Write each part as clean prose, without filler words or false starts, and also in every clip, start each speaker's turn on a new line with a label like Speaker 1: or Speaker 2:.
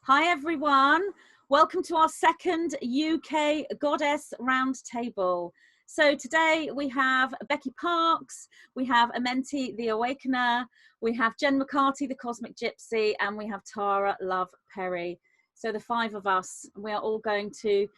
Speaker 1: Hi everyone, welcome to our second UK Goddess Roundtable. So today we have Becky Parkes, we have Amenti the Awakener, we have Jen McCarty, the Cosmic Gypsy, and we have Tara Love Perry. So the five of us, we are all going to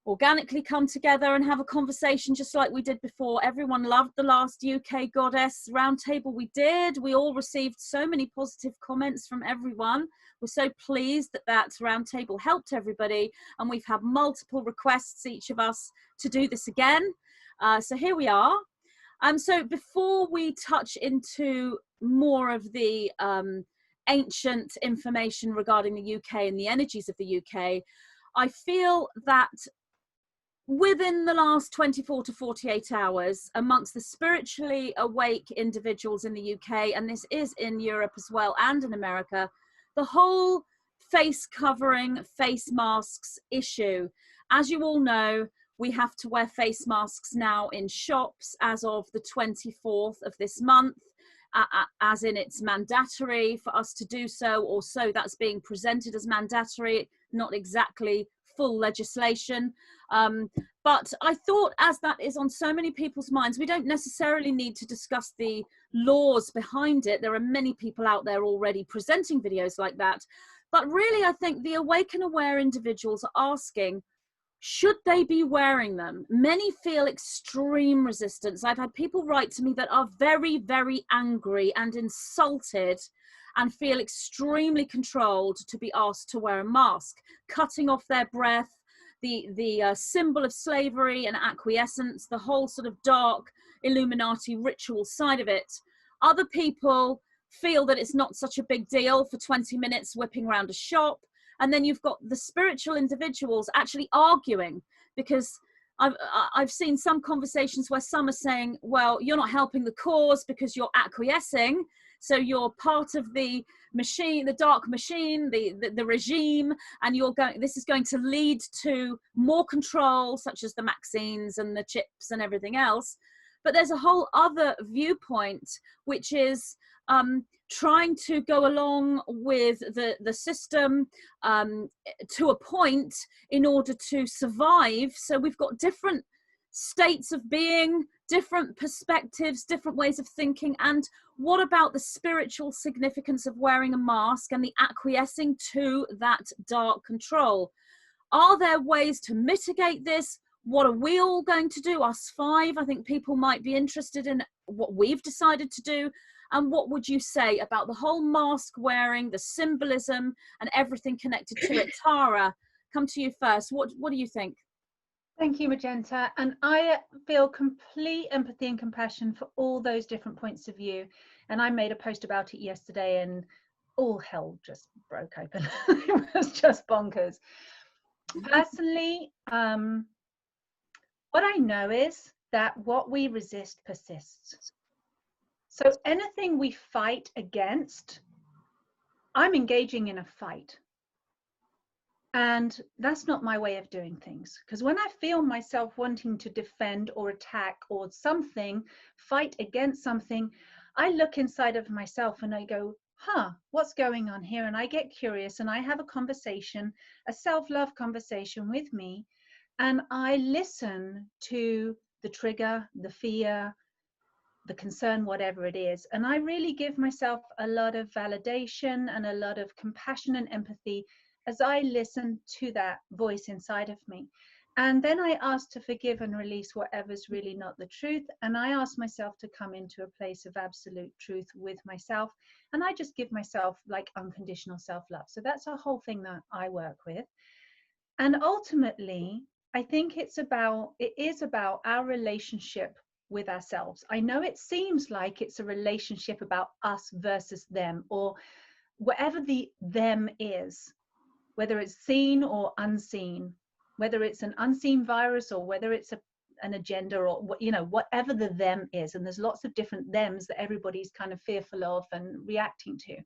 Speaker 1: organically come together and have a conversation just like we did before. Everyone loved the last UK Goddess Roundtable we did. We all received so many positive comments from everyone. We're so pleased that that roundtable helped everybody, and we've had multiple requests, each of us, to do this again. So here we are. So before we touch into more of the ancient information regarding the UK and the energies of the UK, I feel that within the last 24 to 48 hours, amongst the spiritually awake individuals in the UK, and this is in Europe as well and in America, the whole face covering, face masks issue. As you all know, we have to wear face masks now in shops as of the 24th of this month, as in it's mandatory for us to do so, or so that's being presented as mandatory, not exactly full legislation. But I thought, as that is on so many people's minds, we don't necessarily need to discuss the laws behind it. There are many people out there already presenting videos like that. But really, I think the awake and aware individuals are asking, should they be wearing them? Many feel extreme resistance. I've had people write to me that are very, very angry and insulted and feel extremely controlled to be asked to wear a mask, cutting off their breath, the symbol of slavery and acquiescence, the whole sort of dark Illuminati ritual side of it. Other people feel that it's not such a big deal for 20 minutes whipping around a shop. And then you've got the spiritual individuals actually arguing, because I've seen some conversations where some are saying, well, you're not helping the cause because you're acquiescing. So you're part of the machine, the dark machine, the regime, and this is going to lead to more control, such as the vaccines and the chips and everything else. But there's a whole other viewpoint, which is trying to go along with the system to a point in order to survive. So we've got different states of being, different perspectives, different ways of thinking. And what about the spiritual significance of wearing a mask and the acquiescing to that dark control? Are there ways to mitigate this? What are we all going to do, us five? I think people might be interested in what we've decided to do. And what would you say about the whole mask wearing, the symbolism, and everything connected to it? Tara, come to you first. What do you think?
Speaker 2: Thank you, Magenta. And I feel complete empathy and compassion for all those different points of view. And I made a post about it yesterday, and all hell just broke open. It was just bonkers. Personally, what I know is that what we resist persists. So anything we fight against, I'm engaging in a fight. And that's not my way of doing things. Because when I feel myself wanting to defend or attack or something, fight against something, I look inside of myself and I go, what's going on here? And I get curious and I have a conversation, a self-love conversation with me. And I listen to the trigger, the fear, the concern, whatever it is. And I really give myself a lot of validation and a lot of compassion and empathy as I listen to that voice inside of me. And then I ask to forgive and release whatever's really not the truth. And I ask myself to come into a place of absolute truth with myself. And I just give myself like unconditional self-love. So that's a whole thing that I work with. And ultimately, I think it is about our relationship with ourselves. I know it seems like it's a relationship about us versus them, or whatever the them is, whether it's seen or unseen, whether it's an unseen virus or whether it's an agenda, or whatever the them is. And there's lots of different thems that everybody's kind of fearful of and reacting to.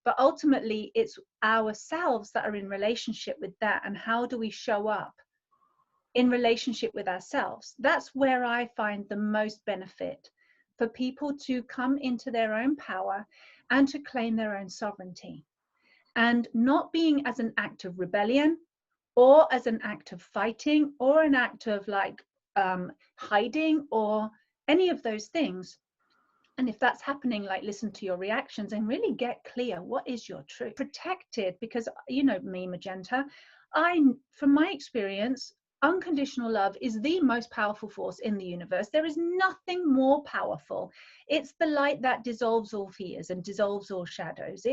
Speaker 2: But ultimately, it's ourselves that are in relationship with that. And how do we show up in relationship with ourselves? That's where I find the most benefit for people to come into their own power and to claim their own sovereignty. and not being as an act of rebellion or as an act of fighting or an act of like hiding or any of those things. And if that's happening, like listen to your reactions and really get clear, what is your truth? Protected, because you know me, Magenta, from my experience, unconditional love is the most powerful force in the universe. There is nothing more powerful. It's the light that dissolves all fears and dissolves all shadows.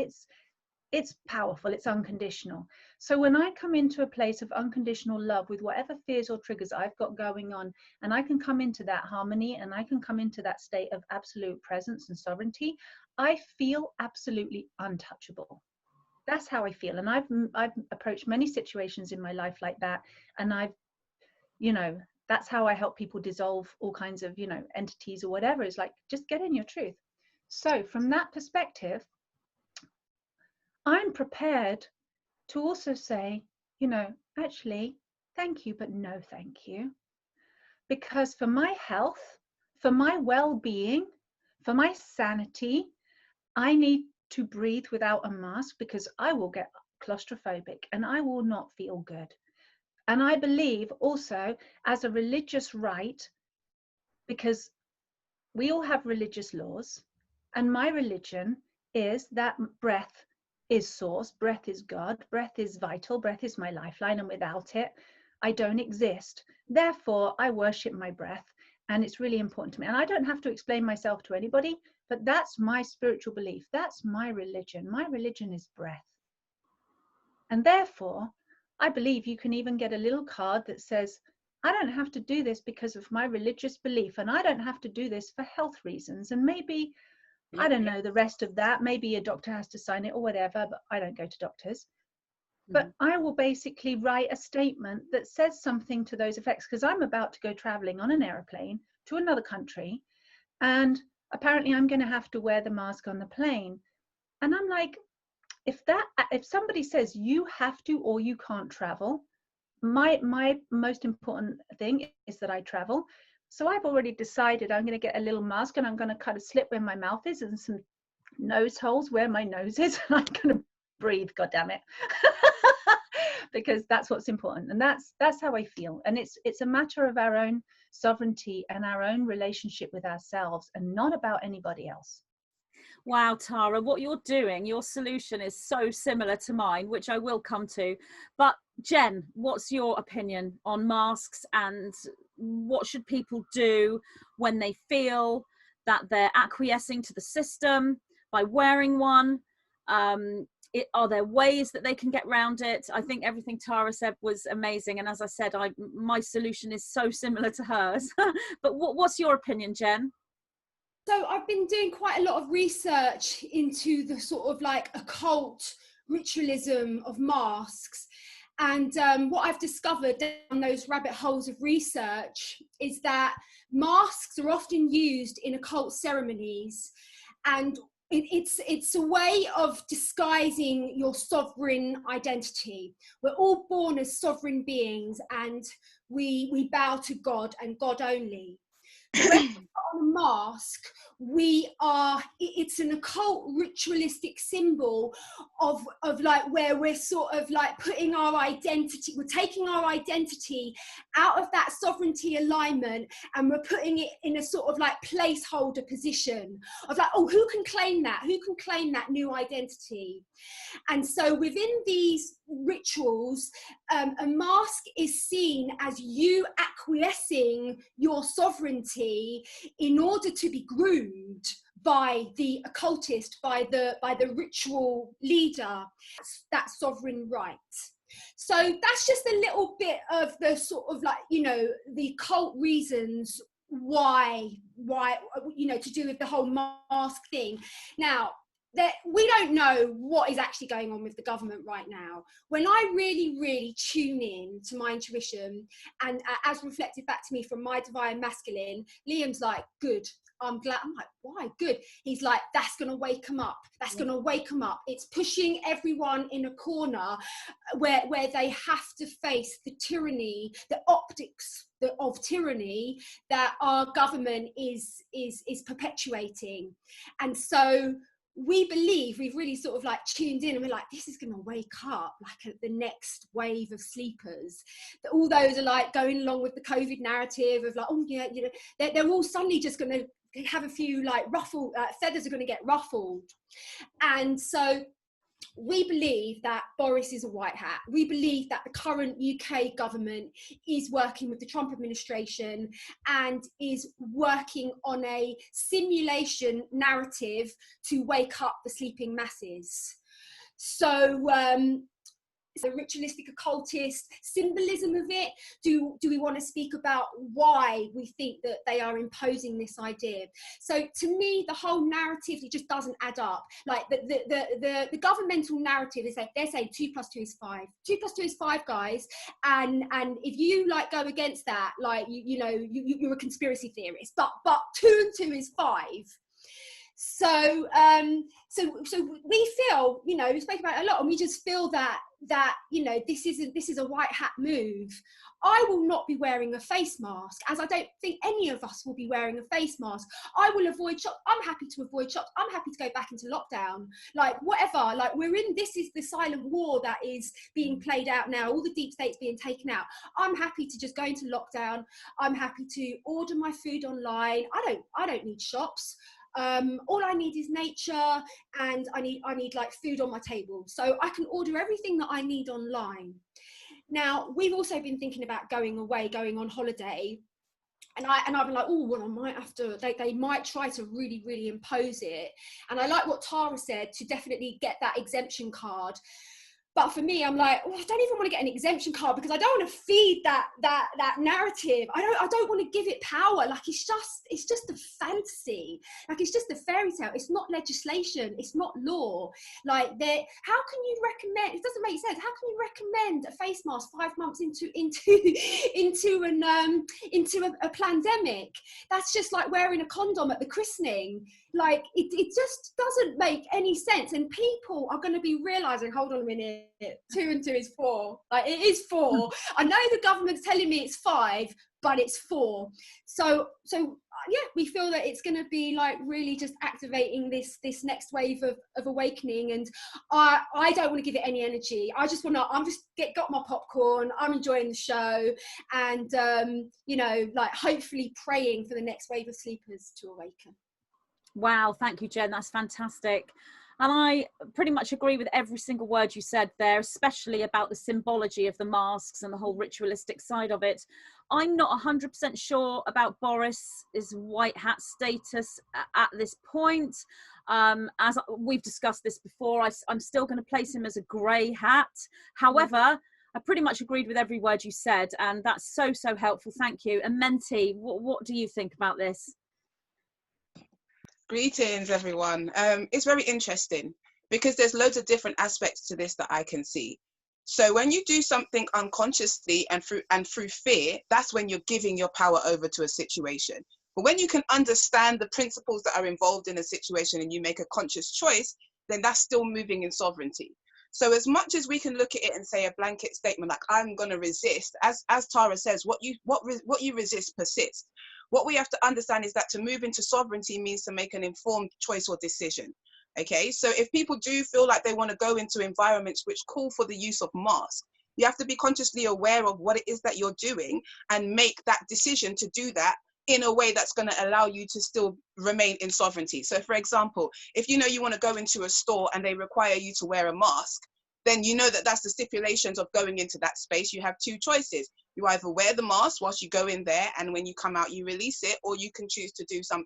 Speaker 2: It's powerful, it's unconditional. So when I come into a place of unconditional love with whatever fears or triggers I've got going on, and I can come into that harmony and I can come into that state of absolute presence and sovereignty, I feel absolutely untouchable. That's how I feel. And I've approached many situations in my life like that, and that's how I help people dissolve all kinds of entities or whatever. It's like, just get in your truth. So from that perspective, I'm prepared to also say, actually, thank you, but no thank you. Because for my health, for my well-being, for my sanity, I need to breathe without a mask, because I will get claustrophobic and I will not feel good. And I believe also as a religious right, because we all have religious laws, and my religion is that breath is source, breath is God, breath is vital, breath is my lifeline, and without it, I don't exist. Therefore, I worship my breath, and it's really important to me. And I don't have to explain myself to anybody, but that's my spiritual belief. That's my religion. My religion is breath. And therefore, I believe you can even get a little card that says, I don't have to do this because of my religious belief, and I don't have to do this for health reasons. And maybe, I don't know the rest of that. Maybe a doctor has to sign it or whatever, but I don't go to doctors. But I will basically write a statement that says something to those effects, because I'm about to go traveling on an airplane to another country, and apparently I'm going to have to wear the mask on the plane. And I'm like, if somebody says you have to or you can't travel, my most important thing is that I travel. So I've already decided I'm going to get a little mask, and I'm going to cut a slit where my mouth is and some nose holes where my nose is, and I'm going to breathe, god damn it. Because that's what's important, and that's how I feel. And it's a matter of our own sovereignty and our own relationship with ourselves, and not about anybody else.
Speaker 1: Wow, Tara, what you're doing, your solution is so similar to mine, which I will come to. But Jen, what's your opinion on masks, and what should people do when they feel that they're acquiescing to the system by wearing one? Are there ways that they can get around it? I think everything Tara said was amazing. And as I said, my solution is so similar to hers. But what's your opinion, Jen?
Speaker 3: So I've been doing quite a lot of research into the sort of like occult ritualism of masks. And what I've discovered down those rabbit holes of research is that masks are often used in occult ceremonies. And it's a way of disguising your sovereign identity. We're all born as sovereign beings, and we bow to God and God only. So when we put on a mask, it's an occult ritualistic symbol of like where we're sort of like putting our identity, we're taking our identity out of that sovereignty alignment, and we're putting it in a sort of like placeholder position of like, oh, who can claim that? Who can claim that new identity? And so within these rituals, a mask is seen as you acquiescing your sovereignty in order to be groomed by the occultist, by the ritual leader, that sovereign right. So that's just a little bit of the sort of like, the occult reasons why, to do with the whole mask thing. Now, that we don't know what is actually going on with the government right now. When I really, really tune in to my intuition, and as reflected back to me from my divine masculine, Liam's like, good, I'm glad. I'm like, why? Good. He's like, that's going to wake them up. That's going to wake them up. It's pushing everyone in a corner where they have to face the tyranny, the optics of tyranny that our government is perpetuating. And so we believe we've really sort of like tuned in, and we're like, this is going to wake up like the next wave of sleepers. That all those are like going along with the COVID narrative of like, oh yeah, you know, they're all suddenly just going to have a few like feathers are going to get ruffled. And so we believe that Boris is a white hat. We believe that the current UK government is working with the Trump administration and is working on a simulation narrative to wake up the sleeping masses. So the ritualistic occultist symbolism of it, do we want to speak about why we think that they are imposing this idea? So to me, the whole narrative, it just doesn't add up. Like the governmental narrative is that they're saying 2 + 2 is 5. 2 + 2 is 5, guys, and if you like go against that, like you're a conspiracy theorist. But 2 and 2 is 5. So we feel, we speak about it a lot, and we just feel that this is a white hat move. I will not be wearing a face mask, as I don't think any of us will be wearing a face mask. I will avoid shops. I'm happy to avoid shops. I'm happy to go back into lockdown. Like whatever. Like this is the silent war that is being played out now. All the deep state's being taken out. I'm happy to just go into lockdown. I'm happy to order my food online. I don't need shops. All I need is nature, and I need like food on my table, so I can order everything that I need online. Now, we've also been thinking about going on holiday, and I've been like, oh, well, I might have to. They might try to really, really impose it. And I like what Tara said, to definitely get that exemption card. But for me, I'm like, oh, I don't even want to get an exemption card, because I don't want to feed that narrative. I don't want to give it power. Like it's just a fantasy. Like it's just a fairy tale. It's not legislation. It's not law. Like how can you recommend? It doesn't make sense. How can you recommend a face mask 5 months into a pandemic? That's just like wearing a condom at the christening. Like it just doesn't make any sense, and people are going to be realizing, hold on a minute, 2 and 2 is 4. Like it is 4. I know the government's telling me it's 5, but it's 4. So yeah, we feel that it's going to be like really just activating this next wave of awakening, and I don't want to give it any energy. I'm just got my popcorn, I'm enjoying the show, and like hopefully praying for the next wave of sleepers to awaken.
Speaker 1: Wow, thank you, Jen. That's fantastic. And I pretty much agree with every single word you said there, especially about the symbology of the masks and the whole ritualistic side of it. I'm not 100% sure about Boris's white hat status at this point. As we've discussed this before, I'm still going to place him as a grey hat. However, I pretty much agreed with every word you said, and that's so helpful. Thank you. Amenti, what do you think about this?
Speaker 4: Greetings, everyone. It's very interesting because there's loads of different aspects to this that I can see. So when you do something unconsciously and through fear, that's when you're giving your power over to a situation. But when you can understand the principles that are involved in a situation and you make a conscious choice, then that's still moving in sovereignty. So as much as we can look at it and say a blanket statement like I'm going to resist, as Tara says, what you resist persists. What we have to understand is that to move into sovereignty means to make an informed choice or decision. Okay, so if people do feel like they want to go into environments which call for the use of masks, you have to be consciously aware of what it is that you're doing and make that decision to do that in a way that's going to allow you to still remain in sovereignty. So for example, if you know you want to go into a store and they require you to wear a mask, then you know that that's the stipulations of going into that space. You have 2 choices. You either wear the mask whilst you go in there, and when you come out, you release it, or you can choose to do some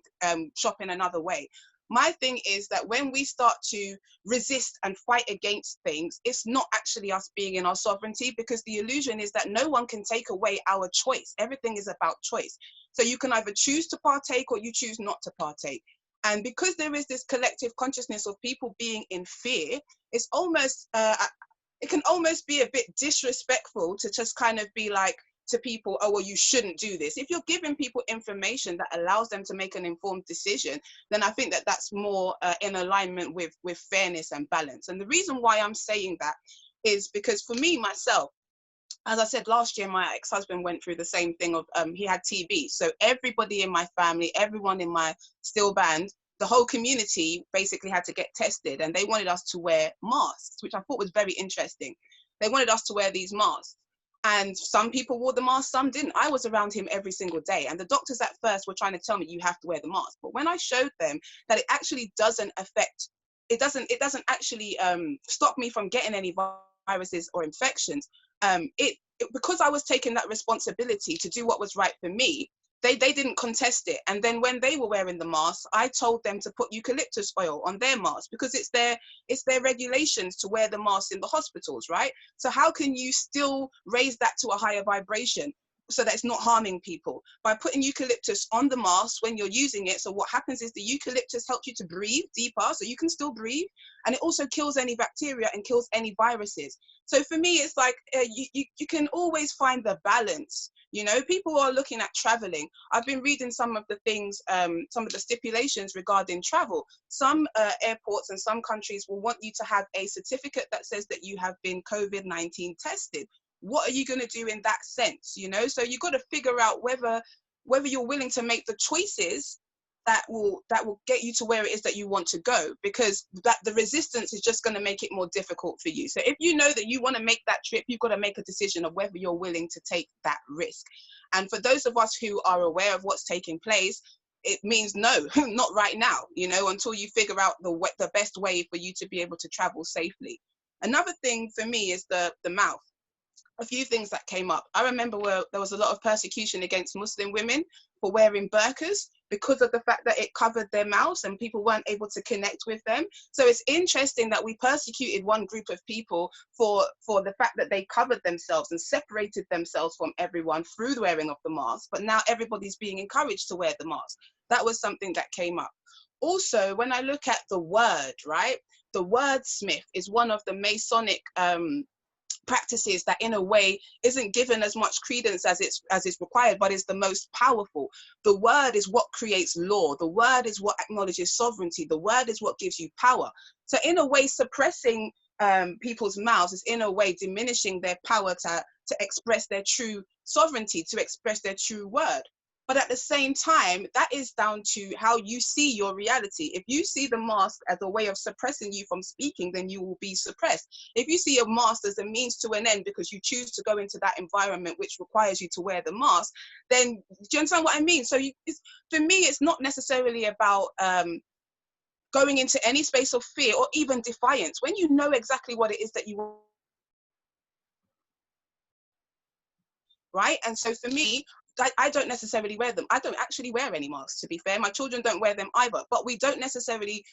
Speaker 4: shopping another way. My thing is that when we start to resist and fight against things, it's not actually us being in our sovereignty, because the illusion is that no one can take away our choice. Everything is about choice. So you can either choose to partake or you choose not to partake. And because there is this collective consciousness of people being in fear, it's almost, it can almost be a bit disrespectful to just kind of be like to people, oh, well, you shouldn't do this. If you're giving people information that allows them to make an informed decision, then I think that that's more in alignment with fairness and balance. And the reason why I'm saying that is because for me, myself, as I said, last year, my ex-husband went through the same thing of, he had TB. So everybody in my family, everyone in my still band the whole community basically had to get tested, and they wanted us to wear masks, which I thought was very interesting. They wanted us to wear these masks. And some people wore the mask, some didn't. I was around him every single day. And the doctors at first were trying to tell me, you have to wear the mask. But when I showed them that it actually doesn't affect, it doesn't actually stop me from getting any viruses or infections, because I was taking that responsibility to do what was right for me, they didn't contest it. And then when they were wearing the mask, I told them to put eucalyptus oil on their mask, because it's their regulations to wear the mask in the hospitals, right? So how can you still raise that to a higher vibration so that it's not harming people? By putting eucalyptus on the mask when you're using it. So what happens is the eucalyptus helps you to breathe deeper, so you can still breathe, and it also kills any bacteria and kills any viruses. So for me, it's like you can always find the balance. You know, people are looking at traveling. I've been reading some of the things, some of the stipulations regarding travel. Some airports and some countries will want you to have a certificate that says that you have been COVID-19 tested. What are you going to do in that sense? You know, so you've got to figure out whether you're willing to make the choices that will get you to where it is that you want to go, because the resistance is just going to make it more difficult for you. So if you know that you want to make that trip, you've got to make a decision of whether you're willing to take that risk. And for those of us who are aware of what's taking place, it means no, not right now, you know, until you figure out the best way for you to be able to travel safely. Another thing for me is the mouth. A few things that came up. I remember where there was a lot of persecution against Muslim women for wearing burqas because of the fact that it covered their mouths and people weren't able to connect with them. So it's interesting that we persecuted one group of people for the fact that they covered themselves and separated themselves from everyone through the wearing of the mask, but now everybody's being encouraged to wear the mask. That was something that came up. Also, when I look at the word, right, the wordsmith is one of the Masonic practices that in a way isn't given as much credence as it's required, but is the most powerful. The word is what creates law. The word is what acknowledges sovereignty. The word is what gives you power. So in a way, suppressing people's mouths is in a way diminishing their power to express their true sovereignty, to express their true word. But at the same time, that is down to how you see your reality. If you see the mask as a way of suppressing you from speaking, then you will be suppressed. If you see a mask as a means to an end because you choose to go into that environment which requires you to wear the mask, then do you understand what I mean? So for me, it's not necessarily about going into any space of fear or even defiance. When you know exactly what it is that you want, right? And so for me, I don't necessarily wear them. I don't actually wear any masks, to be fair. My children don't wear them either, but we don't necessarily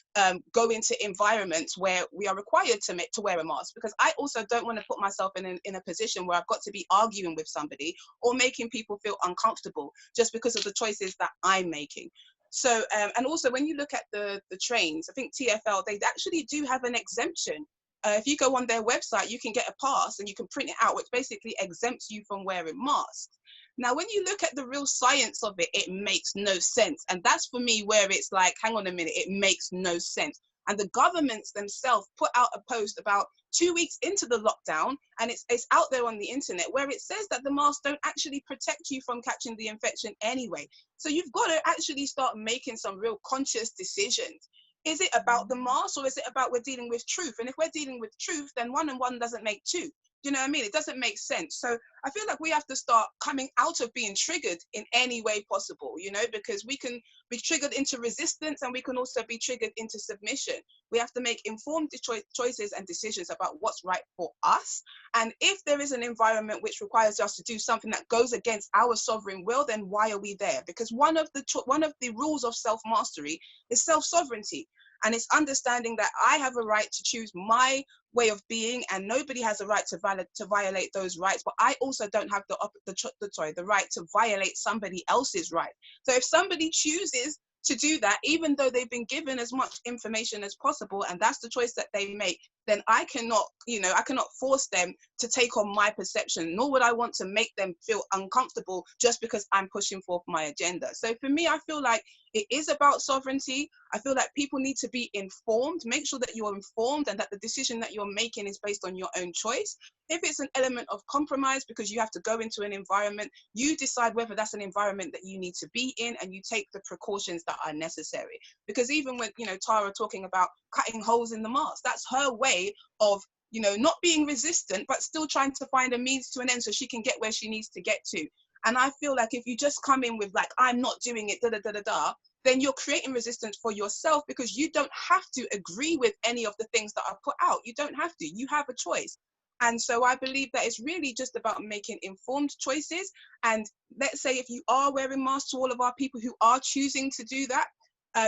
Speaker 4: go into environments where we are required to wear a mask, because I also don't want to put myself in a position where I've got to be arguing with somebody or making people feel uncomfortable just because of the choices that I'm making. So, and also when you look at the trains, I think TfL, they actually do have an exemption. If you go on their website, you can get a pass and you can print it out, which basically exempts you from wearing masks. Now, when you look at the real science of it, it makes no sense. And that's for me where it's like, hang on a minute, it makes no sense. And the governments themselves put out a post about 2 weeks into the lockdown, and it's out there on the internet, where it says that the masks don't actually protect you from catching the infection anyway. So you've got to actually start making some real conscious decisions. Is it about the mask, or is it about we're dealing with truth? And if we're dealing with truth, then 1 and 1 doesn't make 2. You know what I mean? It doesn't make sense. So I feel like we have to start coming out of being triggered in any way possible, you know, because we can be triggered into resistance and we can also be triggered into submission. We have to make informed choices and decisions about what's right for us. And if there is an environment which requires us to do something that goes against our sovereign will, then why are we there? Because one of the rules of self-mastery is self-sovereignty. And it's understanding that I have a right to choose my way of being, and nobody has a right to violate those rights. But I also don't have the right to violate somebody else's right. So if somebody chooses to do that, even though they've been given as much information as possible, and that's the choice that they make, then I cannot force them to take on my perception, nor would I want to make them feel uncomfortable just because I'm pushing forth my agenda. So for me, I feel like it is about sovereignty. I feel like people need to be informed. Make sure that you're informed and that the decision that you're making is based on your own choice. If it's an element of compromise because you have to go into an environment, you decide whether that's an environment that you need to be in, and you take the precautions that are necessary. Because even with, you know, Tara talking about cutting holes in the mask, that's her way of, you know, not being resistant, but still trying to find a means to an end so she can get where she needs to get to. And I feel like if you just come in with like, I'm not doing it, da da da da da, then you're creating resistance for yourself, because you don't have to agree with any of the things that are put out. You don't have to. You have a choice. And so I believe that it's really just about making informed choices. And let's say if you are wearing masks, to all of our people who are choosing to do that,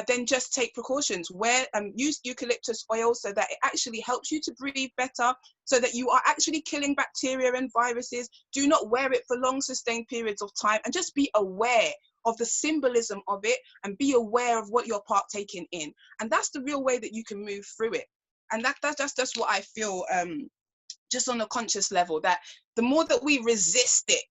Speaker 4: then just take precautions. Use eucalyptus oil so that it actually helps you to breathe better, so that you are actually killing bacteria and viruses. Do not wear it for long sustained periods of time, and just be aware of the symbolism of it and be aware of what you're partaking in. And that's the real way that you can move through it. And that's just what I feel, just on a conscious level, that the more that we resist it,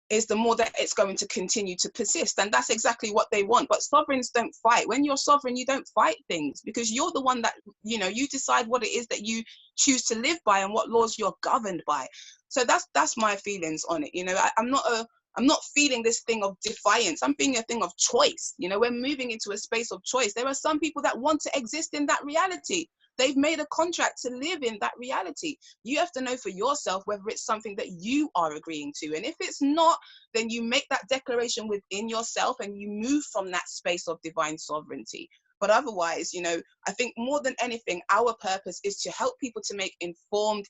Speaker 4: is the more that it's going to continue to persist. And that's exactly what they want. But sovereigns don't fight. When you're sovereign, you don't fight things, because you're the one that, you know, you decide what it is that you choose to live by and what laws you're governed by. So that's my feelings on it. You know, I'm not feeling this thing of defiance. I'm feeling a thing of choice. You know, we're moving into a space of choice. There are some people that want to exist in that reality. They've made a contract to live in that reality. You have to know for yourself whether it's something that you are agreeing to. And if it's not, then you make that declaration within yourself and you move from that space of divine sovereignty. But otherwise, you know, I think more than anything, our purpose is to help people to make informed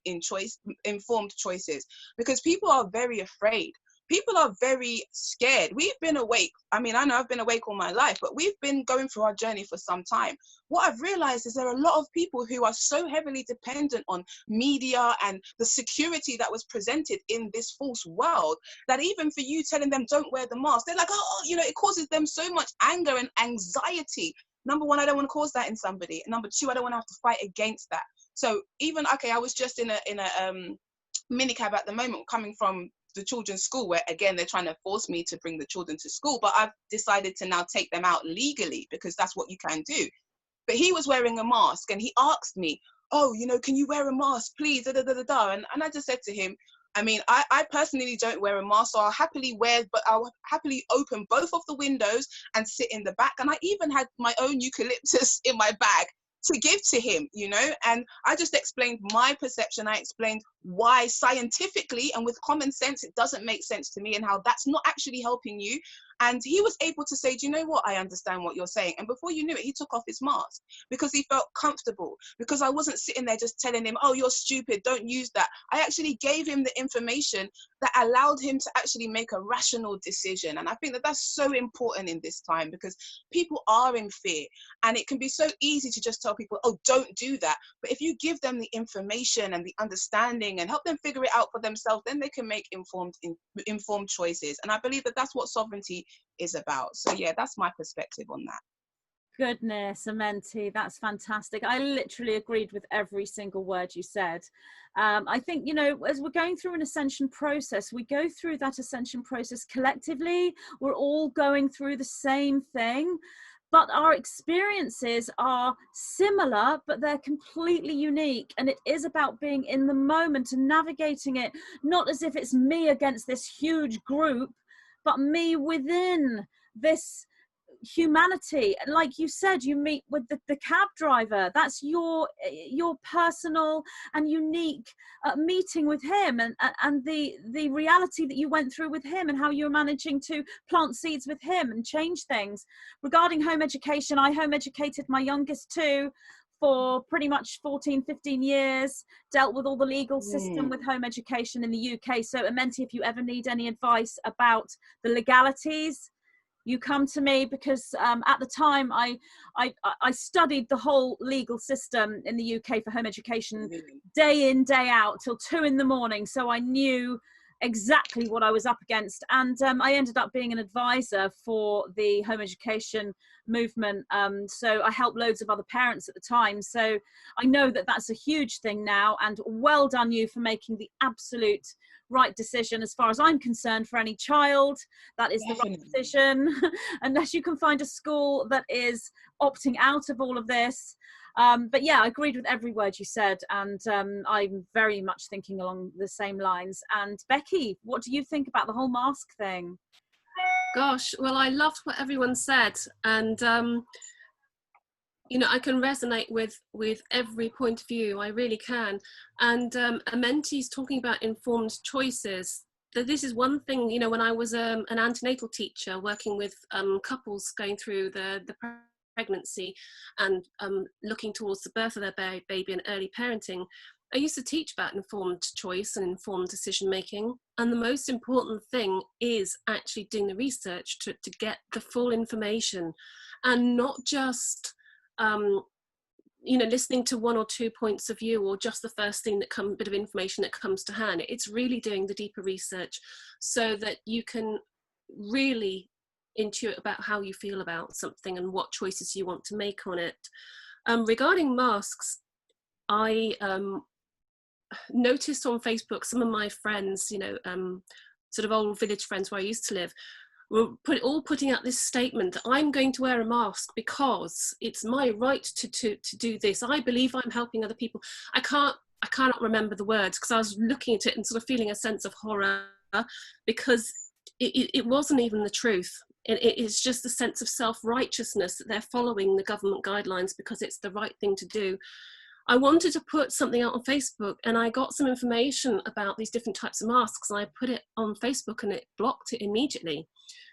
Speaker 4: choices, because people are very afraid. People are very scared. We've been awake. I mean, I know I've been awake all my life, but we've been going through our journey for some time. What I've realized is there are a lot of people who are so heavily dependent on media and the security that was presented in this false world, that even for you telling them don't wear the mask, they're like, oh, you know, it causes them so much anger and anxiety. Number one, I don't want to cause that in somebody. Number two, I don't want to have to fight against that. So even, okay, I was just in a minicab at the moment coming from the children's school, where again they're trying to force me to bring the children to school, but I've decided to now take them out legally, because that's what you can do. But he was wearing a mask and he asked me, oh, you know, can you wear a mask please, da, da, da, da, da. And I just said to him, I mean, I personally don't wear a mask, so I'll happily open both of the windows and sit in the back. And I even had my own eucalyptus in my bag to give to him, you know. And I just explained my perception. I explained why scientifically and with common sense it doesn't make sense to me, and how that's not actually helping you. And he was able to say, do you know what, I understand what you're saying. And before you knew it, he took off his mask because he felt comfortable, because I wasn't sitting there just telling him, oh, you're stupid, don't use that. I actually gave him the information that allowed him to actually make a rational decision. And I think that that's so important in this time, because people are in fear, and it can be so easy to just tell people, oh, don't do that. But if you give them the information and the understanding and help them figure it out for themselves, then they can make informed choices. And I believe that that's what sovereignty is about. So yeah, that's my perspective on that.
Speaker 1: Goodness, Amenti, that's fantastic. I literally agreed with every single word you said. I think, you know, as we're going through an ascension process, we go through that ascension process collectively. We're all going through the same thing, but our experiences are similar, but they're completely unique. And it is about being in the moment and navigating it, not as if it's me against this huge group, but me within this humanity. Like you said, you meet with the cab driver. That's your personal and unique meeting with him, and the reality that you went through with him, and how you're managing to plant seeds with him and change things. Regarding home education, I home educated my youngest too for pretty much 14-15 years, dealt with all the legal system with home education in the UK. So Amenti, if you ever need any advice about the legalities, you come to me, because at the time I studied the whole legal system in the UK for home education day in, day out till 2 in the morning. So I knew exactly what I was up against. And I ended up being an advisor for the home education movement. So I helped loads of other parents at the time. So I know that that's a huge thing now, and well done you for making the absolute right decision as far as I'm concerned for any child. That is
Speaker 4: Definitely.
Speaker 1: the right decision, unless you can find a school that is opting out of all of this. But yeah, I agreed with every word you said, and I'm very much thinking along the same lines. And Becky, what do you think about the whole mask thing?
Speaker 5: Gosh, well, I loved what everyone said, and you know, I can resonate with every point of view. I really can. And Amenti's talking about informed choices. This is one thing, you know, when I was an antenatal teacher working with couples going through the pregnancy and looking towards the birth of their baby and early parenting, I used to teach about informed choice and informed decision making. And the most important thing is actually doing the research to get the full information, and not just you know, listening to one or two points of view, or just the first thing bit of information that comes to hand. It's really doing the deeper research so that you can really intuit about how you feel about something and what choices you want to make on it. Regarding masks, I noticed on Facebook some of my friends, you know, sort of old village friends where I used to live, were putting out this statement that I'm going to wear a mask because it's my right to do this. I believe I'm helping other people. I cannot remember the words because I was looking at it and sort of feeling a sense of horror, because it wasn't even the truth. It's just a sense of self-righteousness that they're following the government guidelines because it's the right thing to do. I wanted to put something out on Facebook, and I got some information about these different types of masks, and I put it on Facebook and it blocked it immediately.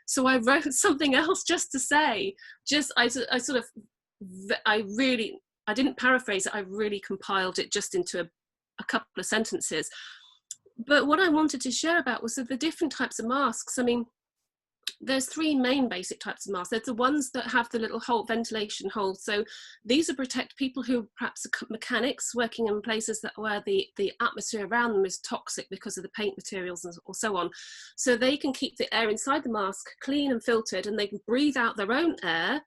Speaker 5: So I wrote something else just to say, I didn't paraphrase it, I really compiled it just into a couple of sentences. But what I wanted to share about was the different types of masks. I mean, there's three main basic types of masks. There's the ones that have the little ventilation holes. So these are protect people who perhaps are mechanics working in places where the atmosphere around them is toxic because of the paint materials or so on. So they can keep the air inside the mask clean and filtered, and they can breathe out their own air,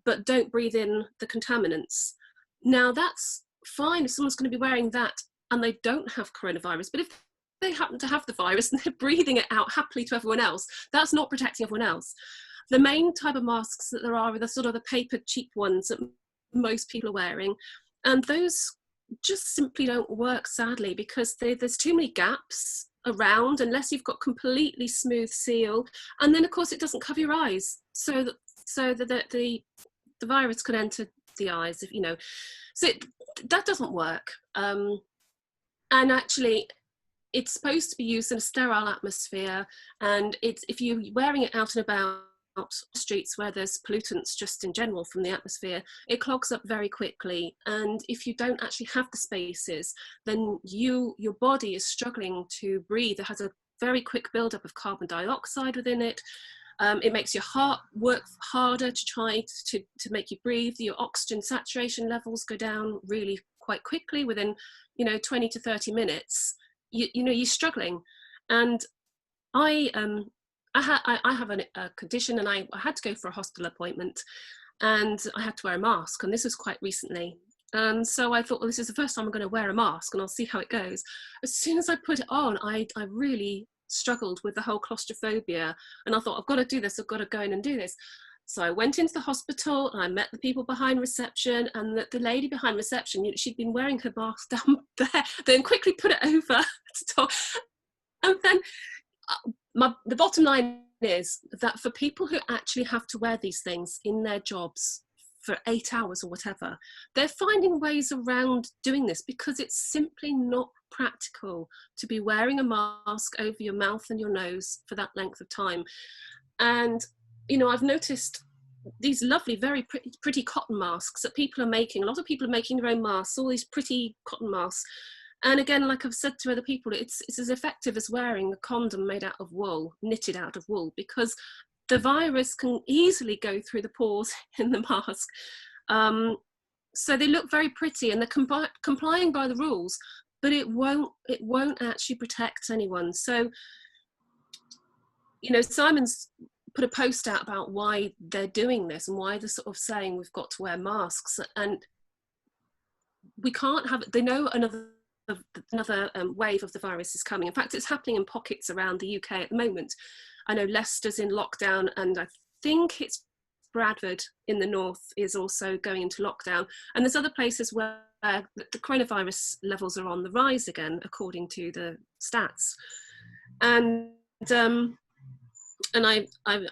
Speaker 5: but don't breathe in the contaminants. Now that's fine if someone's going to be wearing that and they don't have coronavirus, but if they happen to have the virus and they're breathing it out happily to everyone else, that's not protecting everyone else. The main type of masks that there are the sort of the paper cheap ones that most people are wearing, and those just simply don't work, sadly, because there's too many gaps around unless you've got completely smooth seal, and then of course it doesn't cover your eyes, so that the virus could enter the eyes, if you know. So that doesn't work, and actually it's supposed to be used in a sterile atmosphere, and if you're wearing it out and about streets where there's pollutants just in general from the atmosphere, it clogs up very quickly. And if you don't actually have the spaces, then your body is struggling to breathe. It has a very quick buildup of carbon dioxide within it. It makes your heart work harder to try to make you breathe. Your oxygen saturation levels go down really quite quickly within 20 to 30 minutes. You're struggling. And I have a condition, and I had to go for a hospital appointment, and I had to wear a mask, and this was quite recently. And so I thought, well, this is the first time I'm going to wear a mask, and I'll see how it goes. As soon as I put it on, I really struggled with the whole claustrophobia, and I thought, I've got to do this, I've got to go in and do this. So I went into the hospital, and I met the people behind reception, and the lady behind reception, she'd been wearing her mask down there, then quickly put it over to talk. And then the bottom line is that for people who actually have to wear these things in their jobs for 8 hours or whatever, they're finding ways around doing this because it's simply not practical to be wearing a mask over your mouth and your nose for that length of time. And I've noticed these lovely, very pretty cotton masks that people are making. A lot of people are making their own masks, all these pretty cotton masks. And again, like I've said to other people, it's as effective as wearing a condom made out of wool, knitted out of wool, because the virus can easily go through the pores in the mask. So they look very pretty, and they're complying by the rules. but it won't actually protect anyone. So, you know, Simon's put a post out about why they're doing this and why they're sort of saying we've got to wear masks, and we can't have, they know another wave of the virus is coming. In fact, it's happening in pockets around the UK at the moment. I know Leicester's in lockdown, and I think it's Bradford in the north is also going into lockdown, and there's other places where the coronavirus levels are on the rise again, according to the stats. And I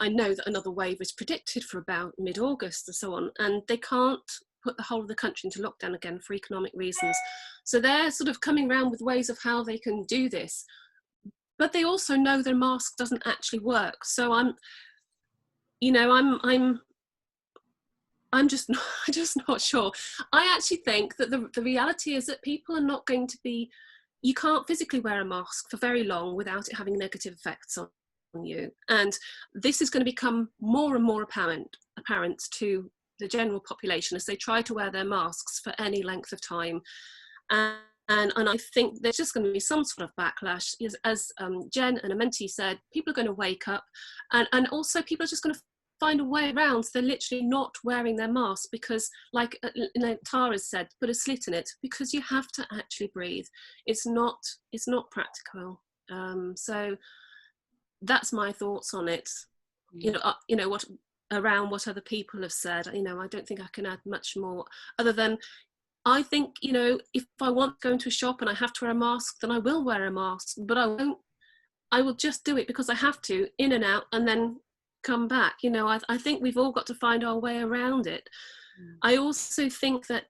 Speaker 5: know that another wave is predicted for about mid-August and so on, and they can't put the whole of the country into lockdown again for economic reasons. So they're sort of coming around with ways of how they can do this, but they also know their mask doesn't actually work. So I'm just not sure. I actually think that the reality is that people are not going to be, you can't physically wear a mask for very long without it having negative effects on you. And this is going to become more and more apparent to the general population as they try to wear their masks for any length of time. And I think there's just going to be some sort of backlash. As Jen and Amenti said, people are going to wake up, and also people are just going to find a way around. So they're literally not wearing their mask because, like Tara said, put a slit in it, because you have to actually breathe. It's not practical. So that's my thoughts on it. You know what around what other people have said. I don't think I can add much more other than, I think, if I want to go into a shop and I have to wear a mask, then I will wear a mask, but I will just do it because I have to, in and out, and then come back. I think we've all got to find our way around it. I also think that,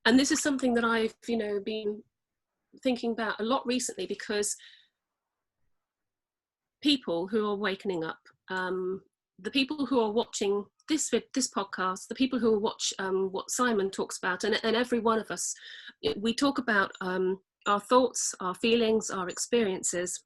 Speaker 5: and this is something that I've, been thinking about a lot recently, because people who are wakening up, the people who are watching this podcast, the people who will watch what Simon talks about, and every one of us, we talk about our thoughts, our feelings, our experiences.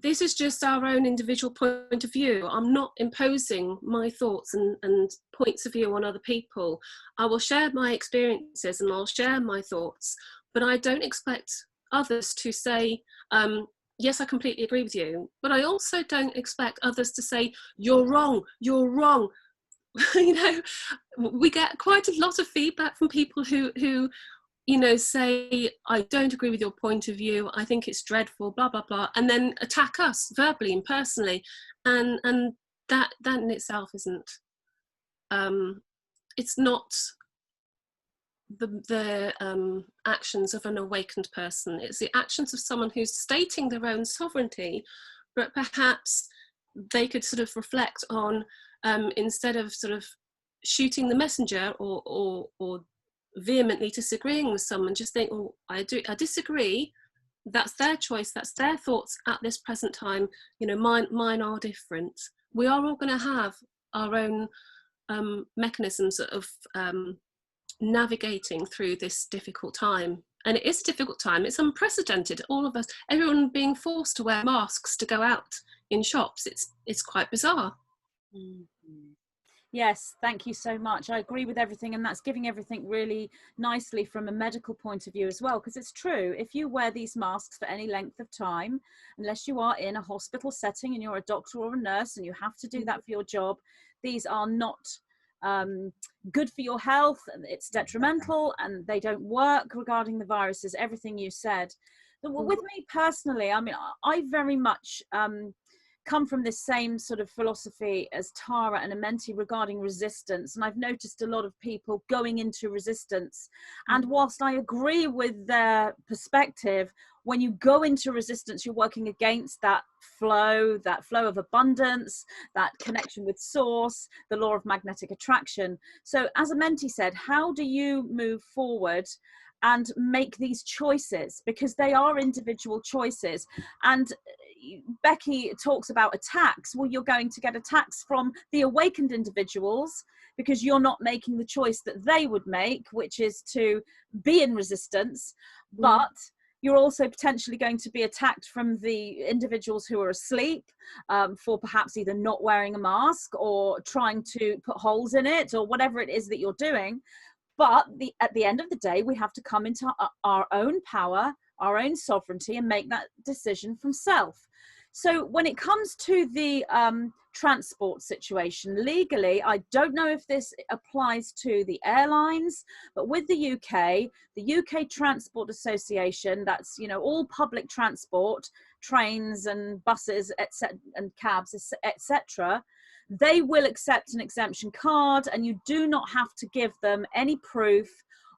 Speaker 5: This is just our own individual point of view. I'm not imposing my thoughts and points of view on other people. I will share my experiences and I'll share my thoughts, but I don't expect others to say, yes, I completely agree with you, but I also don't expect others to say, you're wrong. We get quite a lot of feedback from people who say, I don't agree with your point of view, I think it's dreadful, blah, blah, blah, and then attack us verbally and personally. And that in itself isn't, it's not the actions of an awakened person. It's the actions of someone who's stating their own sovereignty, but perhaps they could sort of reflect on, instead of sort of shooting the messenger or vehemently disagreeing with someone, just think, oh, I disagree, that's their choice, that's their thoughts at this present time, mine are different. We are all going to have our own mechanisms of navigating through this difficult time. And it is a difficult time, it's unprecedented. All of us, everyone being forced to wear masks to go out in shops, it's quite bizarre.
Speaker 1: Yes, thank you so much. I agree with everything, and that's giving everything really nicely from a medical point of view as well, because it's true, if you wear these masks for any length of time, unless you are in a hospital setting and you're a doctor or a nurse and you have to do that for your job, these are not good for your health, and it's detrimental, and they don't work regarding the viruses, everything you said. With me personally, I very much come from this same sort of philosophy as Tara and Amenti regarding resistance, and I've noticed a lot of people going into resistance, and whilst I agree with their perspective, when you go into resistance, you're working against that flow of abundance, that connection with source, the law of magnetic attraction. So as Amenti said, how do you move forward and make these choices, because they are individual choices? And Becky talks about attacks. Well, you're going to get attacks from the awakened individuals because you're not making the choice that they would make, which is to be in resistance. But you're also potentially going to be attacked from the individuals who are asleep for perhaps either not wearing a mask or trying to put holes in it or whatever it is that you're doing. But at the end of the day, we have to come into our own power, our own sovereignty and make that decision from self. So when it comes to the transport situation, legally, I don't know if this applies to the airlines, but with the UK Transport Association, that's, you know, all public transport, trains and buses, etc., and cabs, etc., they will accept an exemption card, and you do not have to give them any proof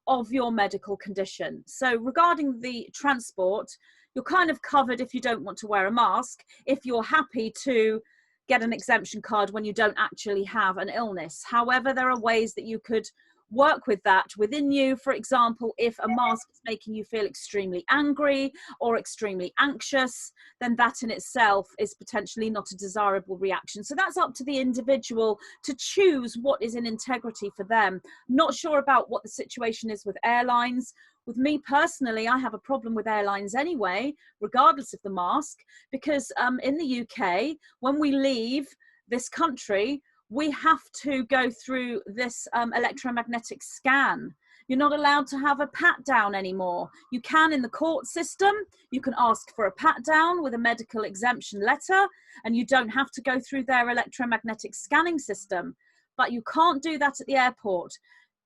Speaker 1: of your medical condition. So regarding the transport, you're kind of covered if you don't want to wear a mask, if you're happy to get an exemption card when you don't actually have an illness. However, there are ways that you could work with that within you. For example, if a mask is making you feel extremely angry or extremely anxious, then that in itself is potentially not a desirable reaction. So that's up to the individual to choose what is in integrity for them. Not sure about what the situation is with airlines. With me personally, I have a problem with airlines anyway, regardless of the mask, because in the UK, when we leave this country, we have to go through this electromagnetic scan. You're not allowed to have a pat down anymore. You can in the court system, you can ask for a pat down with a medical exemption letter, and you don't have to go through their electromagnetic scanning system, but you can't do that at the airport.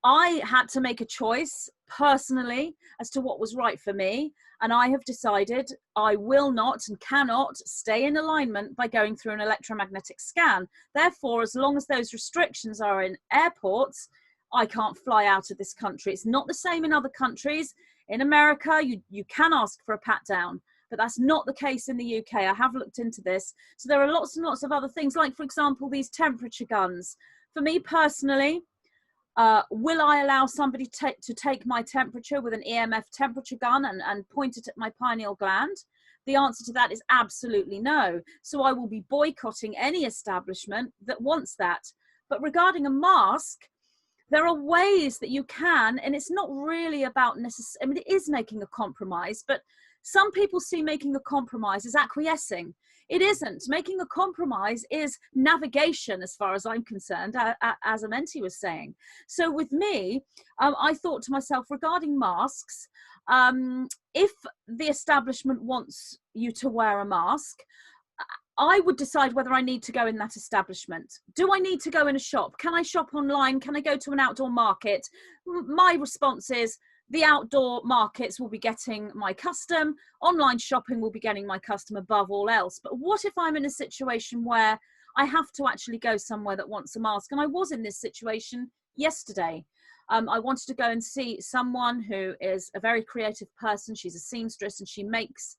Speaker 1: I had to make a choice personally as to what was right for me, and I have decided I will not and cannot stay in alignment by going through an electromagnetic scan. Therefore, as long as those restrictions are in airports, I can't fly out of this country. It's not the same in other countries. In America, you can ask for a pat down, but that's not the case in the UK. I have looked into this. So there are lots and lots of other things, like, for example, these temperature guns. For me personally, will I allow somebody to take my temperature with an EMF temperature gun and point it at my pineal gland? The answer to that is absolutely no. So I will be boycotting any establishment that wants that. But regarding a mask, there are ways that you can, and it's not really about I mean, it is making a compromise, but some people see making a compromise as acquiescing. It isn't. Making a compromise is navigation, as far as I'm concerned, as Amenti was saying. So with me, I thought to myself, regarding masks, if the establishment wants you to wear a mask, I would decide whether I need to go in that establishment. Do I need to go in a shop? Can I shop online? Can I go to an outdoor market? My response is, the outdoor markets will be getting my custom, online shopping will be getting my custom above all else. But what if I'm in a situation where I have to actually go somewhere that wants a mask? And I was in this situation yesterday. I wanted to go and see someone who is a very creative person. She's a seamstress and she makes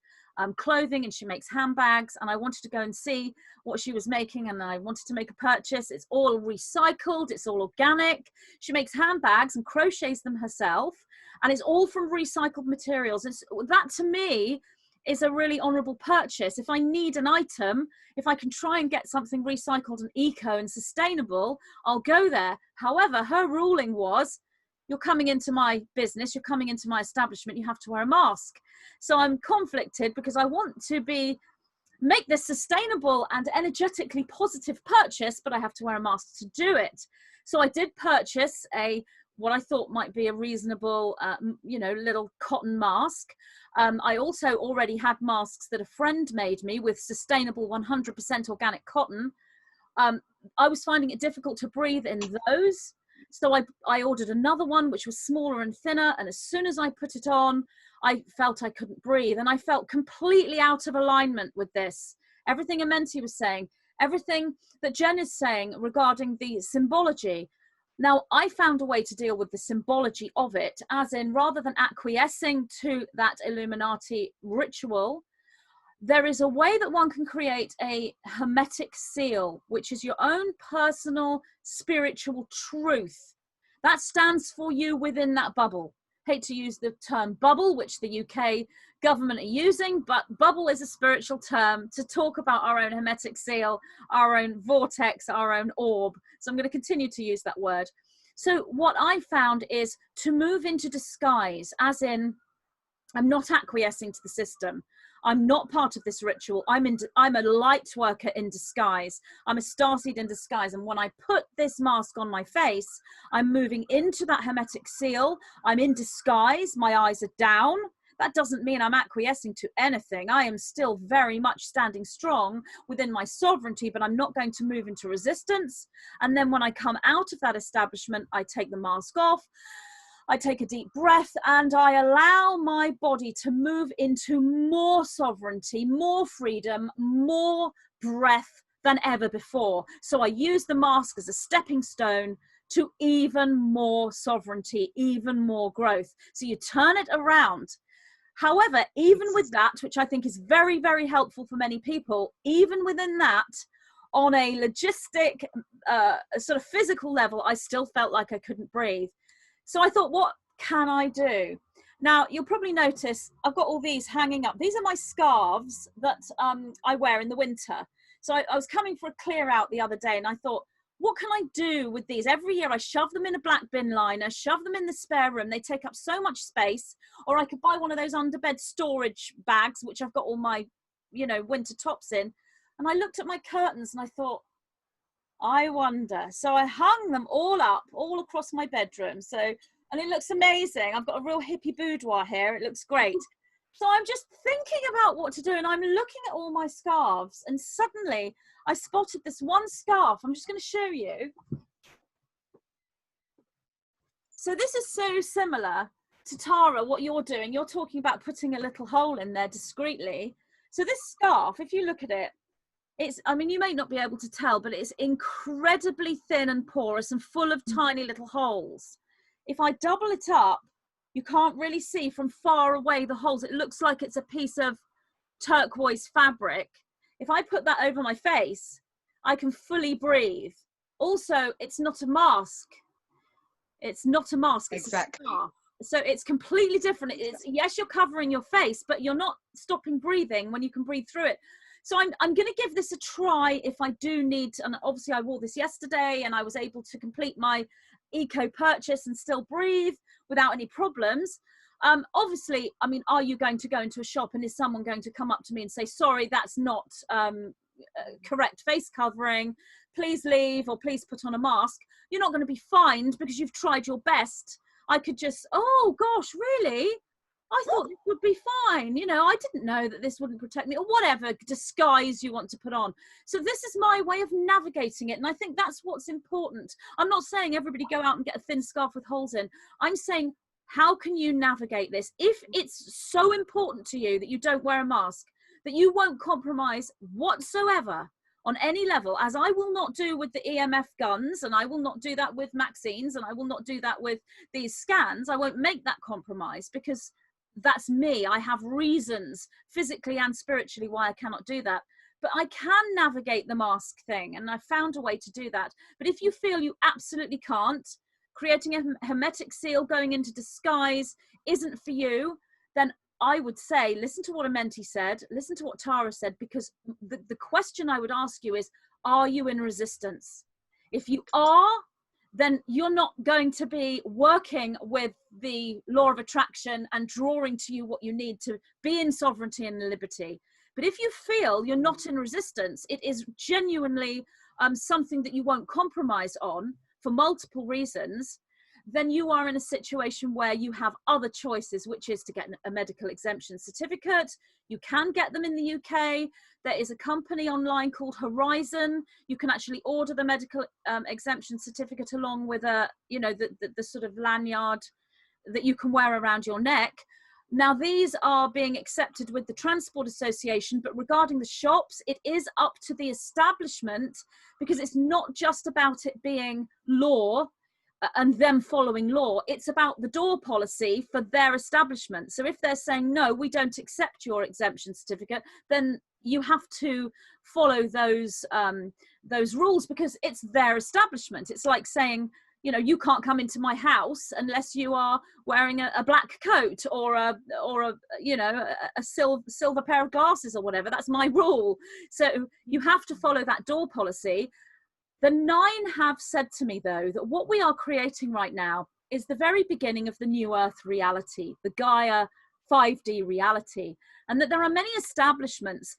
Speaker 1: clothing and she makes handbags, and I wanted to go and see what she was making, and I wanted to make a purchase. It's all recycled, it's all organic. She makes handbags and crochets them herself, and it's all from recycled materials. That to me is a really honorable purchase. If I need an item, if I can try and get something recycled and eco and sustainable, I'll go there. However, her ruling was, you're coming into my business, you're coming into my establishment, you have to wear a mask. So I'm conflicted because I want to make this sustainable and energetically positive purchase, but I have to wear a mask to do it. So I did purchase what I thought might be a reasonable, little cotton mask. I also already had masks that a friend made me with sustainable 100% organic cotton. I was finding it difficult to breathe in those. So I ordered another one, which was smaller and thinner. And as soon as I put it on, I felt I couldn't breathe. And I felt completely out of alignment with this. Everything Amenti was saying, everything that Jen is saying regarding the symbology. Now, I found a way to deal with the symbology of it, as in, rather than acquiescing to that Illuminati ritual, there is a way that one can create a hermetic seal, which is your own personal spiritual truth. That stands for you within that bubble. Hate to use the term bubble, which the UK government are using, but bubble is a spiritual term to talk about our own hermetic seal, our own vortex, our own orb. So I'm going to continue to use that word. So what I found is to move into disguise, as in, I'm not acquiescing to the system. I'm not part of this ritual. I'm a light worker in disguise. I'm a starseed in disguise. And when I put this mask on my face, I'm moving into that hermetic seal. I'm in disguise. My eyes are down. that doesn't mean I'm acquiescing to anything. I am still very much standing strong within my sovereignty, but I'm not going to move into resistance. And then when I come out of that establishment, I take the mask off, I take a deep breath, and I allow my body to move into more sovereignty, more freedom, more breath than ever before. So I use the mask as a stepping stone to even more sovereignty, even more growth. So you turn it around. However, even with that, which I think is very, very helpful for many people, even within that, on a logistic, sort of physical level, I still felt like I couldn't breathe. So I thought, what can I do? Now, you'll probably notice I've got all these hanging up. These are my scarves that I wear in the winter. So I was coming for a clear out the other day, and I thought, what can I do with these? Every year I shove them in a black bin liner, shove them in the spare room. They take up so much space. Or I could buy one of those underbed storage bags, which I've got all my, you know, winter tops in. And I looked at my curtains and I thought, I wonder. So I hung them all up, all across my bedroom. So, and it looks amazing. I've got a real hippie boudoir here. It looks great. So I'm just thinking about what to do, and I'm looking at all my scarves, and suddenly I spotted this one scarf. I'm just going to show you. So this is so similar to Tara, what you're doing. You're talking about putting a little hole in there discreetly. So this scarf, if you look at it, it's, I mean, you may not be able to tell, but it's incredibly thin and porous and full of tiny little holes. If I double it up, you can't really see from far away the holes. It looks like it's a piece of turquoise fabric. If I put that over my face, I can fully breathe. Also, it's not a mask. It's not a mask. It's
Speaker 4: Exactly.
Speaker 1: a scarf. So it's completely different. It's, yes, you're covering your face, but you're not stopping breathing when you can breathe through it. So I'm going to give this a try if I do need to, and obviously I wore this yesterday and I was able to complete my eco purchase and still breathe without any problems. Obviously, I mean, are you going to go into a shop and is someone going to come up to me and say, sorry, that's not correct face covering, please leave, or please put on a mask? You're not going to be fined because you've tried your best. I could just, oh gosh, really? I thought this would be fine. You know, I didn't know that this wouldn't protect me, or whatever disguise you want to put on. So this is my way of navigating it. And I think that's what's important. I'm not saying everybody go out and get a thin scarf with holes in. I'm saying, how can you navigate this? If it's so important to you that you don't wear a mask, that you won't compromise whatsoever on any level, as I will not do with the EMF guns, and I will not do that with Maxines, and I will not do that with these scans. I won't make that compromise because that's me. I have reasons physically and spiritually why I cannot do that. But I can navigate the mask thing, and I found a way to do that. But if you feel you absolutely can't, creating a hermetic seal, going into disguise isn't for you, then I would say, listen to what Amenti said, listen to what Tara said, because the question I would ask you is, are you in resistance? If you are, then you're not going to be working with the law of attraction and drawing to you what you need to be in sovereignty and liberty. But if you feel you're not in resistance, it is genuinely something that you won't compromise on for multiple reasons, then you are in a situation where you have other choices, which is to get a medical exemption certificate. You can get them in the UK. There is a company online called Horizon. You can actually order the medical exemption certificate along with a, you know, the sort of lanyard that you can wear around your neck. Now, these are being accepted with the Transport Association, but regarding the shops, it is up to the establishment, because it's not just about it being law and them following law. It's about the door policy for their establishment. So if they're saying, no, we don't accept your exemption certificate, then you have to follow those rules, because it's their establishment. It's like saying, you know, you can't come into my house unless you are wearing a black coat or a you know, a silver pair of glasses or whatever. That's my rule. So you have to follow that door policy. The 9 have said to me, though, that what we are creating right now is the very beginning of the new Earth reality, the Gaia 5D reality, and that there are many establishments,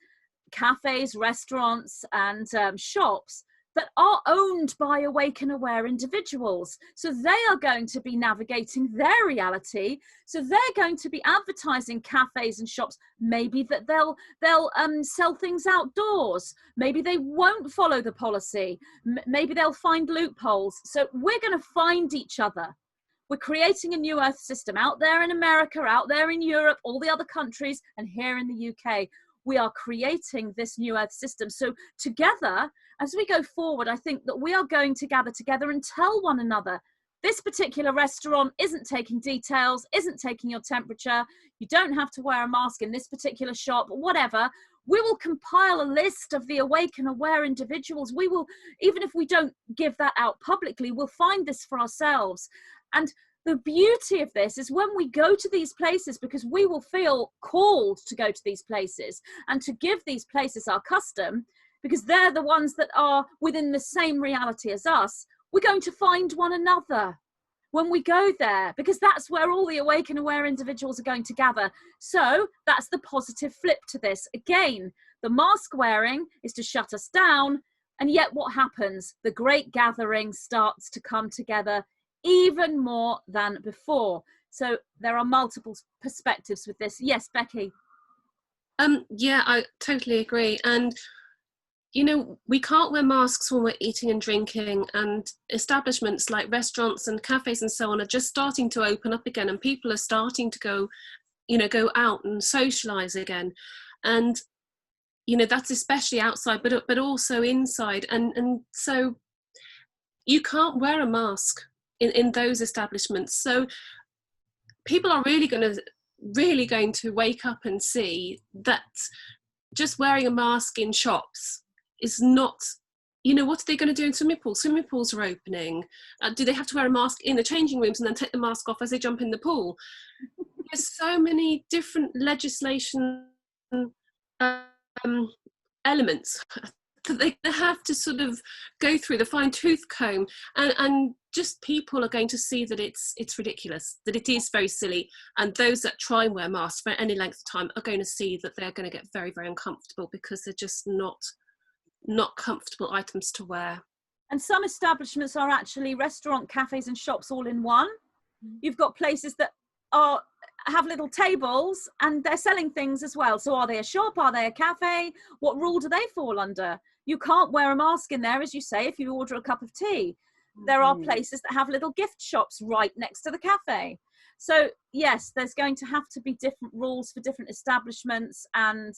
Speaker 1: cafes, restaurants, and shops that are owned by awake and aware individuals. So they are going to be navigating their reality. So they're going to be advertising cafes and shops. Maybe that they'll sell things outdoors. Maybe they won't follow the policy. Maybe they'll find loopholes. So we're going to find each other. We're creating a new Earth system out there in America, out there in Europe, all the other countries, and here in the UK. We are creating this new Earth system. So together, as we go forward, I think that we are going to gather together and tell one another, this particular restaurant isn't taking details, isn't taking your temperature. You don't have to wear a mask in this particular shop, whatever. We will compile a list of the awake and aware individuals. We will, even if we don't give that out publicly, we'll find this for ourselves. And the beauty of this is when we go to these places, because we will feel called to go to these places and to give these places our custom, because they're the ones that are within the same reality as us, we're going to find one another when we go there, because that's where all the awake and aware individuals are going to gather. So that's the positive flip to this. Again, the mask wearing is to shut us down. And yet what happens? The great gathering starts to come together even more than before. So there are multiple perspectives with this. Yes, Becky.
Speaker 5: Yeah, I totally agree. And you know, we can't wear masks when we're eating and drinking, and establishments like restaurants and cafes and so on are just starting to open up again, and people are starting to go out and socialize again. And you know, that's especially outside, but also inside. And so you can't wear a mask in those establishments. So people are really going to wake up and see that just wearing a mask in shops is not, you know, what are they going to do in swimming pools? Swimming pools are opening. Do they have to wear a mask in the changing rooms and then take the mask off as they jump in the pool? There's so many different legislation elements that they have to sort of go through the fine-tooth comb, and just people are going to see that it's ridiculous, that it is very silly, and those that try and wear masks for any length of time are going to see that they're going to get very, very uncomfortable, because they're just not comfortable items to wear.
Speaker 1: And some establishments are actually restaurant, cafes and shops all in one. You've got places that have little tables and they're selling things as well. So are they a shop? Are they a cafe? What rule do they fall under? You can't wear a mask in there, as you say, if you order a cup of tea. There are places that have little gift shops right next to the cafe. So yes, there's going to have to be different rules for different establishments. And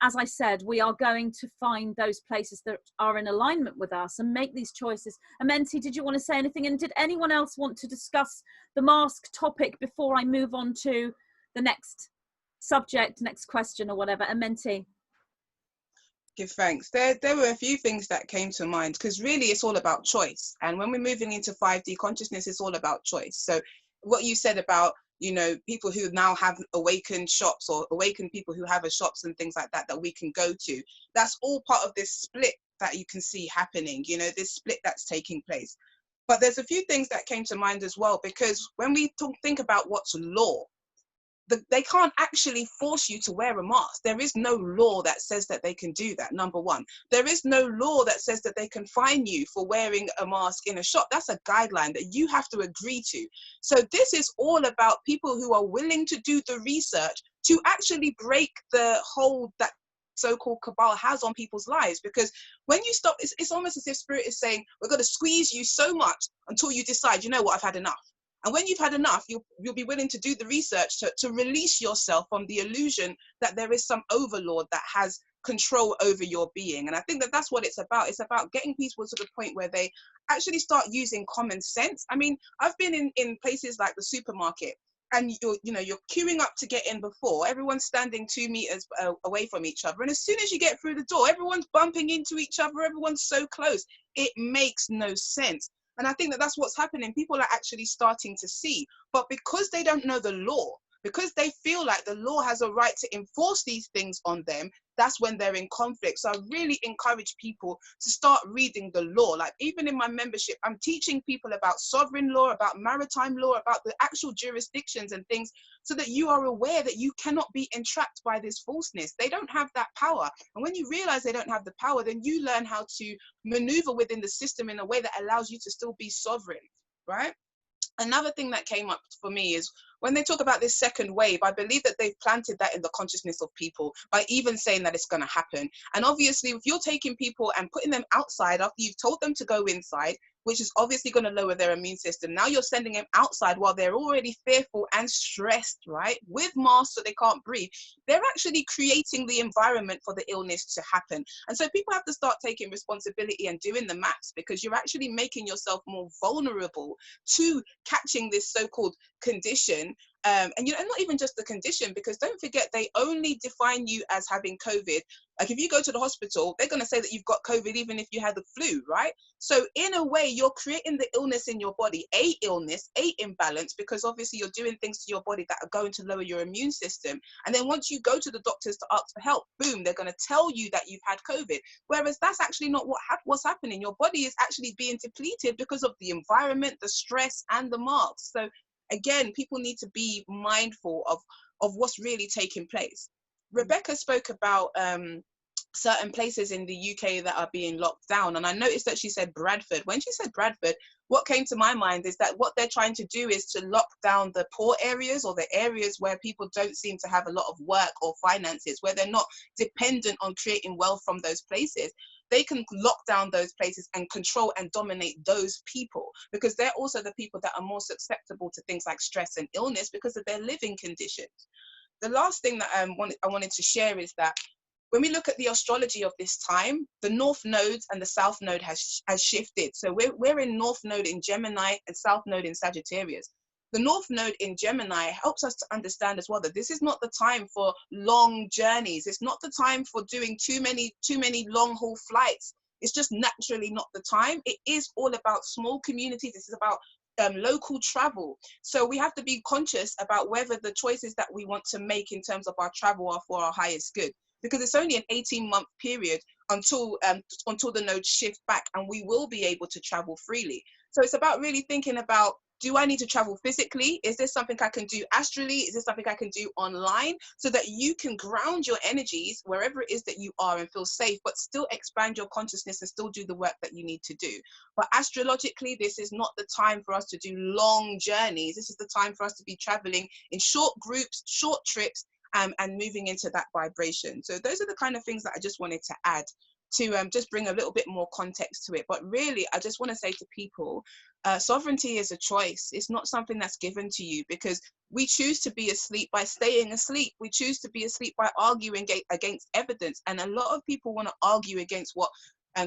Speaker 1: as I said, we are going to find those places that are in alignment with us and make these choices. Amenti, did you want to say anything? And did anyone else want to discuss the mask topic before I move on to the next subject, next question or whatever? Amenti.
Speaker 4: Give thanks. There were a few things that came to mind, because really it's all about choice. And when we're moving into 5D consciousness, it's all about choice. So what you said about, you know, people who now have awakened shops or awakened people who have a shops and things like that we can go to, that's all part of this split that you can see happening, you know, this split that's taking place. But there's a few things that came to mind as well, because when we think about what's law, they can't actually force you to wear a mask. There is no law that says that they can do that, number one. There is no law that says that they can fine you for wearing a mask in a shop. That's a guideline that you have to agree to. So this is all about people who are willing to do the research to actually break the hold that so-called cabal has on people's lives. Because when you stop, it's almost as if spirit is saying, we're going to squeeze you so much until you decide, you know what, I've had enough. And when you've had enough, you'll be willing to do the research to release yourself from the illusion that there is some overlord that has control over your being. And I think that that's what it's about. It's about getting people to the point where they actually start using common sense. I mean, I've been in places like the supermarket, and you're queuing up to get in before. Everyone's standing 2 meters away from each other. And as soon as you get through the door, everyone's bumping into each other. Everyone's so close. It makes no sense. And I think that that's what's happening. People are actually starting to see, but because they don't know the law, because they feel like the law has a right to enforce these things on them. That's when they're in conflict. So I really encourage people to start reading the law. Like even in my membership, I'm teaching people about sovereign law, about maritime law, about the actual jurisdictions and things, so that you are aware that you cannot be entrapped by this falseness. They don't have that power. And when you realize they don't have the power, then you learn how to maneuver within the system in a way that allows you to still be sovereign, right? Another thing that came up for me is when they talk about this second wave, I believe that they've planted that in the consciousness of people by even saying that it's going to happen. And obviously, if you're taking people and putting them outside after you've told them to go inside, which is obviously going to lower their immune system, now you're sending them outside while they're already fearful and stressed, right? With masks so they can't breathe. They're actually creating the environment for the illness to happen. And so people have to start taking responsibility and doing the maths, because you're actually making yourself more vulnerable to catching this so-called condition. And you know, not even just the condition, because don't forget, they only define you as having COVID. Like if you go to the hospital, they're going to say that you've got COVID even if you had the flu, right? So in a way, you're creating the illness in your body, a illness, a imbalance, because obviously you're doing things to your body that are going to lower your immune system. And then once you go to the doctors to ask for help, boom, they're going to tell you that you've had COVID. Whereas that's actually not what's happening. Your body is actually being depleted because of the environment, the stress, and the marks. So again, people need to be mindful of what's really taking place. Rebecca spoke about certain places in the UK that are being locked down. And I noticed that she said Bradford. When she said Bradford, what came to my mind is that what they're trying to do is to lock down the poor areas, or the areas where people don't seem to have a lot of work or finances, where they're not dependent on creating wealth from those places. They can lock down those places and control and dominate those people, because they're also the people that are more susceptible to things like stress and illness because of their living conditions. The last thing that I wanted to share is that when we look at the astrology of this time, the North Node and the South Node has shifted. So we're in North Node in Gemini and South Node in Sagittarius. The North Node in Gemini helps us to understand as well that this is not the time for long journeys. It's not the time for doing too many long haul flights. It's just naturally not the time. It is all about small communities. This is about local travel. So we have to be conscious about whether the choices that we want to make in terms of our travel are for our highest good, because it's only an 18-month period until the nodes shift back and we will be able to travel freely. So it's about really thinking about, do I need to travel physically? Is this something I can do astrally? Is this something I can do online? So that you can ground your energies wherever it is that you are and feel safe, but still expand your consciousness and still do the work that you need to do. But astrologically, this is not the time for us to do long journeys. This is the time for us to be traveling in short groups, short trips, and moving into that vibration. So those are the kind of things that I just wanted to add to just bring a little bit more context to it. But really, I just want to say to people, sovereignty is a choice. It's not something that's given to you, because we choose to be asleep by staying asleep. We choose to be asleep by arguing against evidence. And a lot of people want to argue against what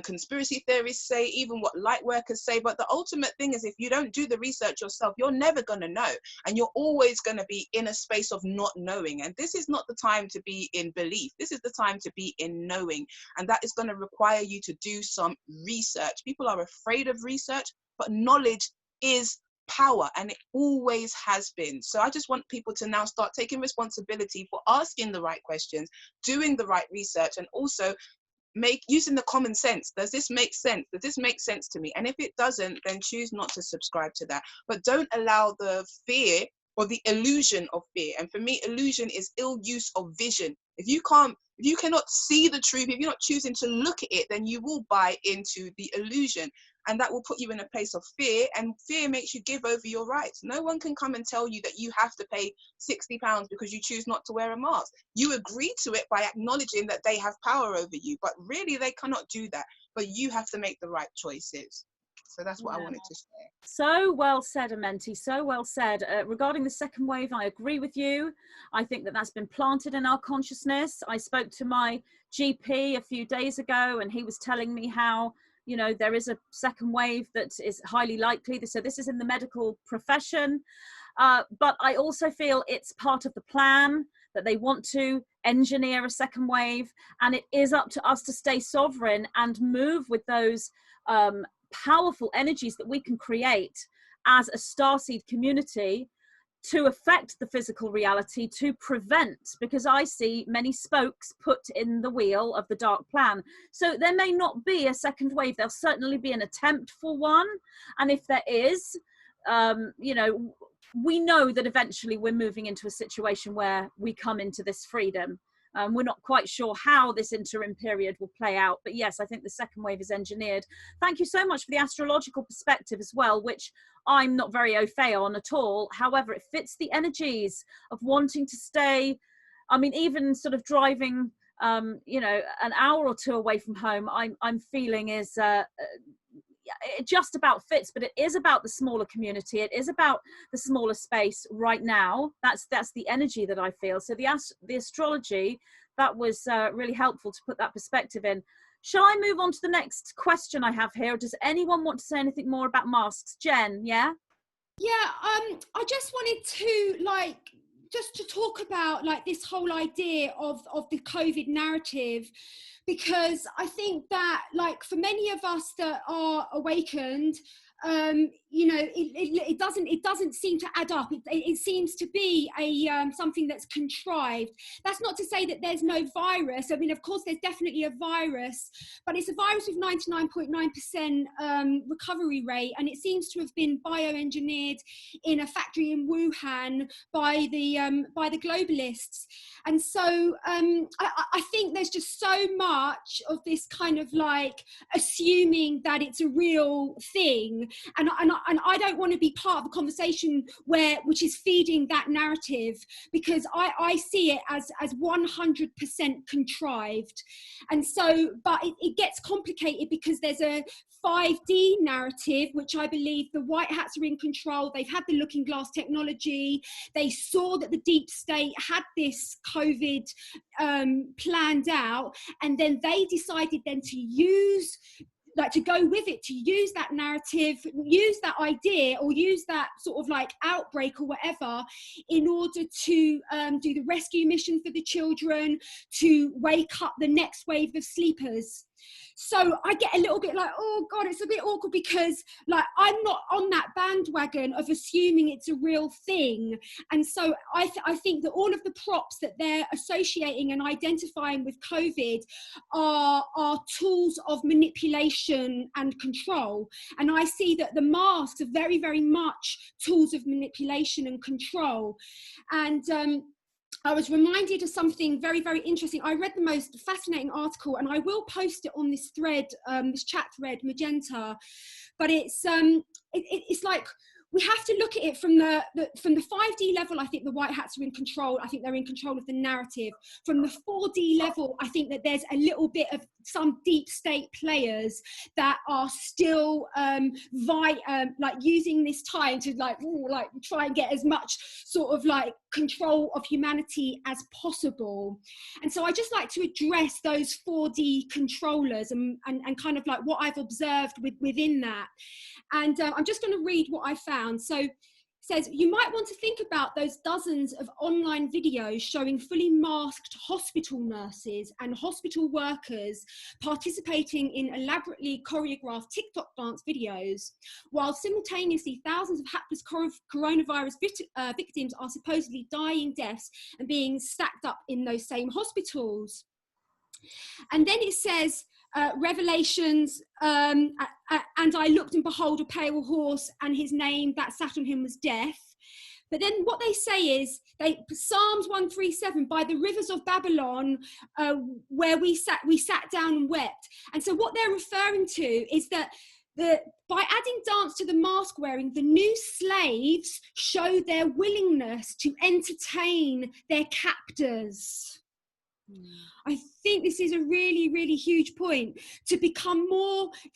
Speaker 4: conspiracy theorists say, even what light workers say. But the ultimate thing is, if you don't do the research yourself, you're never going to know. And you're always going to be in a space of not knowing. And this is not the time to be in belief. This is the time to be in knowing. And that is going to require you to do some research. People are afraid of research, but knowledge is power, and it always has been. So I just want people to now start taking responsibility for asking the right questions, doing the right research, and also using the common sense. Does this make sense? Does this make sense to me? And if it doesn't, then choose not to subscribe to that. But don't allow the fear or the illusion of fear. And for me, illusion is ill use of vision. If you cannot see the truth, if you're not choosing to look at it, then you will buy into the illusion. And that will put you in a place of fear, and fear makes you give over your rights. No one can come and tell you that you have to pay £60 because you choose not to wear a mask. You agree to it by acknowledging that they have power over you, but really they cannot do that. But you have to make the right choices. So that's what I wanted to share.
Speaker 1: So well said, Amenti, so well said. Regarding the second wave, I agree with you. I think that that's been planted in our consciousness. I spoke to my GP a few days ago, and he was telling me how, you know, there is a second wave that is highly likely. So this is in the medical profession. But I also feel it's part of the plan, that they want to engineer a second wave. And it is up to us to stay sovereign and move with those powerful energies that we can create as a starseed community to affect the physical reality, to prevent, because I see many spokes put in the wheel of the dark plan. So there may not be a second wave. There'll certainly be an attempt for one. And if there is, you know, we know that eventually we're moving into a situation where we come into this freedom. We're not quite sure how this interim period will play out, but yes, I think the second wave is engineered. Thank you so much for the astrological perspective as well, which I'm not very au fait on at all. However, it fits the energies of wanting to stay. I mean, even sort of driving, you know, an hour or two away from home, I'm feeling is it just about fits, but it is about the smaller community. It is about the smaller space right now. That's the energy that I feel. So the astrology, that was really helpful to put that perspective in. Shall I move on to the next question I have here? Or does anyone want to say anything more about masks? Jen, yeah?
Speaker 3: Yeah, I just wanted to just to talk about like this whole idea of the COVID narrative, because I think that like for many of us that are awakened, you know, it doesn't seem to add up. It seems to be a something that's contrived. That's not to say that there's no virus. I mean, of course, there's definitely a virus, but it's a virus with 99.9% recovery rate, and it seems to have been bioengineered in a factory in Wuhan by the globalists. And so I think there's just so much of this kind of like assuming that it's a real thing. And I don't want to be part of a conversation which is feeding that narrative, because I see it as 100% contrived. And so, but it gets complicated because there's a 5D narrative, which I believe the white hats are in control. They've had the looking glass technology. They saw that the deep state had this COVID planned out, and then they decided then to use, like, to go with it, to use that narrative, use that idea, or use that sort of like outbreak or whatever in order to do the rescue mission for the children, to wake up the next wave of sleepers. So I get a little bit like, oh God, it's a bit awkward, because like I'm not on that bandwagon of assuming it's a real thing. And so I think that all of the props that they're associating and identifying with COVID are tools of manipulation and control. And I see that the masks are very, very much tools of manipulation and control. And I was reminded of something very, very interesting. I read the most fascinating article, and I will post it on this thread, this chat thread, Magenta. But it's like, we have to look at it from the 5D level. I think the white hats are in control. I think they're in control of the narrative. From the 4D level, I think that there's a little bit of some deep state players that are still like using this time to like try and get as much sort of like control of humanity as possible. And so I just like to address those 4D controllers and kind of like what I've observed within that. And I'm just going to read what I found. So it says, you might want to think about those dozens of online videos showing fully masked hospital nurses and hospital workers participating in elaborately choreographed TikTok dance videos, while simultaneously thousands of hapless coronavirus victims are supposedly dying deaths and being stacked up in those same hospitals. And then it says, Revelations, and I looked and behold a pale horse, and his name that sat on him was Death. But then what they say is, Psalms 137, by the rivers of Babylon, where we sat down and wept. And so what they're referring to is that by adding dance to the mask wearing, the new slaves show their willingness to entertain their captors. I think this is a really, really huge point, to become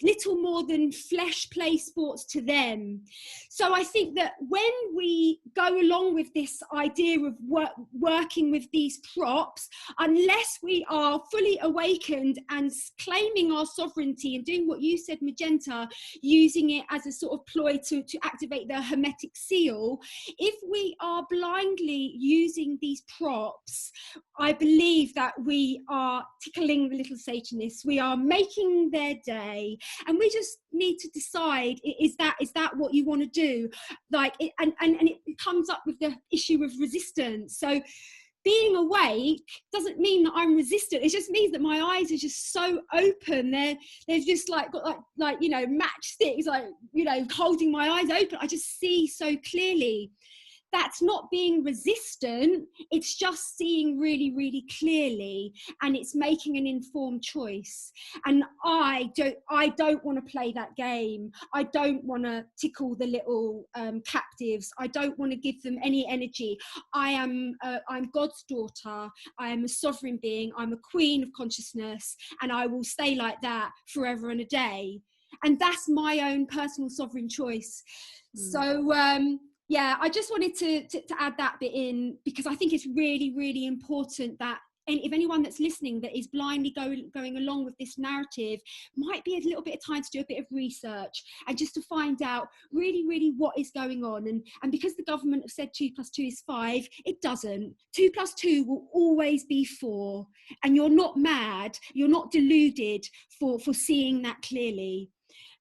Speaker 3: little more than flesh play sports to them. So I think that when we go along with this idea of working with these props, unless we are fully awakened and claiming our sovereignty and doing what you said, Magenta, using it as a sort of ploy to activate the hermetic seal, if we are blindly using these props, I believe that we we are tickling the little Satanists, we are making their day, and we just need to decide, is that what you want to do? Like, and it comes up with the issue of resistance. So being awake doesn't mean that I'm resistant. It just means that my eyes are just so open. They're just like got like you know, matchsticks, like, you know, holding my eyes open. I just see so clearly. That's not being resistant. It's just seeing really, really clearly, and it's making an informed choice. And I don't want to play that game. I don't want to tickle the little captives. I don't want to give them any energy. I'm God's daughter. I am a sovereign being. I'm a queen of consciousness, and I will stay like that forever and a day. And that's my own personal sovereign choice. So yeah, I just wanted to add that bit in, because I think it's really, really important that, and if anyone that's listening that is blindly going along with this narrative, might be a little bit of time to do a bit of research and just to find out really, really what is going on. And because the government have said 2 + 2 is 5, it doesn't. 2 + 2 will always be 4. And you're not mad, you're not deluded for seeing that clearly.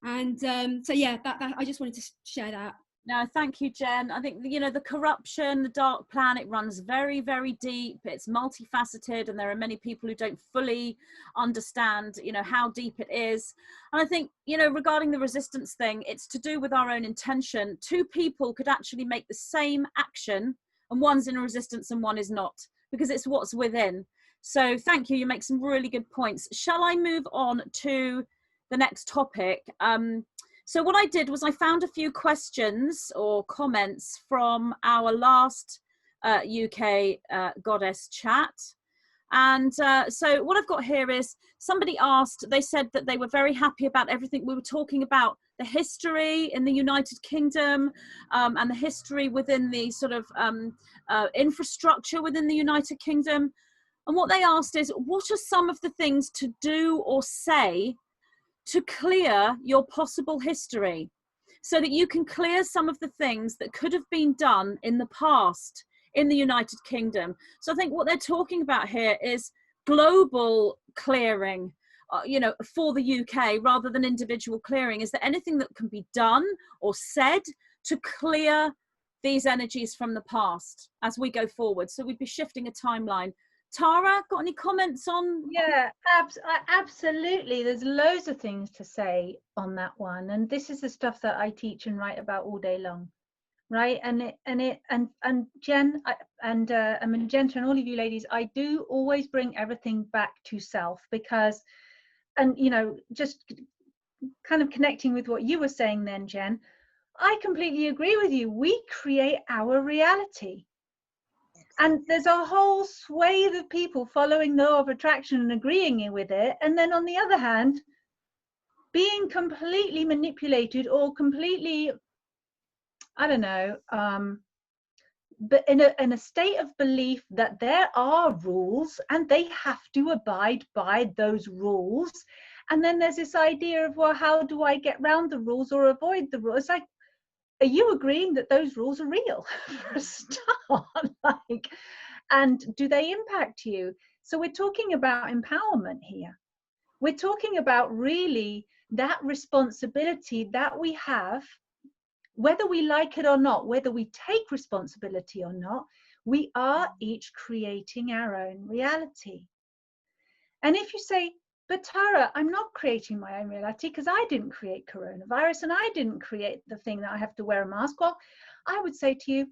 Speaker 3: And so yeah, that I just wanted to share that.
Speaker 1: No, thank you, Jen. I think, you know, the corruption, the dark plan, it runs very, very deep. It's multifaceted, and there are many people who don't fully understand, you know, how deep it is. And I think, you know, regarding the resistance thing, it's to do with our own intention. 2 people could actually make the same action, and one's in resistance and one is not, because it's what's within. So thank you. You make some really good points. Shall I move on to the next topic? So what I did was I found a few questions or comments from our last UK Goddess chat. And so what I've got here is somebody asked, they said that they were very happy about everything we were talking about, the history in the United Kingdom and the history within the sort of infrastructure within the United Kingdom. And what they asked is, what are some of the things to do or say to clear your possible history, so that you can clear some of the things that could have been done in the past in the United Kingdom? So I think what they're talking about here is global clearing, you know, for the UK rather than individual clearing. Is there anything that can be done or said to clear these energies from the past as we go forward? So we'd be shifting a timeline. Tara, got any comments on?
Speaker 2: Yeah, absolutely. There's loads of things to say on that one, and this is the stuff that I teach and write about all day long, right? And Jen and Magenta and all of you ladies, I do always bring everything back to self, because, and you know, just kind of connecting with what you were saying then, Jen, I completely agree with you. We create our reality. And there's a whole swathe of people following the law of attraction and agreeing with it. And then on the other hand, being completely manipulated or completely, I don't know, but in a state of belief that there are rules and they have to abide by those rules. And then there's this idea of, well, how do I get around the rules or avoid the rules? It's like, are you agreeing that those rules are real for a start? Like, and do they impact you? So we're talking about empowerment here. We're talking about really that responsibility that we have, whether we like it or not, whether we take responsibility or not, we are each creating our own reality. And if you say, but Tara, I'm not creating my own reality because I didn't create coronavirus and I didn't create the thing that I have to wear a mask. Well, I would say to you,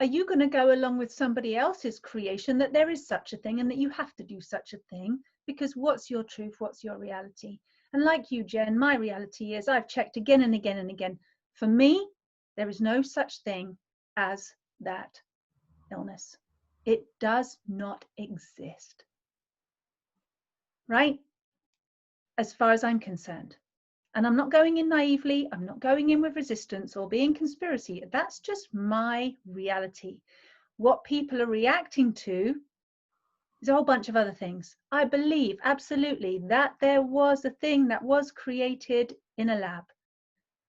Speaker 2: are you going to go along with somebody else's creation that there is such a thing and that you have to do such a thing? Because what's your truth? What's your reality? And like you, Jen, my reality is I've checked again and again and again. For me, there is no such thing as that illness. It does not exist. Right? As far as I'm concerned. And I'm not going in naively, I'm not going in with resistance or being conspiracy. That's just my reality. What people are reacting to is a whole bunch of other things. I believe absolutely that there was a thing that was created in a lab.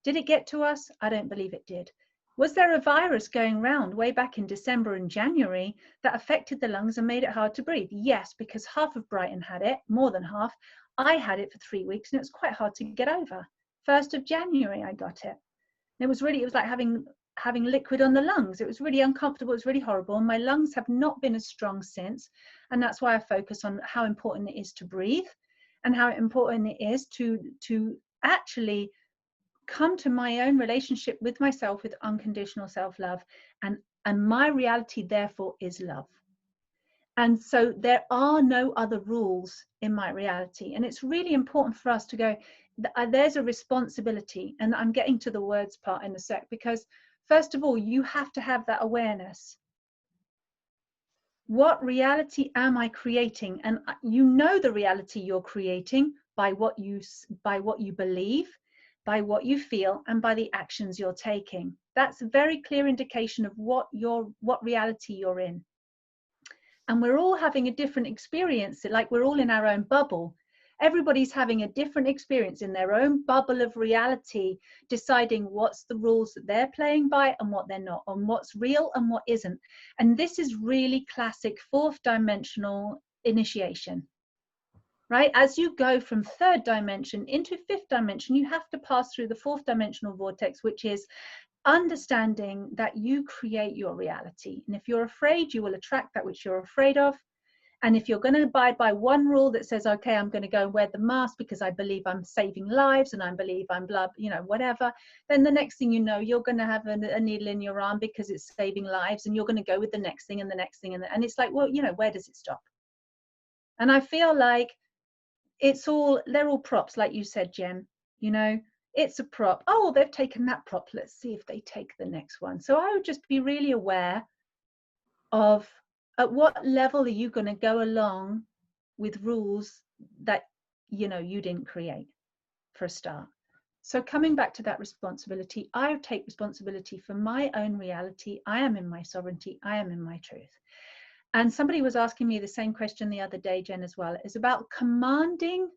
Speaker 2: Did it get to us? I don't believe it did. Was there a virus going around way back in December and January that affected the lungs and made it hard to breathe? Yes, because half of Brighton had it, more than half. I had it for 3 weeks and it was quite hard to get over. 1st of January, I got it. And it was like having liquid on the lungs. It was really uncomfortable. It was really horrible. And my lungs have not been as strong since. And that's why I focus on how important it is to breathe and how important it is to actually come to my own relationship with myself with unconditional self-love, and my reality therefore is love. And so there are no other rules in my reality. And it's really important for us to go, there's a responsibility, and I'm getting to the words part in a sec, because first of all, you have to have that awareness. What reality am I creating? And you know the reality you're creating by what you believe, by what you feel, and by the actions you're taking. That's a very clear indication of what reality you're in. And we're all having a different experience, like we're all in our own bubble. Everybody's having a different experience in their own bubble of reality, deciding what's the rules that they're playing by and what they're not, and what's real and what isn't. And this is really classic 4th dimensional initiation. Right? As you go from 3rd dimension into 5th dimension, you have to pass through the 4th dimensional vortex, which is understanding that you create your reality. And if you're afraid, you will attract that which you're afraid of. And if you're going to abide by one rule that says, okay, I'm going to go and wear the mask because I believe I'm saving lives and I believe I'm blah, whatever, then the next thing you know, you're going to have a needle in your arm because it's saving lives, and you're going to go with the next thing and the next thing. And it's like, well, where does it stop? And I feel like they're all props, like you said, Jen. It's a prop. Oh, they've taken that prop. Let's see if they take the next one. So I would just be really aware of at what level are you going to go along with rules that you didn't create, for a start. So coming back to that responsibility, I take responsibility for my own reality. I am in my sovereignty. I am in my truth. And somebody was asking me the same question the other day, Jen, as well. It's about commanding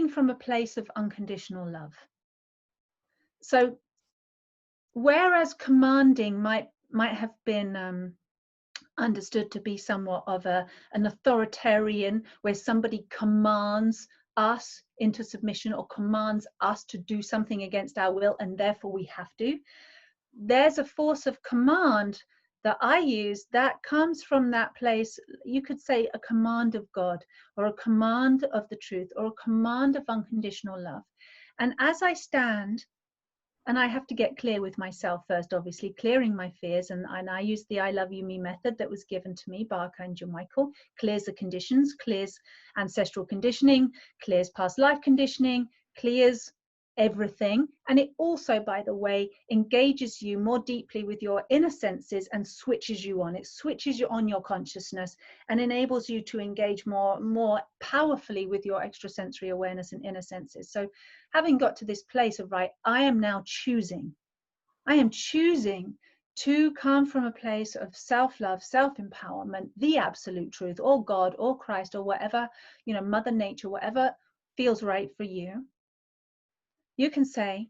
Speaker 2: from a place of unconditional love. So whereas commanding might have been understood to be somewhat of an authoritarian, where somebody commands us into submission or commands us to do something against our will, and therefore we have to. There's a force of command that I use that comes from that place. You could say a command of God, or a command of the truth, or a command of unconditional love. And as I stand, and I have to get clear with myself first, obviously, clearing my fears. And I use the I Love You Me method that was given to me by Archangel Michael. Clears the conditions, clears ancestral conditioning, clears past life conditioning, clears everything. And it also, by the way, engages you more deeply with your inner senses and switches you on. It switches you on your consciousness and enables you to engage more powerfully with your extrasensory awareness and inner senses. So having got to this place of, right, I am choosing to come from a place of self-love, self-empowerment, the absolute truth, or God, or Christ, or whatever, Mother Nature, whatever feels right for you. You can say,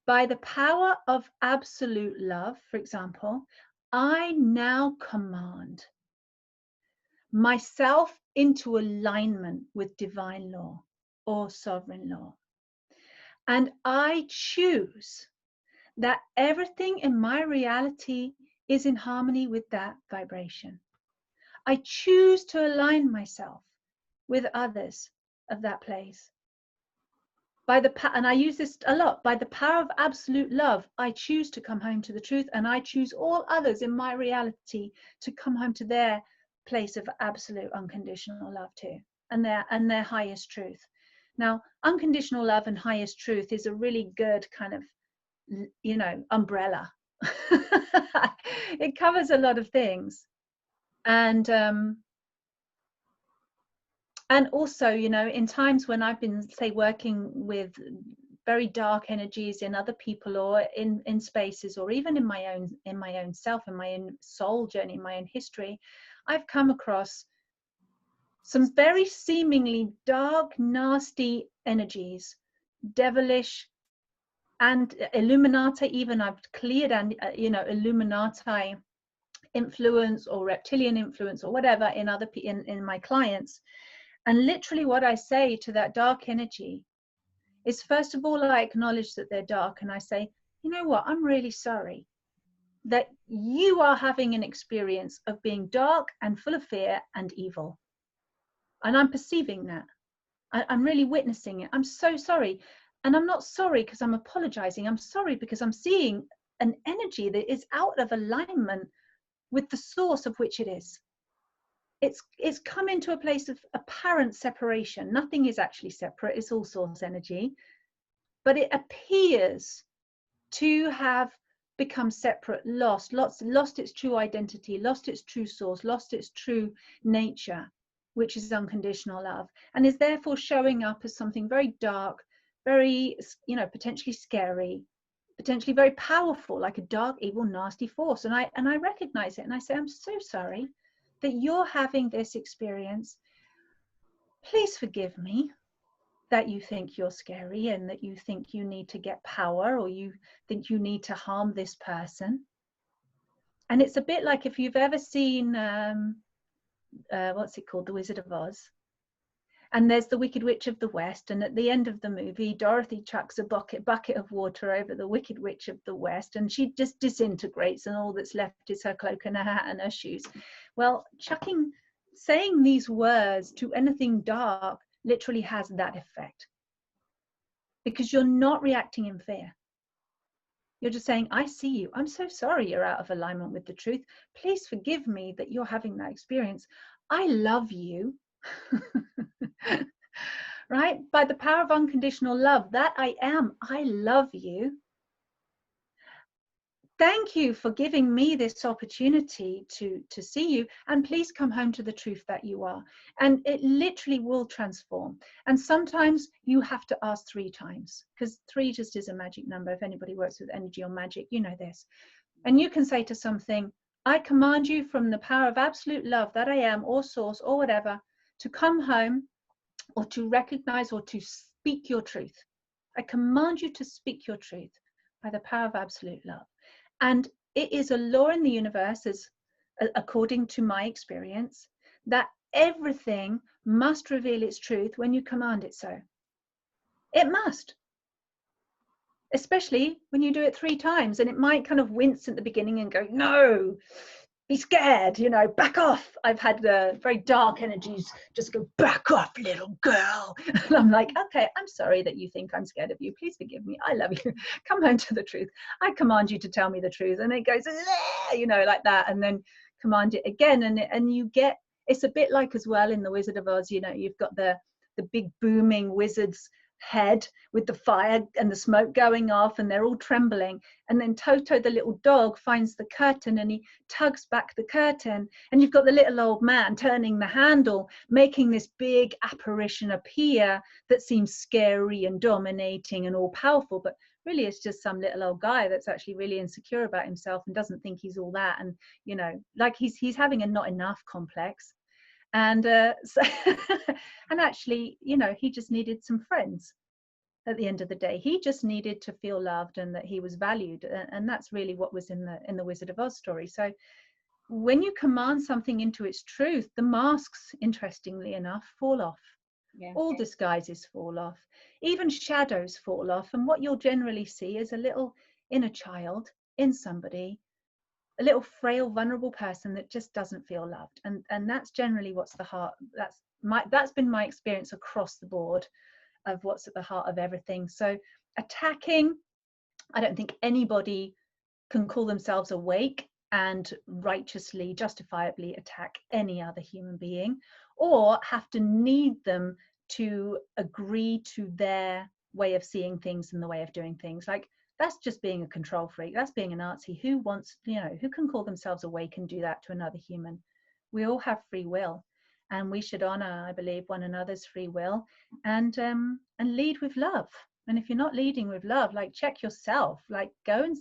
Speaker 2: by the power of absolute love, for example, I now command myself into alignment with divine law or sovereign law. And I choose that everything in my reality is in harmony with that vibration. I choose to align myself with others of that place. And I use this a lot, by the power of absolute love, I choose to come home to the truth, and I choose all others in my reality to come home to their place of absolute unconditional love too, and their highest truth. Now, unconditional love and highest truth is a really good kind of, umbrella. It covers a lot of things. And also, in times when I've been, say, working with very dark energies in other people, or in spaces, or even in my own self, in my own soul journey, in my own history, I've come across some very seemingly dark, nasty energies, devilish, and Illuminati, even I've cleared, and Illuminati influence or reptilian influence or whatever in my clients. And literally what I say to that dark energy is, first of all, I acknowledge that they're dark, and I say, you know what, I'm really sorry that you are having an experience of being dark and full of fear and evil, and I'm perceiving that. I'm really witnessing it. I'm so sorry. And I'm not sorry because I'm apologizing. I'm sorry because I'm seeing an energy that is out of alignment with the source of which it is. It's come into a place of apparent separation. Nothing is actually separate. It's all source energy. But it appears to have become separate, lost its true identity, lost its true source, lost its true nature, which is unconditional love, and is therefore showing up as something very dark, very, potentially scary, potentially very powerful, like a dark, evil, nasty force. And I recognize it, and I say, I'm so sorry that you're having this experience. Please forgive me that you think you're scary, and that you think you need to get power, or you think you need to harm this person. And it's a bit like, if you've ever seen what's it called, The Wizard of Oz, and there's the Wicked Witch of the West, and at the end of the movie, Dorothy chucks a bucket of water over the Wicked Witch of the West, and she just disintegrates, and all that's left is her cloak and her hat and her shoes. Well, saying these words to anything dark literally has that effect, because you're not reacting in fear. You're just saying, I see you. I'm so sorry you're out of alignment with the truth. Please forgive me that you're having that experience. I love you. Right? By the power of unconditional love, that I am. I love you. Thank you for giving me this opportunity to see you, and please come home to the truth that you are. And it literally will transform. And sometimes you have to ask 3 times, because 3 just is a magic number. If anybody works with energy or magic, you know this. And you can say to something, I command you from the power of absolute love that I am, or source, or whatever, to come home, or to recognize, or to speak your truth. I command you to speak your truth by the power of absolute love. And it is a law in the universe, as according to my experience, that everything must reveal its truth when you command it so. It must. Especially when you do it 3 times, and it might kind of wince at the beginning and go, no, be scared, back off. I've had very dark energies just go, back off, little girl. And I'm like, okay, I'm sorry that you think I'm scared of you. Please forgive me. I love you. Come home to the truth. I command you to tell me the truth. And it goes, like that. And then command it again. And you get, it's a bit like, as well, in The Wizard of Oz, you've got the big booming wizard's head with the fire and the smoke going off, and they're all trembling, and then Toto the little dog finds the curtain and he tugs back the curtain, and you've got the little old man turning the handle, making this big apparition appear that seems scary and dominating and all powerful, but really it's just some little old guy that's actually really insecure about himself and doesn't think he's all that, and like he's having a not enough complex. And so and actually, he just needed some friends. At the end of the day, he just needed to feel loved and that he was valued, and that's really what was in the Wizard of Oz story. So when you command something into its truth, the masks, interestingly enough, fall off. Yeah. All disguises fall off, even shadows fall off, and what you'll generally see is a little inner child in somebody, a little frail, vulnerable person that just doesn't feel loved, and that's generally what's the heart. That's been my experience across the board of what's at the heart of everything. So attacking, I don't think anybody can call themselves awake and righteously, justifiably attack any other human being, or have to need them to agree to their way of seeing things and the way of doing things. Like, that's just being a control freak. That's being a Nazi. Who wants, who can call themselves awake and do that to another human? We all have free will, and we should honor, I believe, one another's free will, and lead with love. And if you're not leading with love, like, check yourself, like, go and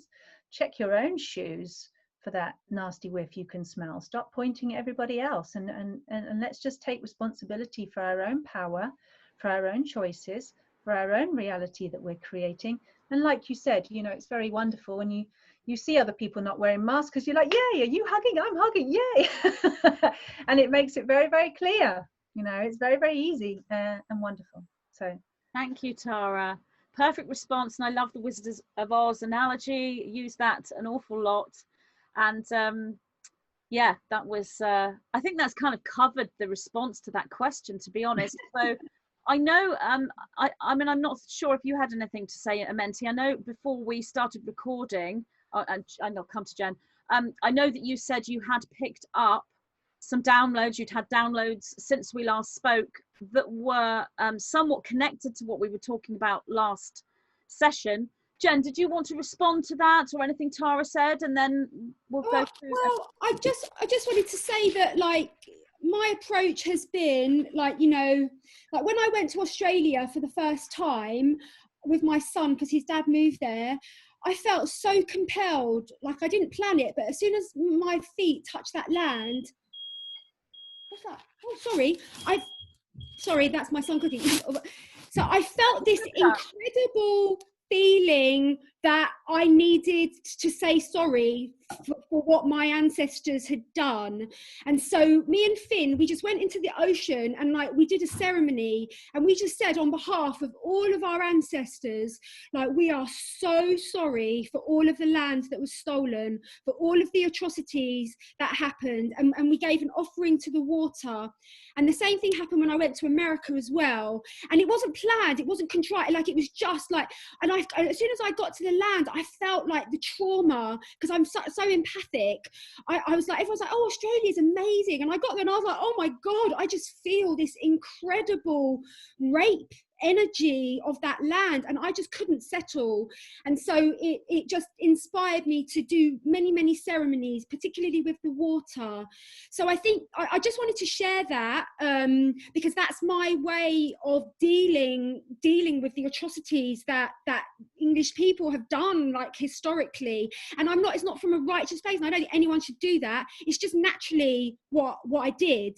Speaker 2: check your own shoes for that nasty whiff you can smell. Stop pointing at everybody else, and let's just take responsibility for our own power, for our own choices, for our own reality that we're creating, And like you said, you know, it's very wonderful when you see other people not wearing masks, because you're like, yay, are you hugging? I'm hugging, yay. And it makes it very, very clear. You know, it's very, very easy and wonderful. So
Speaker 1: thank you, Tara. Perfect response. And I love the Wizards of Oz analogy. Use that an awful lot. And yeah, that was, I think that's kind of covered the response to that question, to be honest. So I know, I mean, I'm not sure if you had anything to say, Amenti. I know before we started recording, and I'll come to Jen, I know that you said you had picked up some downloads, you'd had downloads since we last spoke that were somewhat connected to what we were talking about last session. Jen, did you want to respond to that or anything Tara said, and then we'll go through?
Speaker 3: Well, I just wanted to say that, like, my approach has been, like, you know, like when I went to Australia for the first time with my son, because his dad moved there, I felt so compelled, like I didn't plan it, but as soon as my feet touched that land, what's that? Oh, sorry, that's my son cooking. So I felt this incredible feeling that I needed to say sorry for what my ancestors had done. And so me and Finn, we just went into the ocean and, like, we did a ceremony, and we just said, on behalf of all of our ancestors, like, we are so sorry for all of the land that was stolen, for all of the atrocities that happened, and we gave an offering to the water. And the same thing happened when I went to America as well. And it wasn't planned, it wasn't contrived, like, it was just like, and as soon as I got to the land, I felt like the trauma, because I'm so empathic. I was like, everyone's like, oh, Australia's amazing. And I got there and I was like, oh my God, I just feel this incredible rape energy of that land, and I just couldn't settle. And so it just inspired me to do many ceremonies, particularly with the water. So I think I just wanted to share that, because that's my way of dealing with the atrocities that English people have done, like, historically. And it's not from a righteous place, and I don't think anyone should do that. It's just naturally what I did.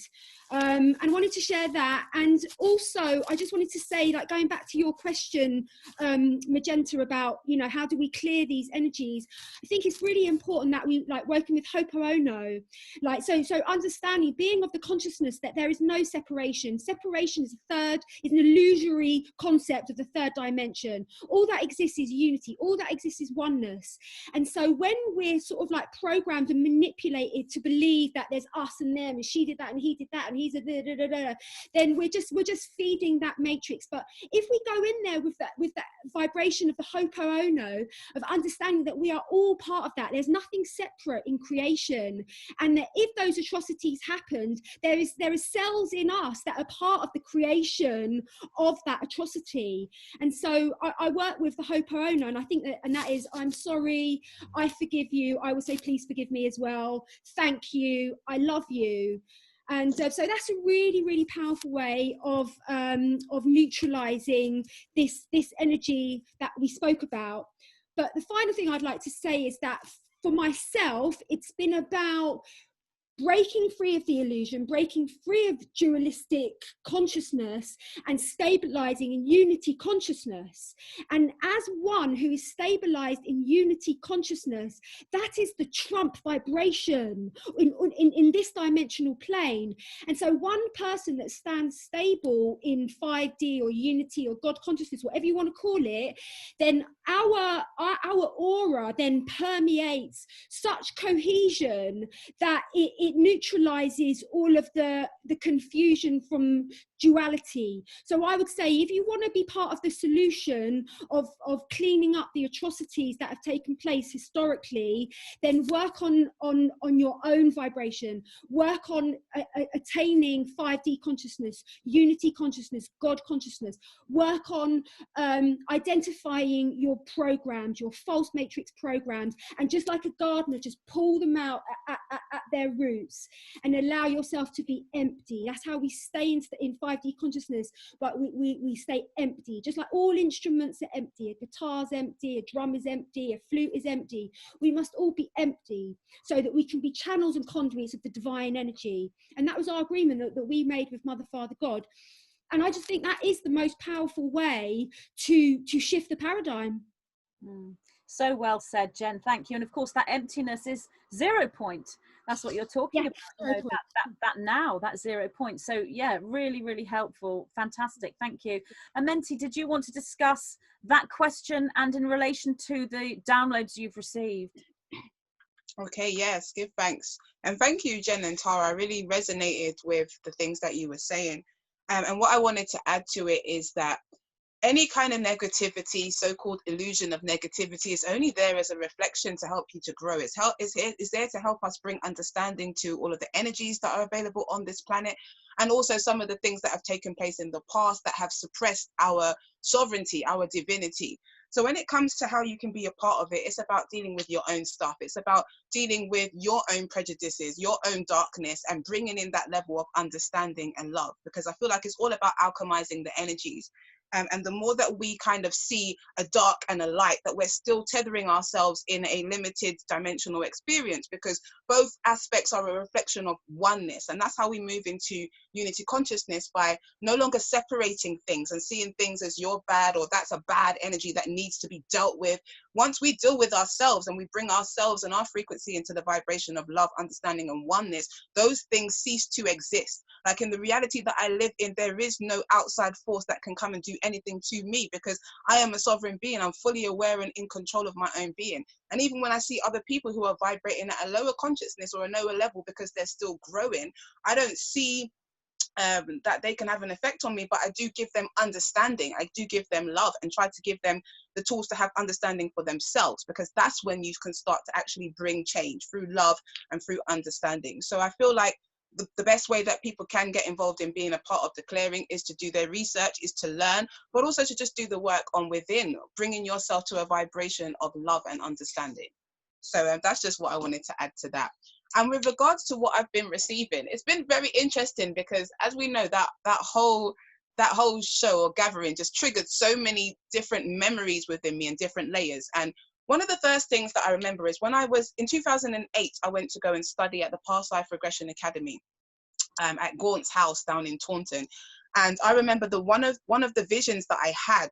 Speaker 3: And I wanted to share that. And also I just wanted to say, like, going back to your question, Magenta, about, you know, how do we clear these energies? I think it's really important that we, like, working with Ho'oponopono, like, so understanding, being of the consciousness that there is no separation. Separation is an illusory concept of the third dimension. All that exists is unity. All that exists is oneness. And so when we're sort of, like, programmed and manipulated to believe that there's us and them, and she did that and he did that and he's a da, da, da, da, then we're just feeding that matrix. But if we go in there with that vibration of the Ho'oponopono, of understanding that we are all part of that, there's nothing separate in creation, and that if those atrocities happened, there is cells in us that are part of the creation of that atrocity. And so I work with the Ho'oponopono, and I think that is, I'm sorry, I forgive you, I would say please forgive me as well, thank you, I love you. And so that's a really powerful way of neutralizing this energy that we spoke about. But the final thing I'd like to say is that for myself, it's been about breaking free of the illusion, breaking free of dualistic consciousness, and stabilizing in unity consciousness. And as one who is stabilized in unity consciousness, that is the trump vibration in this dimensional plane. And so one person that stands stable in 5D or unity or God consciousness, whatever you want to call it, then our aura then permeates such cohesion that it neutralizes all of the confusion from duality. So I would say, if you want to be part of the solution of cleaning up the atrocities that have taken place historically, then work on your own vibration, work on attaining 5D consciousness, unity consciousness, God consciousness, work on identifying your programs, your false matrix programs, and just like a gardener, just pull them out at their roots and allow yourself to be empty. That's how we stay in 5D consciousness, but we stay empty. Just like all instruments are empty, a guitar's empty, a drum is empty, a flute is empty. We must all be empty so that we can be channels and conduits of the divine energy. And that was our agreement that we made with Mother, Father, God. And I just think that is the most powerful way to shift the paradigm.
Speaker 1: So well said, Jen. Thank you. And of course, that emptiness is 0 point. That's what you're talking about. You know, that 0 point. So yeah, really, really helpful. Fantastic. Thank you. Amenti, did you want to discuss that question and in relation to the downloads you've received?
Speaker 4: Okay, yes, give thanks. And thank you, Jen and Tara. I really resonated with the things that you were saying. And what I wanted to add to it is that any kind of negativity, so-called illusion of negativity, is only there as a reflection to help you to grow. It's there to help us bring understanding to all of the energies that are available on this planet, and also some of the things that have taken place in the past that have suppressed our sovereignty, our divinity. So when it comes to how you can be a part of it, it's about dealing with your own stuff. It's about dealing with your own prejudices, your own darkness, and bringing in that level of understanding and love, because I feel like it's all about alchemizing the energies. And the more that we kind of see a dark and a light, that we're still tethering ourselves in a limited dimensional experience, because both aspects are a reflection of oneness. And that's how we move into unity consciousness, by no longer separating things and seeing things as you're bad or that's a bad energy that needs to be dealt with. Once we deal with ourselves and we bring ourselves and our frequency into the vibration of love, understanding, and oneness, those things cease to exist. Like in the reality that I live in, there is no outside force that can come and do anything to me, because I am a sovereign being. I'm fully aware and in control of my own being. And even when I see other people who are vibrating at a lower consciousness or a lower level because they're still growing, I don't see that they can have an effect on me, but I do give them understanding. I do give them love and try to give them the tools to have understanding for themselves, because that's when you can start to actually bring change through love and through understanding. So I feel like the best way that people can get involved in being a part of the clearing is to do their research, is to learn, but also to just do the work on within, bringing yourself to a vibration of love and understanding. So that's just what I wanted to add to that. And with regards to what I've been receiving, it's been very interesting, because as we know, that whole show or gathering just triggered so many different memories within me and different layers. And one of the first things that I remember is when I was in 2008, I went to go and study at the Past Life Regression Academy at Gaunt's house down in Taunton. And I remember one of the visions that I had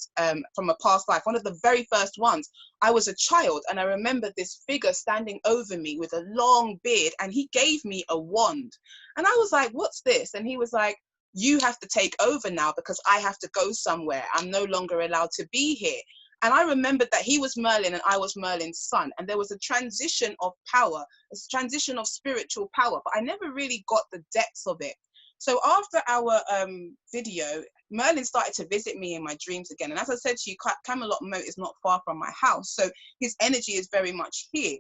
Speaker 4: from a past life, one of the very first ones. I was a child, and I remember this figure standing over me with a long beard, and he gave me a wand. And I was like, what's this? And he was like, you have to take over now, because I have to go somewhere. I'm no longer allowed to be here. And I remembered that he was Merlin and I was Merlin's son. And there was a transition of power, a transition of spiritual power, but I never really got the depths of it. So after our video, Merlin started to visit me in my dreams again. And as I said to you, Camelot Moat is not far from my house. So his energy is very much here.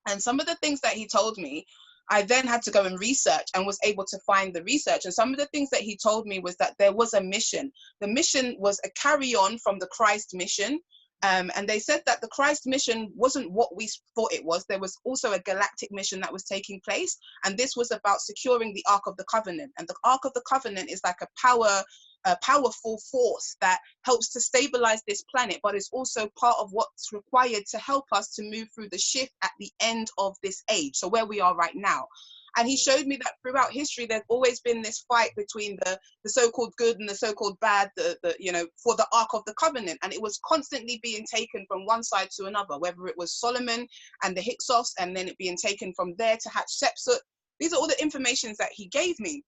Speaker 4: And some of the things that he told me, I then had to go and research and was able to find the research. And some of the things that he told me was that there was a mission. The mission was a carry-on from the Christ mission. And they said that the Christ mission wasn't what we thought it was. There was also a galactic mission that was taking place. And this was about securing the Ark of the Covenant. And the Ark of the Covenant is like a powerful force that helps to stabilize this planet, but is also part of what's required to help us to move through the shift at the end of this age. So where we are right now. And he showed me that throughout history, there's always been this fight between the so-called good and the so-called bad, for the Ark of the Covenant. And it was constantly being taken from one side to another, whether it was Solomon and the Hyksos, and then it being taken from there to Hatshepsut. These are all the informations that he gave me.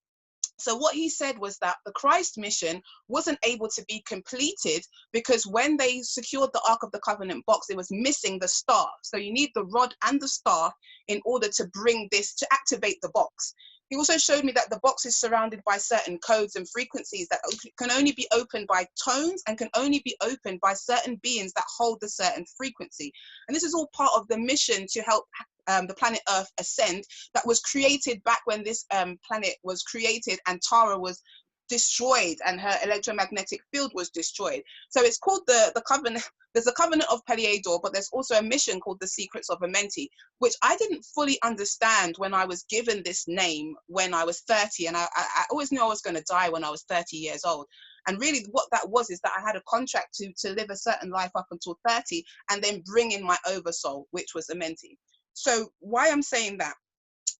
Speaker 4: So what he said was that the Christ mission wasn't able to be completed because when they secured the Ark of the Covenant box, it was missing the staff. So you need the rod and the staff in order to bring this, to activate the box. He also showed me that the box is surrounded by certain codes and frequencies that can only be opened by tones and can only be opened by certain beings that hold a certain frequency. And this is all part of the mission to help the planet Earth ascend, that was created back when this planet was created and Tara was destroyed and her electromagnetic field was destroyed. So it's called the Covenant. There's a Covenant of Peliador, but there's also a mission called the Secrets of Amenti, which I didn't fully understand when I was given this name when I was 30. And I always knew I was going to die when I was 30 years old. And really what that was is that I had a contract to live a certain life up until 30 and then bring in my oversoul, which was Amenti. So why I'm saying that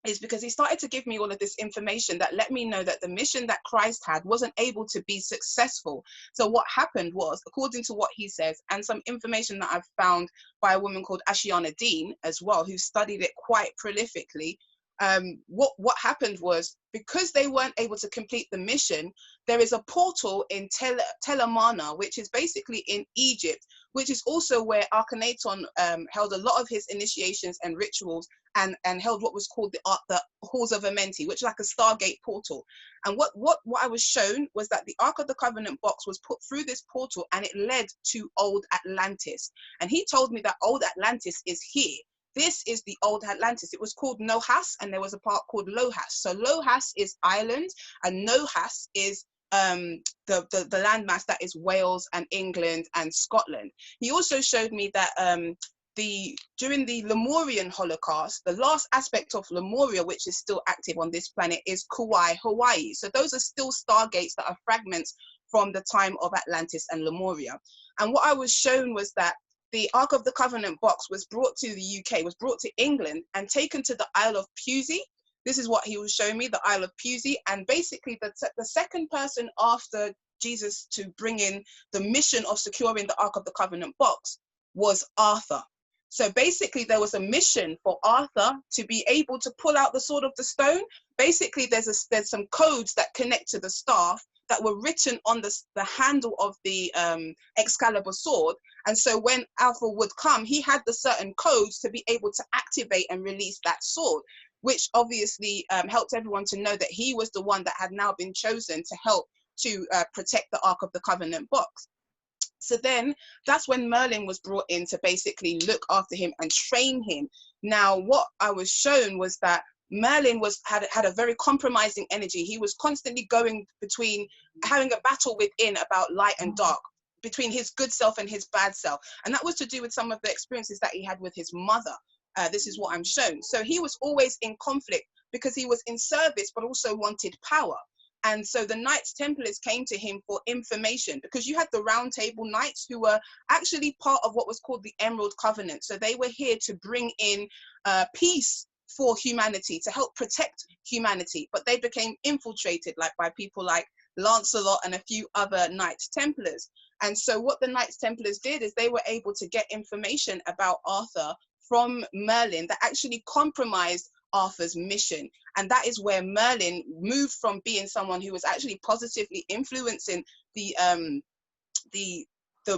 Speaker 4: is because he started to give me all of this information that let me know that the mission that Christ had wasn't able to be successful. So what happened was, according to what he says, and some information that I've found by a woman called Ashiana Dean as well, who studied it quite prolifically, what happened was, because they weren't able to complete the mission, there is a portal in Telemana, which is basically in Egypt, which is also where Akhenaton held a lot of his initiations and rituals, and held what was called the Halls of Amenti, which is like a Stargate portal. And what I was shown was that the Ark of the Covenant box was put through this portal, and it led to Old Atlantis. And he told me that Old Atlantis is here. This is the Old Atlantis. It was called Nohas, and there was a part called Lohas. So Lohas is Ireland, and Nohas is the landmass that is Wales and England and Scotland. He also showed me that during the Lemurian Holocaust, the last aspect of Lemuria, which is still active on this planet, is Kauai, Hawaii. So those are still stargates that are fragments from the time of Atlantis and Lemuria. And what I was shown was that the Ark of the Covenant box was brought to the UK, was brought to England, and taken to the Isle of Pusey. This is what he was showing me, the Isle of Pusey. And basically the second person after Jesus to bring in the mission of securing the Ark of the Covenant box was Arthur. So basically there was a mission for Arthur to be able to pull out the sword of the stone. Basically there's some codes that connect to the staff that were written on the handle of the Excalibur sword. And so when Arthur would come, he had the certain codes to be able to activate and release that sword, which obviously helped everyone to know that he was the one that had now been chosen to help to protect the Ark of the Covenant box. So then that's when Merlin was brought in to basically look after him and train him. Now, what I was shown was that Merlin had a very compromising energy. He was constantly going between having a battle within about light and dark, between his good self and his bad self. And that was to do with some of the experiences that he had with his mother. This is what I'm shown. So he was always in conflict because he was in service, but also wanted power. And so the Knights Templars came to him for information, because you had the Round Table Knights who were actually part of what was called the Emerald Covenant. So they were here to bring in peace for humanity, to help protect humanity. But they became infiltrated by people like Lancelot and a few other Knights Templars. And so what the Knights Templars did is they were able to get information about Arthur from Merlin that actually compromised Arthur's mission. And that is where Merlin moved from being someone who was actually positively influencing the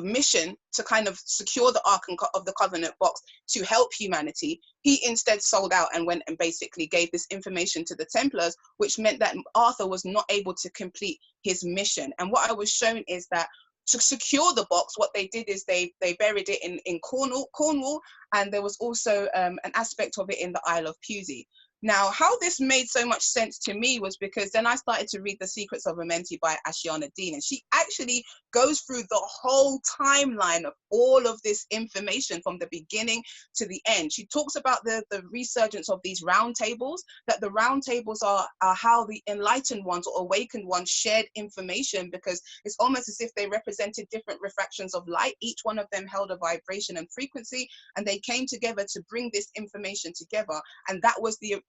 Speaker 4: mission to kind of secure the Ark of the Covenant box to help humanity. He instead sold out and went and basically gave this information to the Templars, which meant that Arthur was not able to complete his mission. And what I was shown is that to secure the box, what they did is they buried it in Cornwall, and there was also an aspect of it in the Isle of Pusey. Now, how this made so much sense to me was because then I started to read The Secrets of Amenti by Ashiana Dean, and she actually goes through the whole timeline of all of this information from the beginning to the end. She talks about the resurgence of these round tables, that the round tables are how the enlightened ones or awakened ones shared information, because it's almost as if they represented different refractions of light. Each one of them held a vibration and frequency, and they came together to bring this information together. And that was the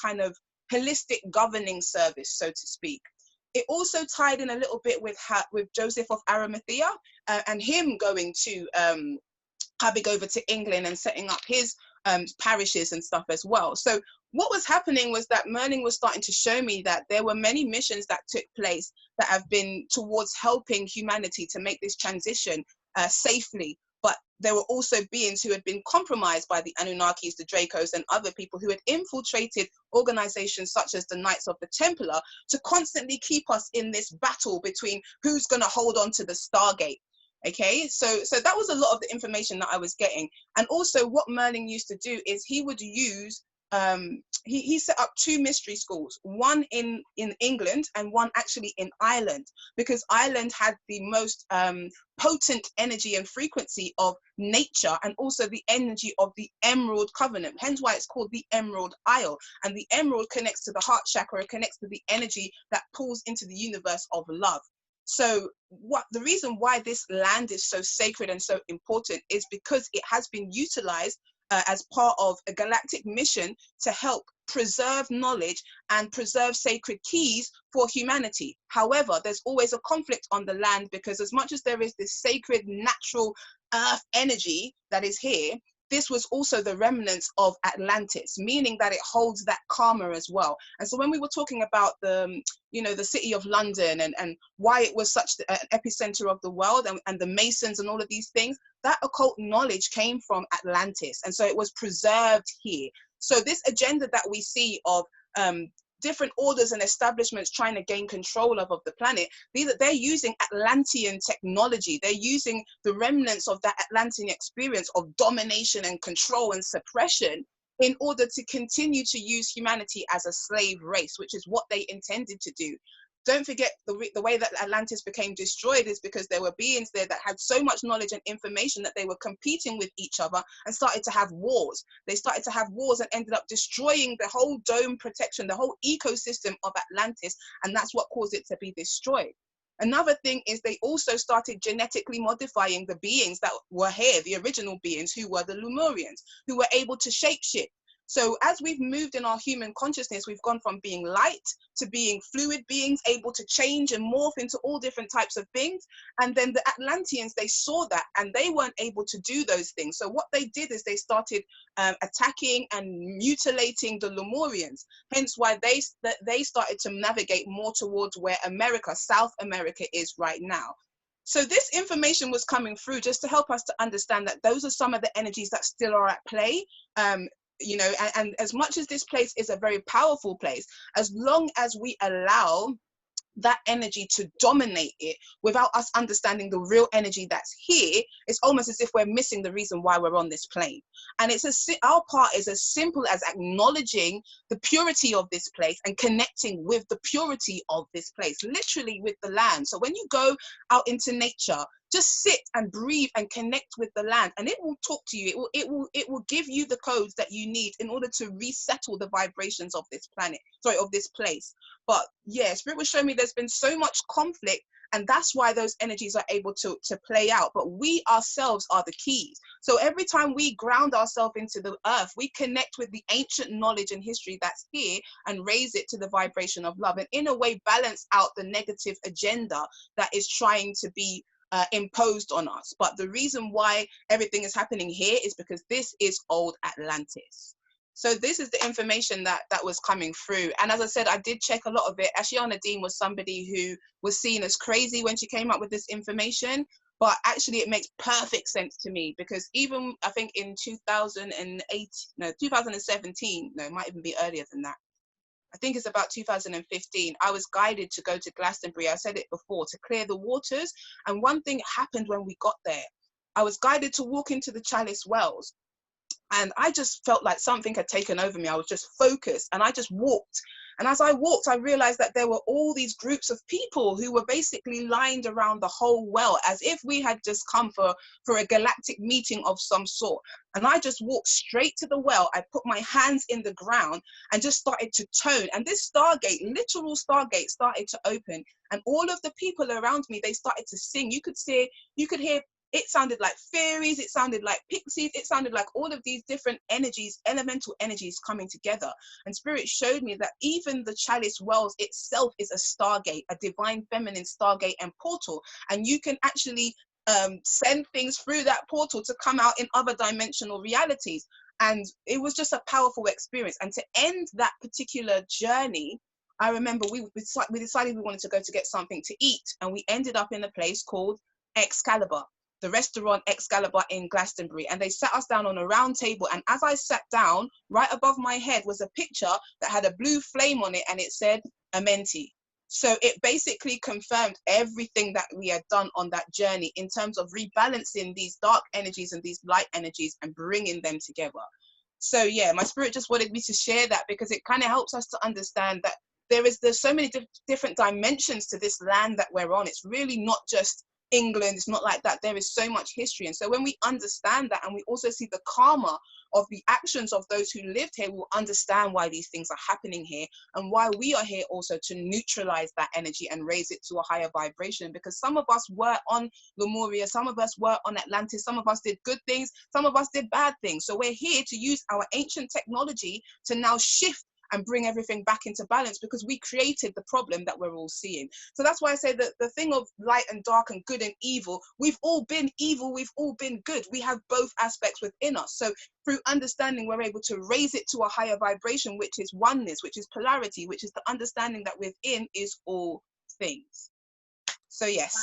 Speaker 4: kind of holistic governing service, so to speak. It also tied in a little bit with Joseph of Arimathea and him going to having over to England and setting up his parishes and stuff as well. So what was happening was that Merlin was starting to show me that there were many missions that took place that have been towards helping humanity to make this transition safely. But there were also beings who had been compromised by the Anunnakis, the Dracos, and other people who had infiltrated organizations such as the Knights of the Templar to constantly keep us in this battle between who's going to hold on to the Stargate. Okay, so that was a lot of the information that I was getting. And also what Merlin used to do is he would use, he set up 2 mystery schools, one in England and one actually in Ireland, because Ireland had the most potent energy and frequency of nature, and also the energy of the Emerald Covenant, hence why it's called the Emerald Isle. And the emerald connects to the heart chakra, connects to the energy that pulls into the universe of love. So the reason why this land is so sacred and so important is because it has been utilized as part of a galactic mission to help preserve knowledge and preserve sacred keys for humanity. However, there's always a conflict on the land, because as much as there is this sacred natural earth energy that is here, this was also the remnants of Atlantis, meaning that it holds that karma as well. And so when we were talking about the, you know, the city of London and why it was such an epicenter of the world, and the Masons and all of these things, that occult knowledge came from Atlantis. And so it was preserved here. So this agenda that we see of different orders and establishments trying to gain control of the planet, they're using Atlantean technology. They're using the remnants of that Atlantean experience of domination and control and suppression in order to continue to use humanity as a slave race, which is what they intended to do. Don't forget, the way that Atlantis became destroyed is because there were beings there that had so much knowledge and information that they were competing with each other and started to have wars. They started to have wars and ended up destroying the whole dome protection, the whole ecosystem of Atlantis, and that's what caused it to be destroyed. Another thing is they also started genetically modifying the beings that were here, the original beings, who were the Lemurians, who were able to shapeshift. So as we've moved in our human consciousness, we've gone from being light to being fluid beings, able to change and morph into all different types of things. And then the Atlanteans, they saw that and they weren't able to do those things. So what they did is they started attacking and mutilating the Lemurians. Hence why they started to navigate more towards where America, South America is right now. So this information was coming through just to help us to understand that those are some of the energies that still are at play. You know, and as much as this place is a very powerful place, as long as we allow that energy to dominate it without us understanding the real energy that's here, it's almost as if we're missing the reason why we're on this plane. And our part is as simple as acknowledging the purity of this place and connecting with the purity of this place, literally with the land. So when you go out into nature, just sit and breathe and connect with the land, and it will talk to you. It will give you the codes that you need in order to resettle the vibrations of this planet, sorry, of this place. But yeah, Spirit will show me there's been so much conflict, and that's why those energies are able to play out. But we ourselves are the keys. So every time we ground ourselves into the earth, we connect with the ancient knowledge and history that's here and raise it to the vibration of love, and in a way balance out the negative agenda that is trying to be imposed on us. But the reason why everything is happening here is because this is old Atlantis. So this is the information that was coming through. And as I said, I did check a lot of it. Ashiana Dean was somebody who was seen as crazy when she came up with this information, but actually it makes perfect sense to me, because even I think in 2017, no, it might even be earlier than that. I think it's about 2015, I was guided to go to Glastonbury, I said it before, to clear the waters. And one thing happened when we got there. I was guided to walk into the Chalice Wells. And I just felt like something had taken over me. I was just focused and I just walked. And as I walked, I realized that there were all these groups of people who were basically lined around the whole well, as if we had just come for a galactic meeting of some sort. And I just walked straight to the well. I put my hands in the ground and just started to tone. And this stargate, literal stargate, started to open. And all of the people around me, they started to sing. You could hear, it sounded like fairies, it sounded like pixies, it sounded like all of these different energies, elemental energies coming together. And Spirit showed me that even the Chalice Wells itself is a stargate, a divine feminine stargate and portal. And you can actually send things through that portal to come out in other dimensional realities. And it was just a powerful experience. And to end that particular journey, I remember we decided we wanted to go to get something to eat. And we ended up in a place called Excalibur, the restaurant Excalibur in Glastonbury. And they sat us down on a round table. And as I sat down, right above my head was a picture that had a blue flame on it, and it said Amenti. So it basically confirmed everything that we had done on that journey in terms of rebalancing these dark energies and these light energies and bringing them together. So yeah, my spirit just wanted me to share that, because it kind of helps us to understand that there's so many different dimensions to this land that we're on. It's really not just England, it's not like that. There is so much history. And so when we understand that, and we also see the karma of the actions of those who lived here, we'll understand why these things are happening here and why we are here also to neutralize that energy and raise it to a higher vibration. Because some of us were on Lemuria, some of us were on Atlantis, some of us did good things, some of us did bad things. So we're here to use our ancient technology to now shift and bring everything back into balance, because we created the problem that we're all seeing. So that's why I say that the thing of light and dark and good and evil, we've all been evil, we've all been good. We have both aspects within us. So through understanding, we're able to raise it to a higher vibration, which is oneness, which is polarity, which is the understanding that within is all things. So yes,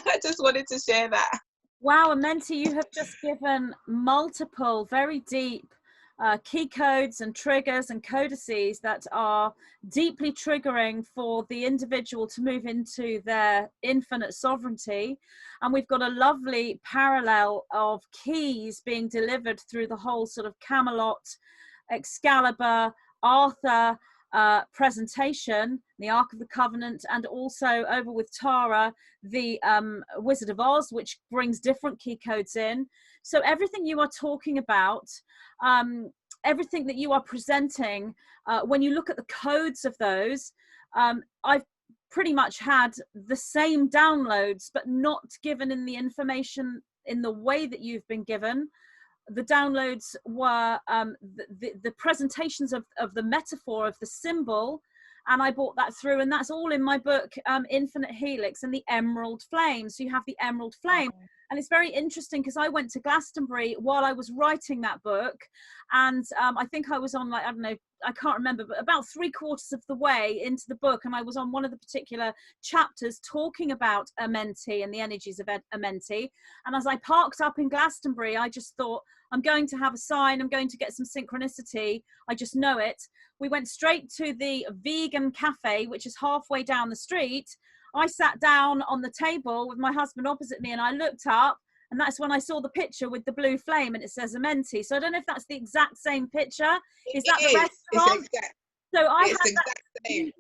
Speaker 4: I just wanted to share that.
Speaker 1: Wow, Amenti, you have just given multiple very deep key codes and triggers and codices that are deeply triggering for the individual to move into their infinite sovereignty. And we've got a lovely parallel of keys being delivered through the whole sort of Camelot, Excalibur, Arthur presentation, the Ark of the Covenant, and also over with Tara, the Wizard of Oz, which brings different key codes in. So everything you are talking about, everything that you are presenting, when you look at the codes of those, I've pretty much had the same downloads, but not given in the information in the way that you've been given. The downloads were the presentations of the metaphor of the symbol, and I brought that through, and that's all in my book, Infinite Helix and the Emerald Flame. So you have the Emerald Flame. And it's very interesting because I went to Glastonbury while I was writing that book, and I think I was on, like, I don't know, I can't remember, but about 3/4 of the way into the book, and I was on one of the particular chapters talking about Amenti and the energies of Amenti. And as I parked up in Glastonbury, I just thought, I'm going to have a sign, I'm going to get some synchronicity, I just know it. We went straight to the vegan cafe, which is halfway down the street. I sat down on the table with my husband opposite me, and I looked up, and that's when I saw the picture with the blue flame, and it says Amenti. So I don't know if that's the exact same picture. Is that the restaurant? So I had that same.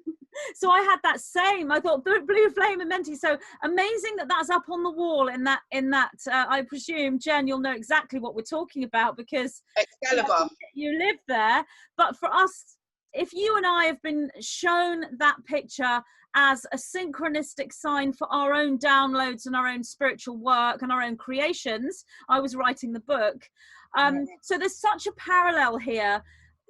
Speaker 1: So I had that same. I thought blue flame Amenti. So amazing that that's up on the wall in that. I presume, Jen, you'll know exactly what we're talking about because
Speaker 4: Excalibur.
Speaker 1: You live there. But for us, if you and I have been shown that picture as a synchronistic sign for our own downloads and our own spiritual work and our own creations, I was writing the book. So there's such a parallel here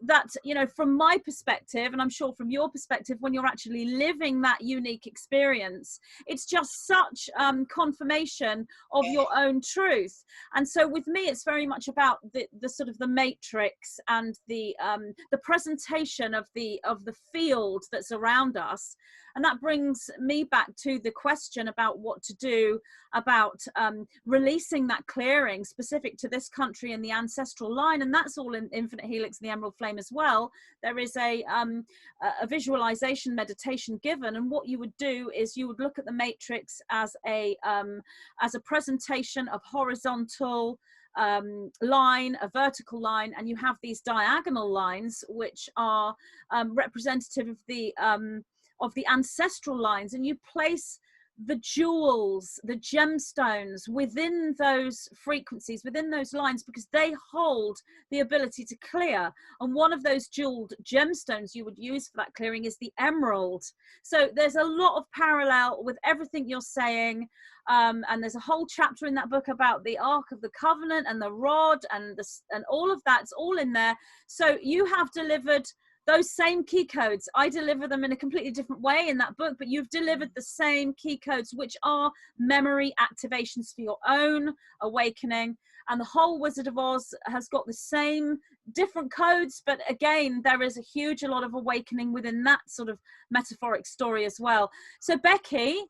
Speaker 1: that, you know, from my perspective, and I'm sure from your perspective, when you're actually living that unique experience, it's just such confirmation of your own truth. And so with me, it's very much about the sort of the matrix and the presentation of the field that's around us. And that brings me back to the question about what to do about releasing that clearing specific to this country and the ancestral line. And that's all in Infinite Helix and the Emerald Flame as well. There is a visualization meditation given. And what you would do is you would look at the matrix as a presentation of horizontal line, a vertical line, and you have these diagonal lines which are representative of the ancestral lines, and you place the jewels, the gemstones within those frequencies, within those lines, because they hold the ability to clear. And one of those jeweled gemstones you would use for that clearing is the emerald. So there's a lot of parallel with everything you're saying. And there's a whole chapter in that book about the Ark of the Covenant and the rod and all of that's all in there. So you have delivered those same key codes. I deliver them in a completely different way in that book, but you've delivered the same key codes, which are memory activations for your own awakening. And the whole Wizard of Oz has got the same different codes, but again, there is a lot of awakening within that sort of metaphoric story as well. So Becky,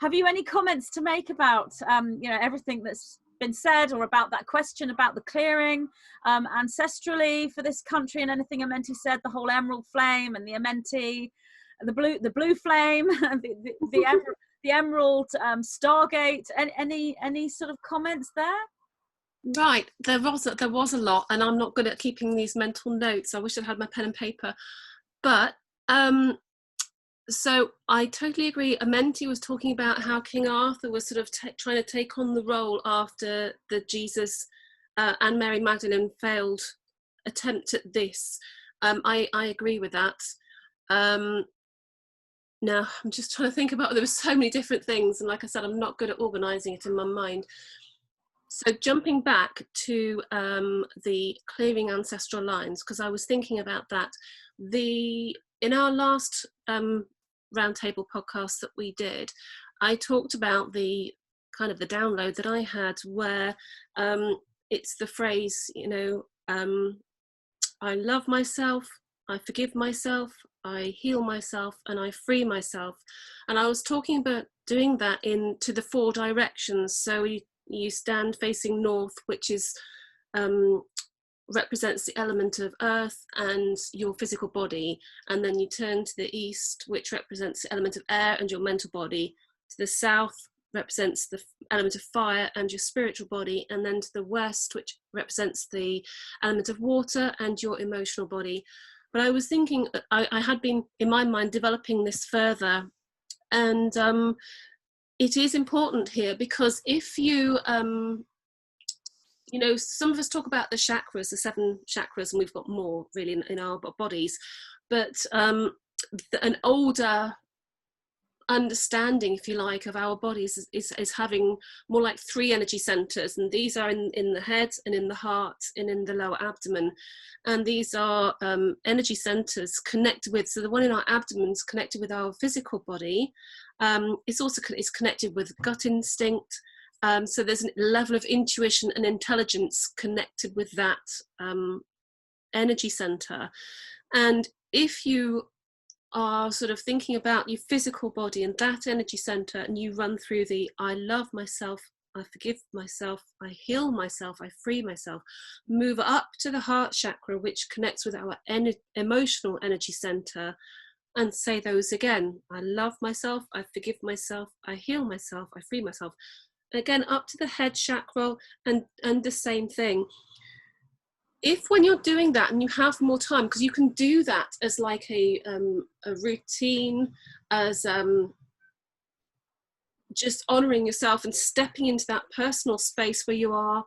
Speaker 1: have you any comments to make about everything that's been said, or about that question about the clearing ancestrally for this country, and anything Amenti said, the whole Emerald Flame and the Amenti, the blue flame, the Emerald Stargate? Any sort of comments there?
Speaker 5: Right, there was a lot, and I'm not good at keeping these mental notes. I wish I'd had my pen and paper, but so I totally agree. Amenti was talking about how King Arthur was sort of trying to take on the role after the Jesus and Mary Magdalene failed attempt at this. I agree with that. Now I'm just trying to think about, there were so many different things, and like I said, I'm not good at organising it in my mind. So jumping back to the clearing ancestral lines, because I was thinking about that. In our last roundtable podcast that we did, I talked about the kind of the download that I had, where it's the phrase, you know, I love myself, I forgive myself, I heal myself, and I free myself. And I was talking about doing that into the 4 directions. So you stand facing north, which is represents the element of earth and your physical body, and then you turn to the east, which represents the element of air and your mental body. To the south represents the element of fire and your spiritual body, and then to the west, which represents the element of water and your emotional body. But I was thinking, I had been in my mind developing this further, and it is important here, because if you you know, some of us talk about the chakras, the 7 chakras, and we've got more really in our bodies, but an older understanding, if you like, of our bodies is having more like 3 energy centers, and these are in the head and in the heart and in the lower abdomen, and these are energy centers connected with, so the one in our abdomen is connected with our physical body. It's also connected with gut instinct. So there's a level of intuition and intelligence connected with that energy center. And if you are sort of thinking about your physical body and that energy center, and you run through the I love myself, I forgive myself, I heal myself, I free myself, move up to the heart chakra, which connects with our emotional energy center, and say those again. I love myself, I forgive myself, I heal myself, I free myself. Again, up to the head chakra, and the same thing. If when you're doing that and you have more time, because you can do that as like a routine, as just honoring yourself and stepping into that personal space where you are,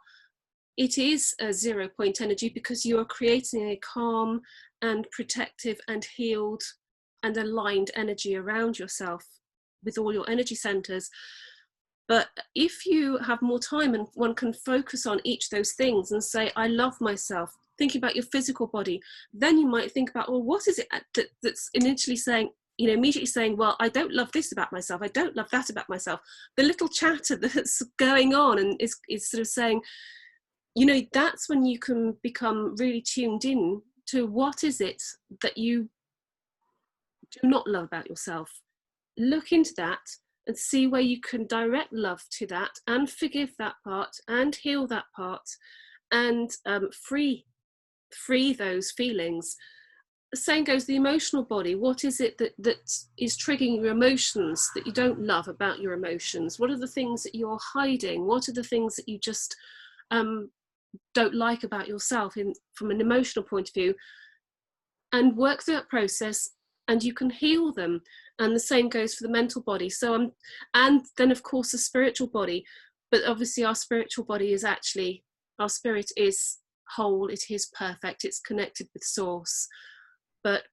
Speaker 5: it is a 0 point energy, because you are creating a calm and protective and healed and aligned energy around yourself with all your energy centers. But if you have more time and one can focus on each of those things and say, I love myself, thinking about your physical body, then you might think about, well, what is it that's initially saying, you know, immediately saying, well, I don't love this about myself, I don't love that about myself. The little chatter that's going on and is sort of saying, you know, that's when you can become really tuned in to what is it that you do not love about yourself. Look into that and see where you can direct love to that, and forgive that part, and heal that part, and free those feelings. The same goes the emotional body. What is it that is triggering your emotions that you don't love about your emotions? What are the things that you're hiding? What are the things that you just don't like about yourself from an emotional point of view? And work through that process, and you can heal them. And the same goes for the mental body. So and then of course the spiritual body. But obviously our spiritual body is actually, our spirit is whole, it is perfect, it's connected with source. But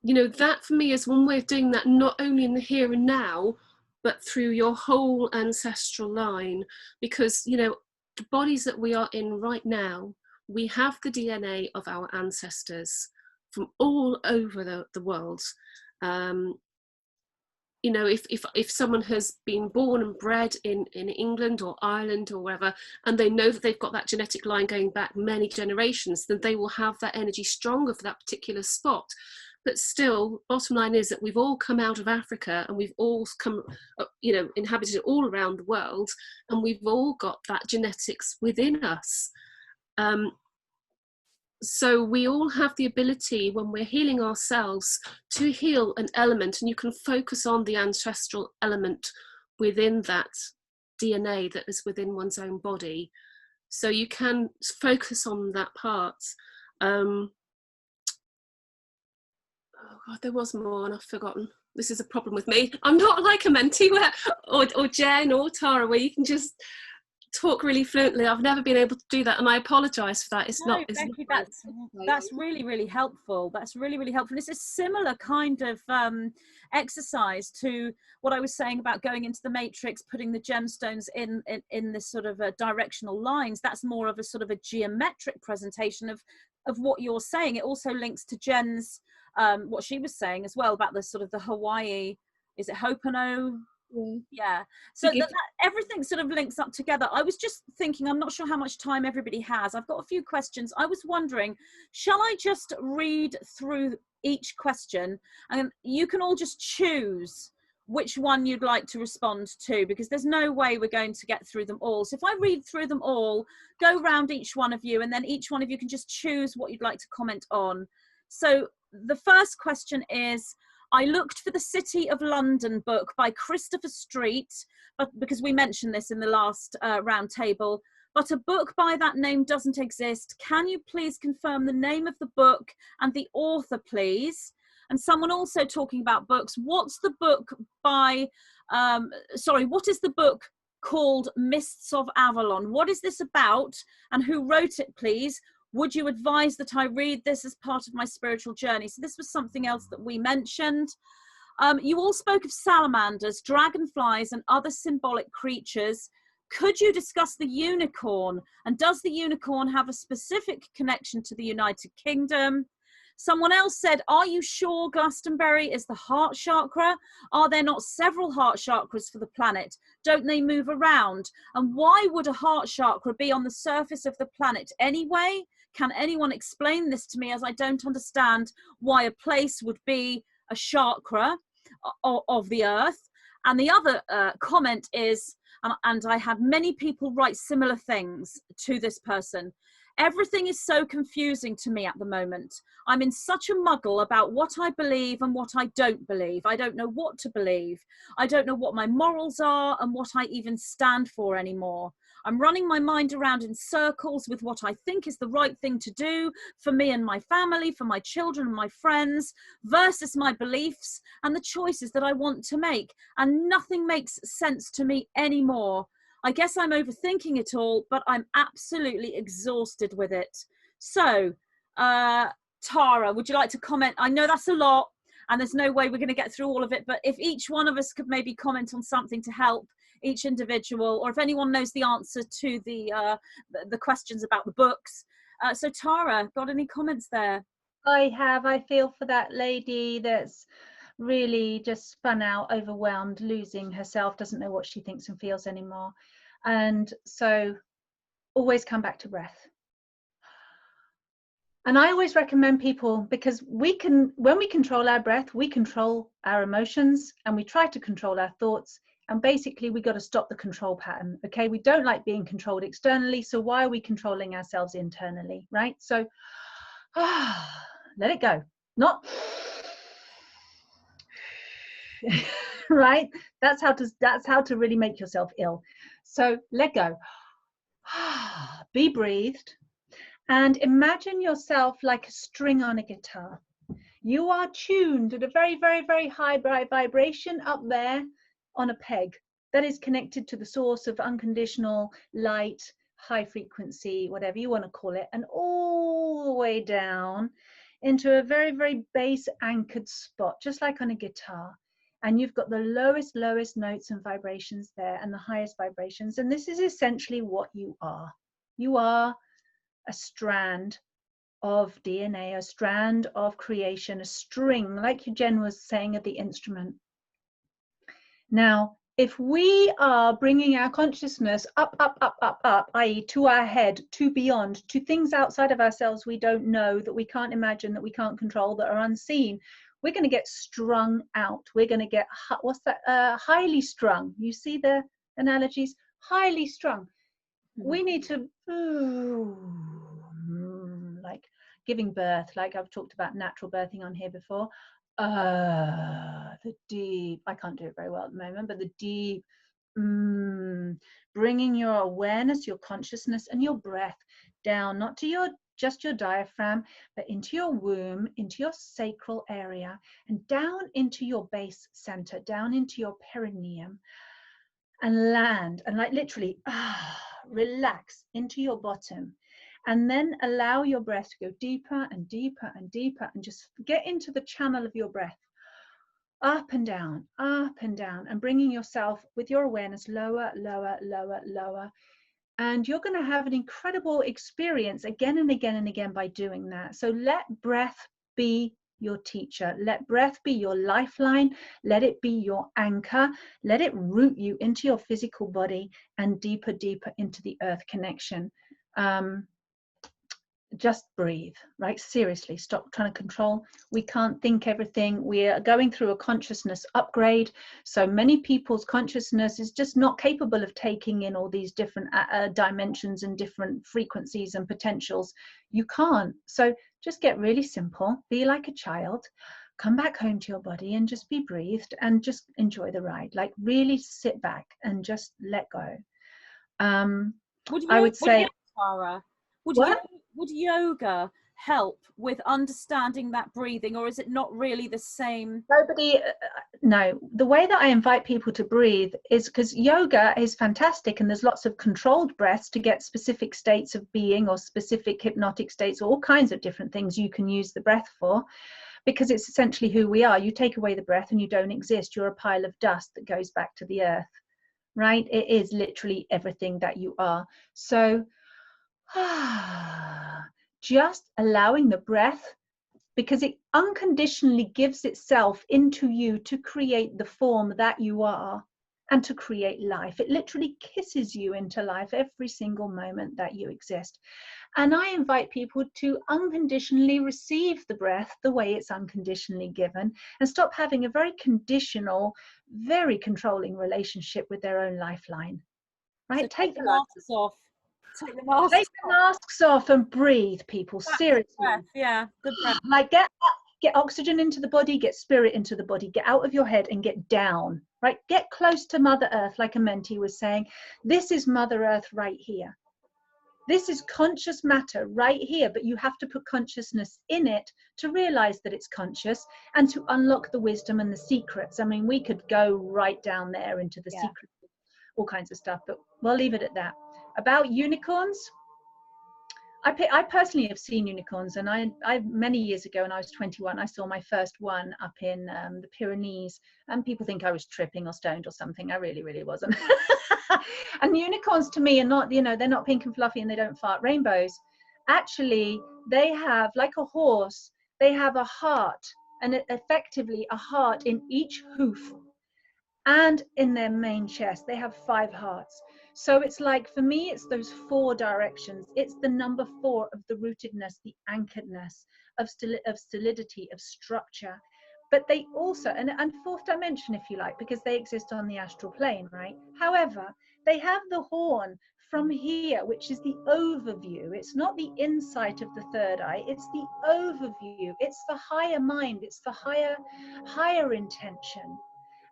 Speaker 5: you know, that for me is one way of doing that, not only in the here and now, but through your whole ancestral line. Because, you know, the bodies that we are in right now, we have the DNA of our ancestors from all over the world. You know, if someone has been born and bred in England or Ireland or wherever, and they know that they've got that genetic line going back many generations, then they will have that energy stronger for that particular spot. But still, bottom line is that we've all come out of Africa, and we've all come, you know, inhabited all around the world, and we've all got that genetics within us. So we all have the ability, when we're healing ourselves, to heal an element, and you can focus on the ancestral element within that DNA that is within one's own body. So you can focus on that part. Oh God, there was more and I've forgotten. This is a problem with me. I'm not like Amenti or Jen or Tara, where you can just talk really fluently. I've never been able to do that, and I apologise for that. It's
Speaker 1: No,
Speaker 5: not. It's
Speaker 1: Becky,
Speaker 5: not
Speaker 1: that's really, really helpful. That's really, really helpful. It's a similar kind of exercise to what I was saying about going into the matrix, putting the gemstones in this sort of directional lines. That's more of a sort of a geometric presentation of what you're saying. It also links to Jen's what she was saying as well about the sort of the Hawaii, is it Hopono? Yeah, so that everything sort of links up together. I was just thinking, I'm not sure how much time everybody has. I've got a few questions. I was wondering, shall I just read through each question and you can all just choose which one you'd like to respond to, because there's no way we're going to get through them all. So if I read through them all, go round each one of you, and then each one of you can just choose what you'd like to comment on. So the first question is, I looked for the City of London book by Christopher Street, but because we mentioned this in the last round table, but a book by that name doesn't exist. Can you please confirm the name of the book and the author, please? And someone also talking about books. What's the book by, what is the book called Mists of Avalon? What is this about and who wrote it, please? Would you advise that I read this as part of my spiritual journey? So this was something else that we mentioned. You all spoke of salamanders, dragonflies, and other symbolic creatures. Could you discuss the unicorn? And does the unicorn have a specific connection to the United Kingdom? Someone else said, are you sure Glastonbury is the heart chakra? Are there not several heart chakras for the planet? Don't they move around? And why would a heart chakra be on the surface of the planet anyway? Can anyone explain this to me, as I don't understand why a place would be a chakra of the earth? And the other comment is, and I had many people write similar things to this person, everything is so confusing to me at the moment. I'm in such a muddle about what I believe and what I don't believe. I don't know what to believe. I don't know what my morals are and what I even stand for anymore. I'm running my mind around in circles with what I think is the right thing to do for me and my family, for my children and my friends, versus my beliefs and the choices that I want to make. And nothing makes sense to me anymore. I guess I'm overthinking it all, but I'm absolutely exhausted with it. So, Tara, would you like to comment? I know that's a lot, and there's no way we're going to get through all of it, but if each one of us could maybe comment on something to help each individual, or if anyone knows the answer to the questions about the books. So, Tara, got any comments there?
Speaker 2: I feel for that lady that's really just spun out, overwhelmed, losing herself, doesn't know what she thinks and feels anymore. And so always come back to breath. And I always recommend people, because when we control our breath, we control our emotions, and we try to control our thoughts. And basically we got to stop the control pattern. Okay, we don't like being controlled externally, so why are we controlling ourselves internally, right? So let it go. Not right? That's how to really make yourself ill. So let go. Be breathed, and imagine yourself like a string on a guitar. You are tuned at a very, very, very high vibration up there on a peg that is connected to the source of unconditional light, high frequency, whatever you want to call it, and all the way down into a very, very base anchored spot, just like on a guitar. And you've got the lowest notes and vibrations there, and the highest vibrations. And this is essentially what you are. You are a strand of DNA, a strand of creation, a string, like Jen was saying of the instrument. Now, if we are bringing our consciousness up, i.e. to our head, to beyond, to things outside of ourselves we don't know, that we can't imagine, that we can't control, that are unseen, we're going to get strung out. We're going to get, highly strung. You see the analogies? Highly strung. We need to, like giving birth, like I've talked about natural birthing on here before. The deep, I can't do it very well at the moment, but the deep, bringing your awareness, your consciousness, and your breath down, not to just your diaphragm, but into your womb, into your sacral area, and down into your base center, down into your perineum, and land, and like literally relax into your bottom, and then allow your breath to go deeper and deeper and deeper, and just get into the channel of your breath, up and down, and bringing yourself with your awareness lower, lower, lower, lower. And you're going to have an incredible experience again and again and again by doing that. So let breath be your teacher. Let breath be your lifeline. Let it be your anchor. Let it root you into your physical body and deeper, deeper into the earth connection. Just breathe, right? Seriously, stop trying to control. We can't think everything. We are going through a consciousness upgrade. So many people's consciousness is just not capable of taking in all these different dimensions and different frequencies and potentials. You can't. So just get really simple, be like a child, come back home to your body and just be breathed and just enjoy the ride. Like really sit back and just let go. I would say,
Speaker 1: Tara, would yoga help with understanding that breathing, or is it not really the same?
Speaker 2: No, the way that I invite people to breathe is because yoga is fantastic, and there's lots of controlled breaths to get specific states of being or specific hypnotic states, all kinds of different things you can use the breath for, because it's essentially who we are. You take away the breath and you don't exist. You're a pile of dust that goes back to the earth, right? It is literally everything that you are. So just allowing the breath, because it unconditionally gives itself into you to create the form that you are and to create life. It literally kisses you into life every single moment that you exist. And I invite people to unconditionally receive the breath the way it's unconditionally given, and stop having a very conditional, very controlling relationship with their own lifeline, right?
Speaker 1: So take the masks off. Take the
Speaker 2: masks off and breathe, people. Seriously.
Speaker 1: Breath, yeah, the breath.
Speaker 2: Like get oxygen into the body, get spirit into the body, get out of your head and get down, right? Get close to Mother Earth, like Amenti was saying. This is Mother Earth right here. This is conscious matter right here, but you have to put consciousness in it to realize that it's conscious and to unlock the wisdom and the secrets. I mean, we could go right down there into the secrets, all kinds of stuff, but we'll leave it at that. About unicorns, I personally have seen unicorns, and I many years ago when I was 21, I saw my first one up in the Pyrenees, and people think I was tripping or stoned or something. I really, really wasn't. And unicorns to me are not, you know, they're not pink and fluffy and they don't fart rainbows. Actually, they have, like a horse, they have a heart, and effectively a heart in each hoof and in their main chest. They have 5 hearts. So it's like, for me, it's those 4 directions. It's the number 4 of the rootedness, the anchoredness, of solidity, of structure. But they also, and 4th dimension, if you like, because they exist on the astral plane, right? However, they have the horn from here, which is the overview. It's not the insight of the 3rd eye, it's the overview. It's the higher mind, it's the higher intention.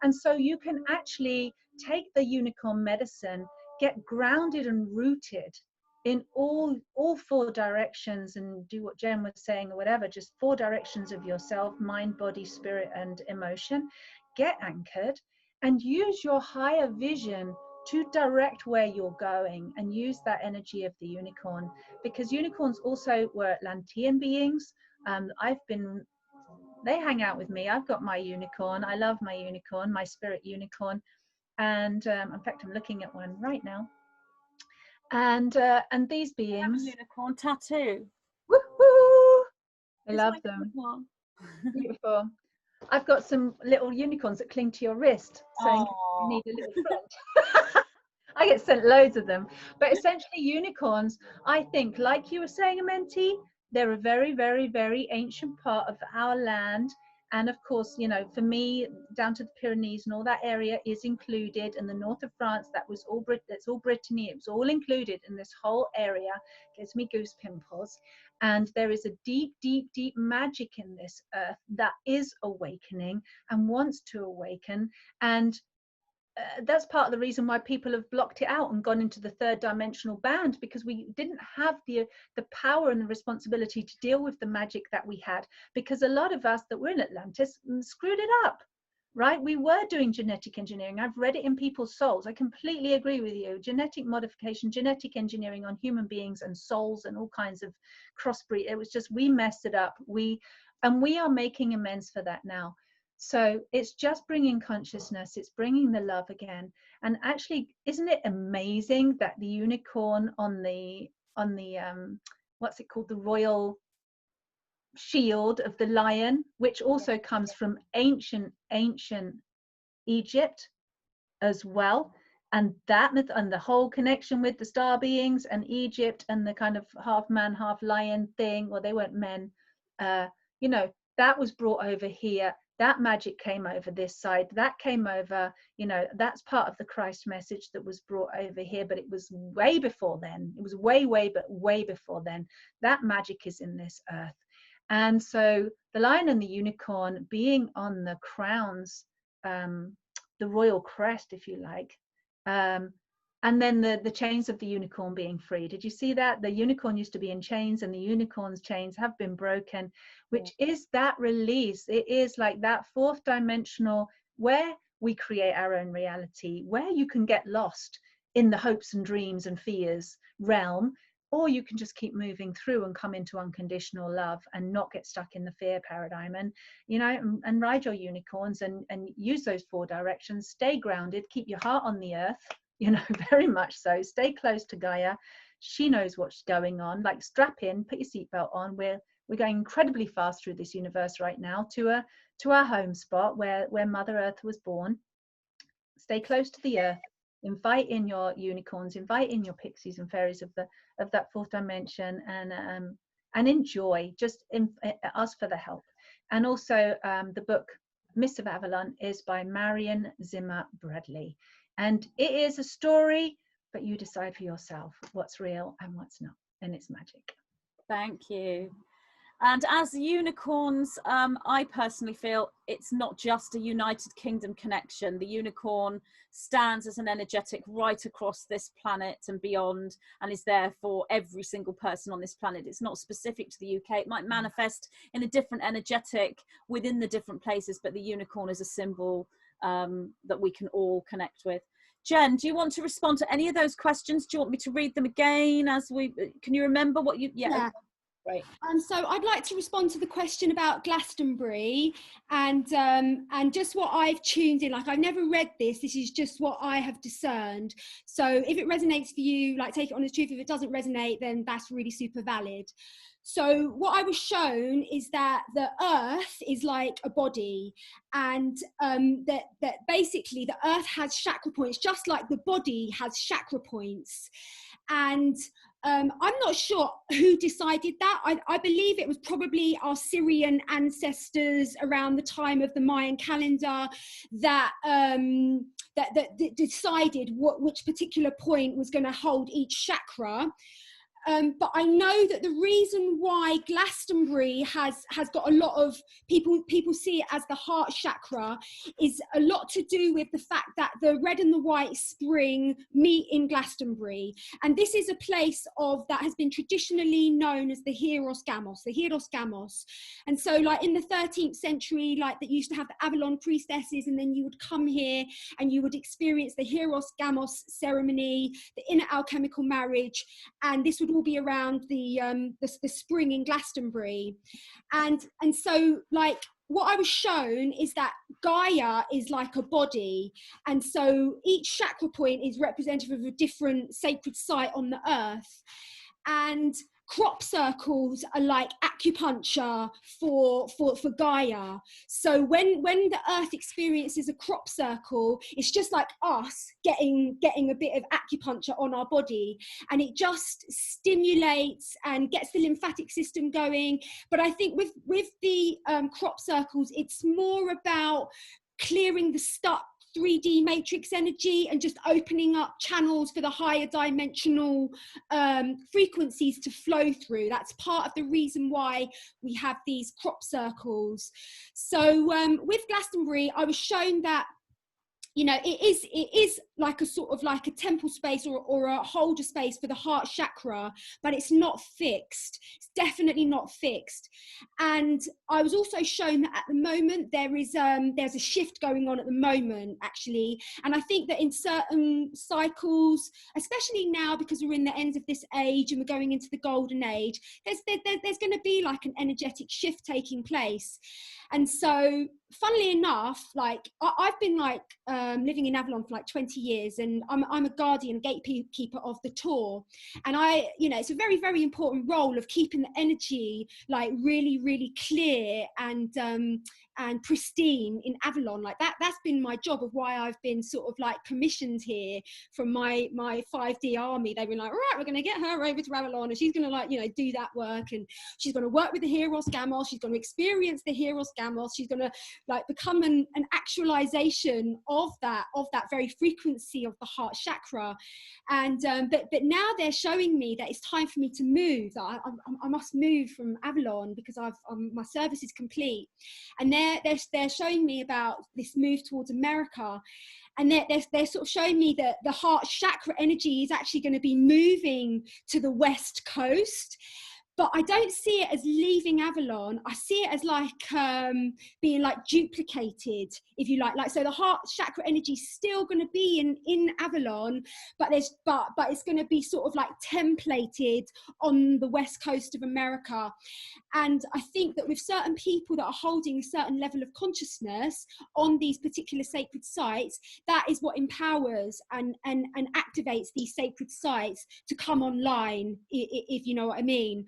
Speaker 2: And so you can actually take the unicorn medicine, get grounded and rooted in all 4 directions, and do what Jen was saying or whatever, just 4 directions of yourself, mind, body, spirit, and emotion. Get anchored and use your higher vision to direct where you're going, and use that energy of the unicorn, because unicorns also were Atlantean beings. They hang out with me. I've got my unicorn. I love my unicorn, my spirit unicorn. And in fact, I'm looking at one right now. And these beings. I have a
Speaker 1: unicorn tattoo.
Speaker 2: Woohoo! I love them. Beautiful. I've got some little unicorns that cling to your wrist, saying you need a little friend. I get sent loads of them. But essentially, unicorns, I think, like you were saying, Amenti, they're a very, very, very ancient part of our land. And of course, you know, for me, down to the Pyrenees and all that area is included, in the north of France. That's all Brittany. It was all included in this whole area. Gives me goose pimples. And there is a deep, deep, deep magic in this earth that is awakening and wants to awaken. And that's part of the reason why people have blocked it out and gone into the 3rd dimensional band, because we didn't have the power and the responsibility to deal with the magic that we had, because a lot of us that were in Atlantis screwed it up. right? We were doing genetic engineering. I've read it in people's souls. I completely agree with you. Genetic modification, genetic engineering on human beings and souls and all kinds of crossbreed. It was just, we messed it up. We are making amends for that now. So it's just bringing consciousness. It's bringing the love again. And actually, isn't it amazing that the unicorn on the what's it called? The royal shield of the lion, which also comes from ancient Egypt as well, and that myth and the whole connection with the star beings and Egypt and the kind of half man half lion thing. Well, they weren't men, you know, that was brought over here. That magic came over this side, that came over, you know, that's part of the Christ message that was brought over here, but it was way before then. It was way before then. That magic is in this earth. And so the lion and the unicorn being on the crowns, the royal crest, if you like, and then the chains of the unicorn being free. Did you see that? The unicorn used to be in chains, and the unicorn's chains have been broken, which is that release. It is like that fourth dimensional where we create our own reality, where you can get lost in the hopes and dreams and fears realm, or you can just keep moving through and come into unconditional love and not get stuck in the fear paradigm, and, you know, and ride your unicorns and use those 4 directions. Stay grounded, keep your heart on the earth, you know, very much so. Stay close to Gaia. She knows what's going on. Like, strap in, put your seatbelt on. We're going incredibly fast through this universe right now to our home spot where Mother Earth was born. Stay close to the earth. Invite in your unicorns, invite in your pixies and fairies of that 4th dimension, and enjoy. Just ask for the help. And also the book Mists of Avalon is by Marion Zimmer Bradley, and it is a story, but you decide for yourself what's real and what's not, and it's magic.
Speaker 1: Thank you. And as unicorns, I personally feel it's not just a United Kingdom connection. The unicorn stands as an energetic right across this planet and beyond, and is there for every single person on this planet. It's not specific to the UK. It might manifest in a different energetic within the different places, but the unicorn is a symbol that we can all connect with. Jen, do you want to respond to any of those questions? Do you want me to read them again as can you remember what you, yeah. Right.
Speaker 3: So I'd like to respond to the question about Glastonbury and just what I've tuned in. Like, I've never read this. This is just what I have discerned. So if it resonates for you, like, take it on as truth. If it doesn't resonate, then that's really super valid. So what I was shown is that the earth is like a body, and that basically the earth has chakra points, just like the body has chakra points. And I'm not sure who decided that. I believe it was probably our Syrian ancestors around the time of the Mayan calendar that that decided which particular point was going to hold each chakra. But I know that the reason why Glastonbury has got a lot of people see it as the heart chakra is a lot to do with the fact that the red and the white spring meet in Glastonbury, and this is a place that has been traditionally known as the Hieros Gamos. And so, like, in the 13th century, like, that used to have the Avalon priestesses, and then you would come here and you would experience the Hieros Gamos ceremony, the inner alchemical marriage, and this would all be around the spring in Glastonbury. And so, like, what I was shown is that Gaia is like a body, and so each chakra point is representative of a different sacred site on the earth, and crop circles are like acupuncture for Gaia. So when the earth experiences a crop circle, it's just like us getting a bit of acupuncture on our body, and it just stimulates and gets the lymphatic system going. But I think with the crop circles, it's more about clearing the stuck 3D matrix energy and just opening up channels for the higher dimensional frequencies to flow through. That's part of the reason why we have these crop circles. So with Glastonbury, I was shown that, you know, it is like a sort of like a temple space or a holder space for the heart chakra, but it's not fixed. It's definitely not fixed. And I was also shown that at the moment there's a shift going on at the moment, actually. And I think that in certain cycles, especially now because we're in the end of this age and we're going into the golden age, there's going to be like an energetic shift taking place. And so, funnily enough, like I've been like living in Avalon for like 20 years, and I'm a guardian gatekeeper of the tour. And it's a very, very important role of keeping the energy like really, really clear and pristine in Avalon. Like that's been my job of why I've been sort of like commissioned here from my 5D army. They've been like, all right, we're going to get her over to Avalon, and she's going to like, do that work, and she's going to work with the Hieros Gamos. She's going to experience the Hieros Gamos. She's going to like become an actualization of that very frequency of the heart chakra. And but now they're showing me that it's time for me to move, that I must move from Avalon because my service is complete. And they're showing me about this move towards America, and they're sort of showing me that the heart chakra energy is actually going to be moving to the west coast. But I don't see it as leaving Avalon. I see it as like being like duplicated, if you like. So the heart chakra energy is still going to be in Avalon, but it's going to be sort of like templated on the west coast of America. And I think that with certain people that are holding a certain level of consciousness on these particular sacred sites, that is what empowers and activates these sacred sites to come online, if you know what I mean.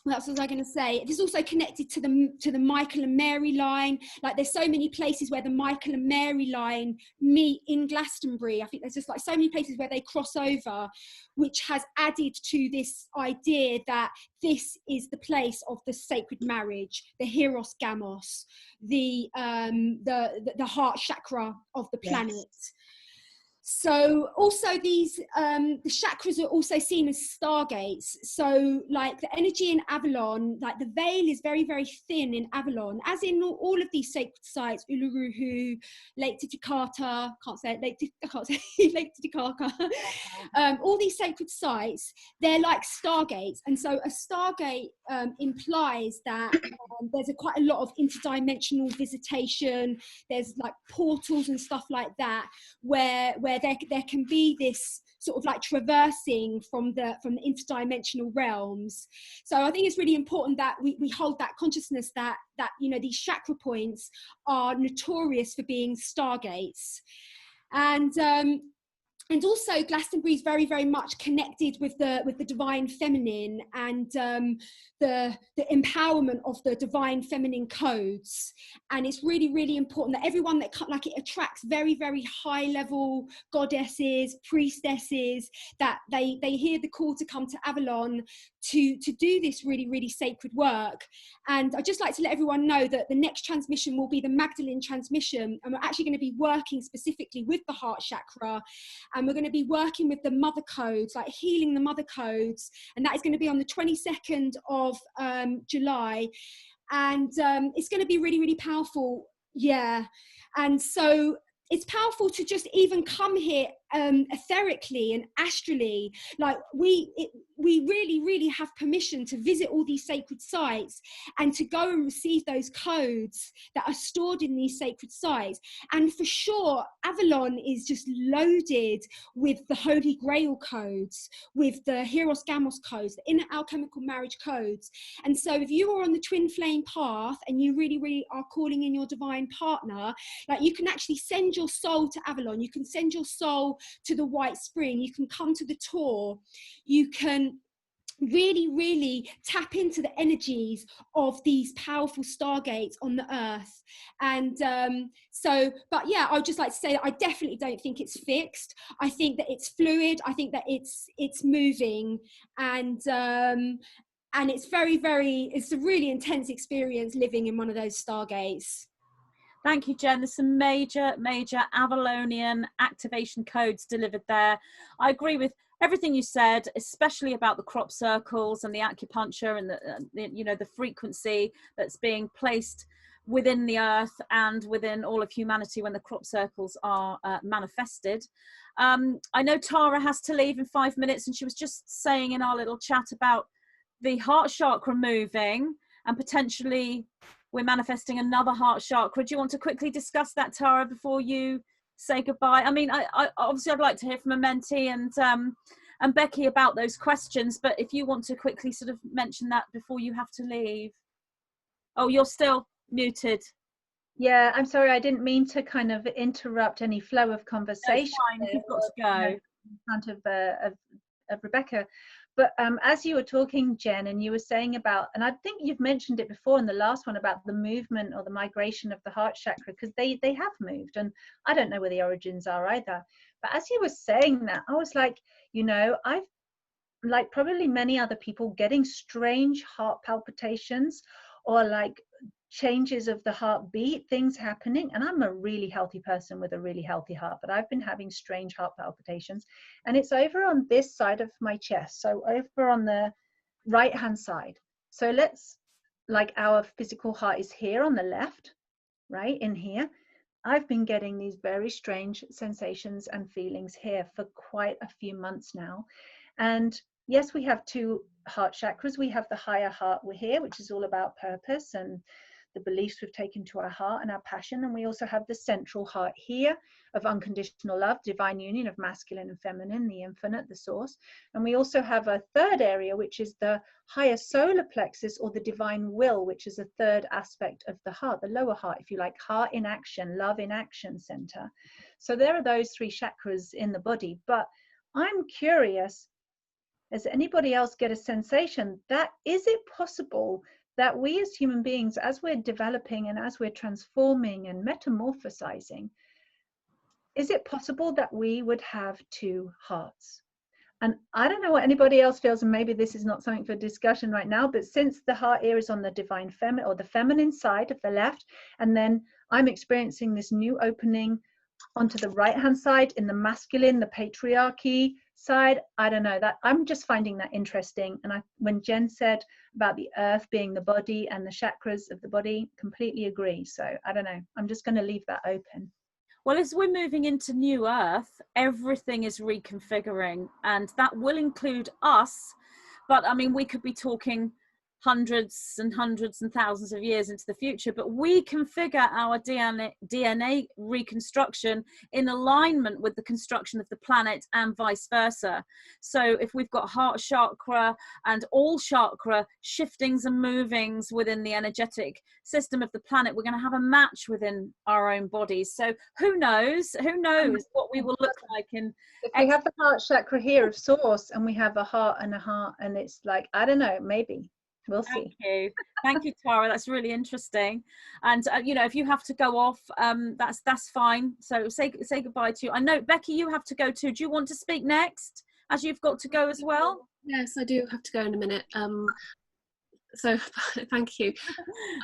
Speaker 3: That's what I was going to say. It is also connected to the Michael and Mary line. Like there's so many places where the Michael and Mary line meet in Glastonbury. I think there's just like so many places where they cross over, which has added to this idea that this is the place of the sacred marriage, the Hieros Gamos, the heart chakra of the planet. Yes. So also these, the chakras are also seen as stargates. So like the energy in Avalon, like the veil is very, very thin in Avalon, as in all of these sacred sites, Uluru, Lake Titicaca, Lake Titicaca, all these sacred sites, they're like stargates. And so a stargate implies that there's quite a lot of interdimensional visitation. There's like portals and stuff like that, where there can be this sort of like traversing from the interdimensional realms. So I think it's really important that we hold that consciousness that these chakra points are notorious for being stargates. And also Glastonbury is very, very much connected with the divine feminine and the empowerment of the divine feminine codes. And it's really, really important that everyone it attracts very, very high level goddesses, priestesses, that they hear the call to come to Avalon to do this really, really sacred work. And I'd just like to let everyone know that the next transmission will be the Magdalene transmission, and we're actually going to be working specifically with the heart chakra, and we're going to be working with the mother codes, like healing the mother codes, and that is going to be on the 22nd of July, and it's going to be really, really powerful. Yeah. And so it's powerful to just even come here etherically and astrally. Like we really, really have permission to visit all these sacred sites and to go and receive those codes that are stored in these sacred sites. And for sure, Avalon is just loaded with the Holy Grail codes, with the Hieros Gamos codes, the inner alchemical marriage codes. And so if you are on the twin flame path and you really, really are calling in your divine partner, like you can actually send your soul to Avalon, you can send your soul to the White Spring, you can come to the tour, you can really, really tap into the energies of these powerful stargates on the earth. And but yeah, I would just like to say that I definitely don't think it's fixed. I think that it's fluid. I think that it's moving, and it's very, very, it's a really intense experience living in one of those stargates.
Speaker 1: Thank you, Jen. There's some major Avalonian activation codes delivered there. I agree with everything you said, especially about the crop circles and the acupuncture and the frequency that's being placed within the earth and within all of humanity when the crop circles are manifested. I know Tara has to leave in 5 minutes, and she was just saying in our little chat about the heart chakra moving, and potentially we're manifesting another heart chakra. Do you want to quickly discuss that, Tara, before you say goodbye? I mean, I obviously I'd like to hear from Amenti and Becky about those questions, but if you want to quickly sort of mention that before you have to leave. Oh, you're still muted.
Speaker 2: Yeah, I'm sorry, I didn't mean to kind of interrupt any flow of conversation.
Speaker 1: No, fine. You've got to go.
Speaker 2: In front of Rebecca. But as you were talking, Jen, and you were saying about, and I think you've mentioned it before in the last one about the movement or the migration of the heart chakra, because they have moved, and I don't know where the origins are either. But as you were saying that, I was like, you know, I've, like probably many other people, getting strange heart palpitations or like changes of the heartbeat, things happening. And I'm a really healthy person with a really healthy heart, but I've been having strange heart palpitations, and it's over on this side of my chest, so over on the right hand side. So let's, like, our physical heart is here on the left, right in here. I've been getting these very strange sensations and feelings here for quite a few months now. And yes, we have two heart chakras. We have the higher heart here, which is all about purpose and the beliefs we've taken to our heart and our passion. And we also have the central heart here of unconditional love, divine union of masculine and feminine, the infinite, the source. And we also have a third area, which is the higher solar plexus, or the divine will, which is a third aspect of the heart, the lower heart, if you like, heart in action, love in action center. So there are those three chakras in the body. But I'm curious, does anybody else get a sensation that, is it possible that we as human beings, as we're developing and as we're transforming and metamorphosizing, is it possible that we would have two hearts? And I don't know what anybody else feels, and maybe this is not something for discussion right now, but since the heart ear is on the divine feminine, or the feminine side of the left, and then I'm experiencing this new opening onto the right hand side in the masculine, the patriarchy side, I don't know, that I'm just finding that interesting. And when Jen said about the earth being the body and the chakras of the body, completely agree. So I don't know, I'm just going to leave that open.
Speaker 1: Well, as we're moving into new earth, everything is reconfiguring, and that will include us. But I mean, we could be talking hundreds and hundreds and thousands of years into the future, but we configure our DNA reconstruction in alignment with the construction of the planet and vice versa. So if we've got heart chakra and all chakra shiftings and movings within the energetic system of the planet, we're going to have a match within our own bodies. So who knows what we will look like in.
Speaker 2: If we have the heart chakra here of source, and we have a heart, and it's like, I don't know, maybe. We'll see.
Speaker 1: Thank you, Tara. That's really interesting. And you know, if you have to go off, that's fine. So say goodbye to you. I know, Becky, you have to go too. Do you want to speak next, as you've got to go as well?
Speaker 5: Yes, I do have to go in a minute. So thank you.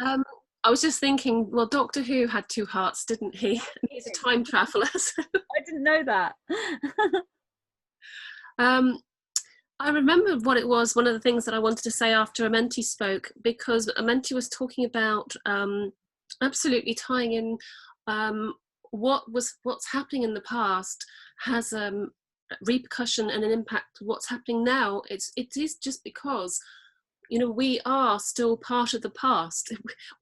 Speaker 5: I was just thinking, well, Doctor Who had two hearts, didn't he? He's a time traveller. So.
Speaker 1: I didn't know that.
Speaker 5: I remember what it was, one of the things that I wanted to say after Amenti spoke, because Amenti was talking about absolutely tying in what's happening in the past has repercussion and an impact on what's happening now. It is just because, you know, we are still part of the past.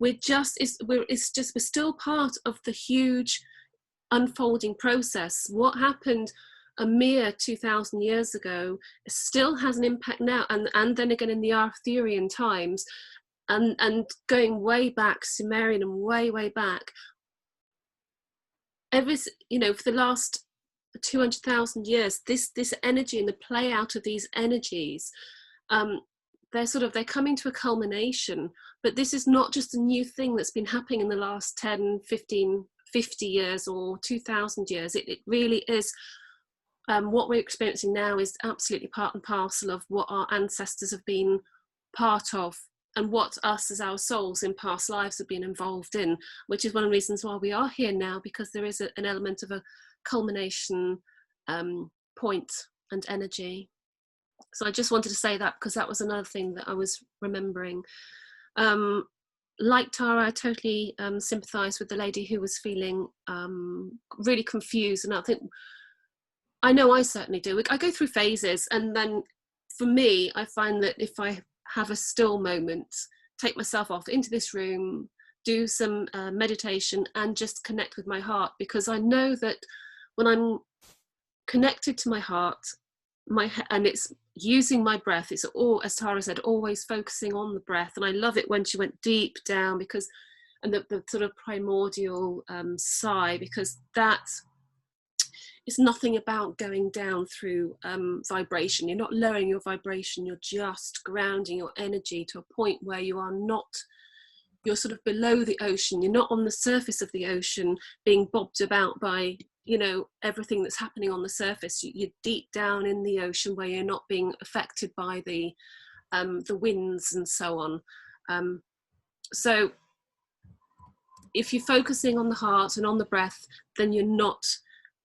Speaker 5: We're still part of the huge unfolding process. What happened a mere 2,000 years ago still has an impact now, and then again in the Arthurian times, and going way back, Sumerian, and way back, you know, for the last 200,000 years, this energy and the play out of these energies, they're coming to a culmination. But this is not just a new thing that's been happening in the last 10, 15, 50 years or 2,000 years. It really is. What we're experiencing now is absolutely part and parcel of what our ancestors have been part of, and what us as our souls in past lives have been involved in, which is one of the reasons why we are here now, because there is an element of a culmination point and energy. So I just wanted to say that, because that was another thing that I was remembering. like Tara, I totally sympathise with the lady who was feeling really confused. And I know I certainly do. I go through phases, and then for me, I find that if I have a still moment, take myself off into this room, do some meditation, and just connect with my heart, because I know that when I'm connected to my heart, and it's using my breath, it's all, as Tara said, always focusing on the breath. And I love it when she went deep down, because, and the sort of primordial sigh, because that is nothing about going down through vibration. You're not lowering your vibration, you're just grounding your energy to a point where you are not, you're sort of below the ocean, you're not on the surface of the ocean being bobbed about by, you know, everything that's happening on the surface. You're deep down in the ocean where you're not being affected by the winds and so on. So if you're focusing on the heart and on the breath, then you're not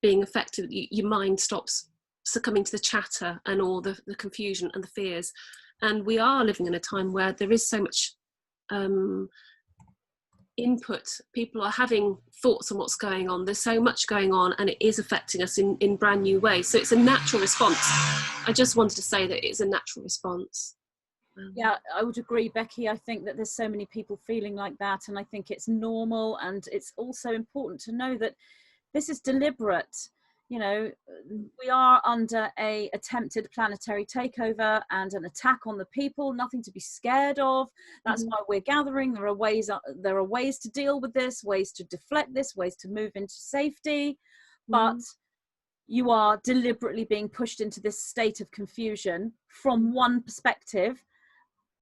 Speaker 5: being affected. Your mind stops succumbing to the chatter and all the confusion and the fears. And we are living in a time where there is so much input. People are having thoughts on what's going on. There's so much going on, and it is affecting us in brand new ways. So it's a natural response. I just wanted to say that it's a natural response.
Speaker 1: Yeah, I would agree, Becky. I think that there's so many people feeling like that, and I think it's normal. And it's also important to know that this is deliberate. You know, we are under a attempted planetary takeover and an attack on the people. Nothing to be scared of. That's why we're gathering. There are ways to deal with this, ways to deflect this, ways to move into safety. But you are deliberately being pushed into this state of confusion from one perspective.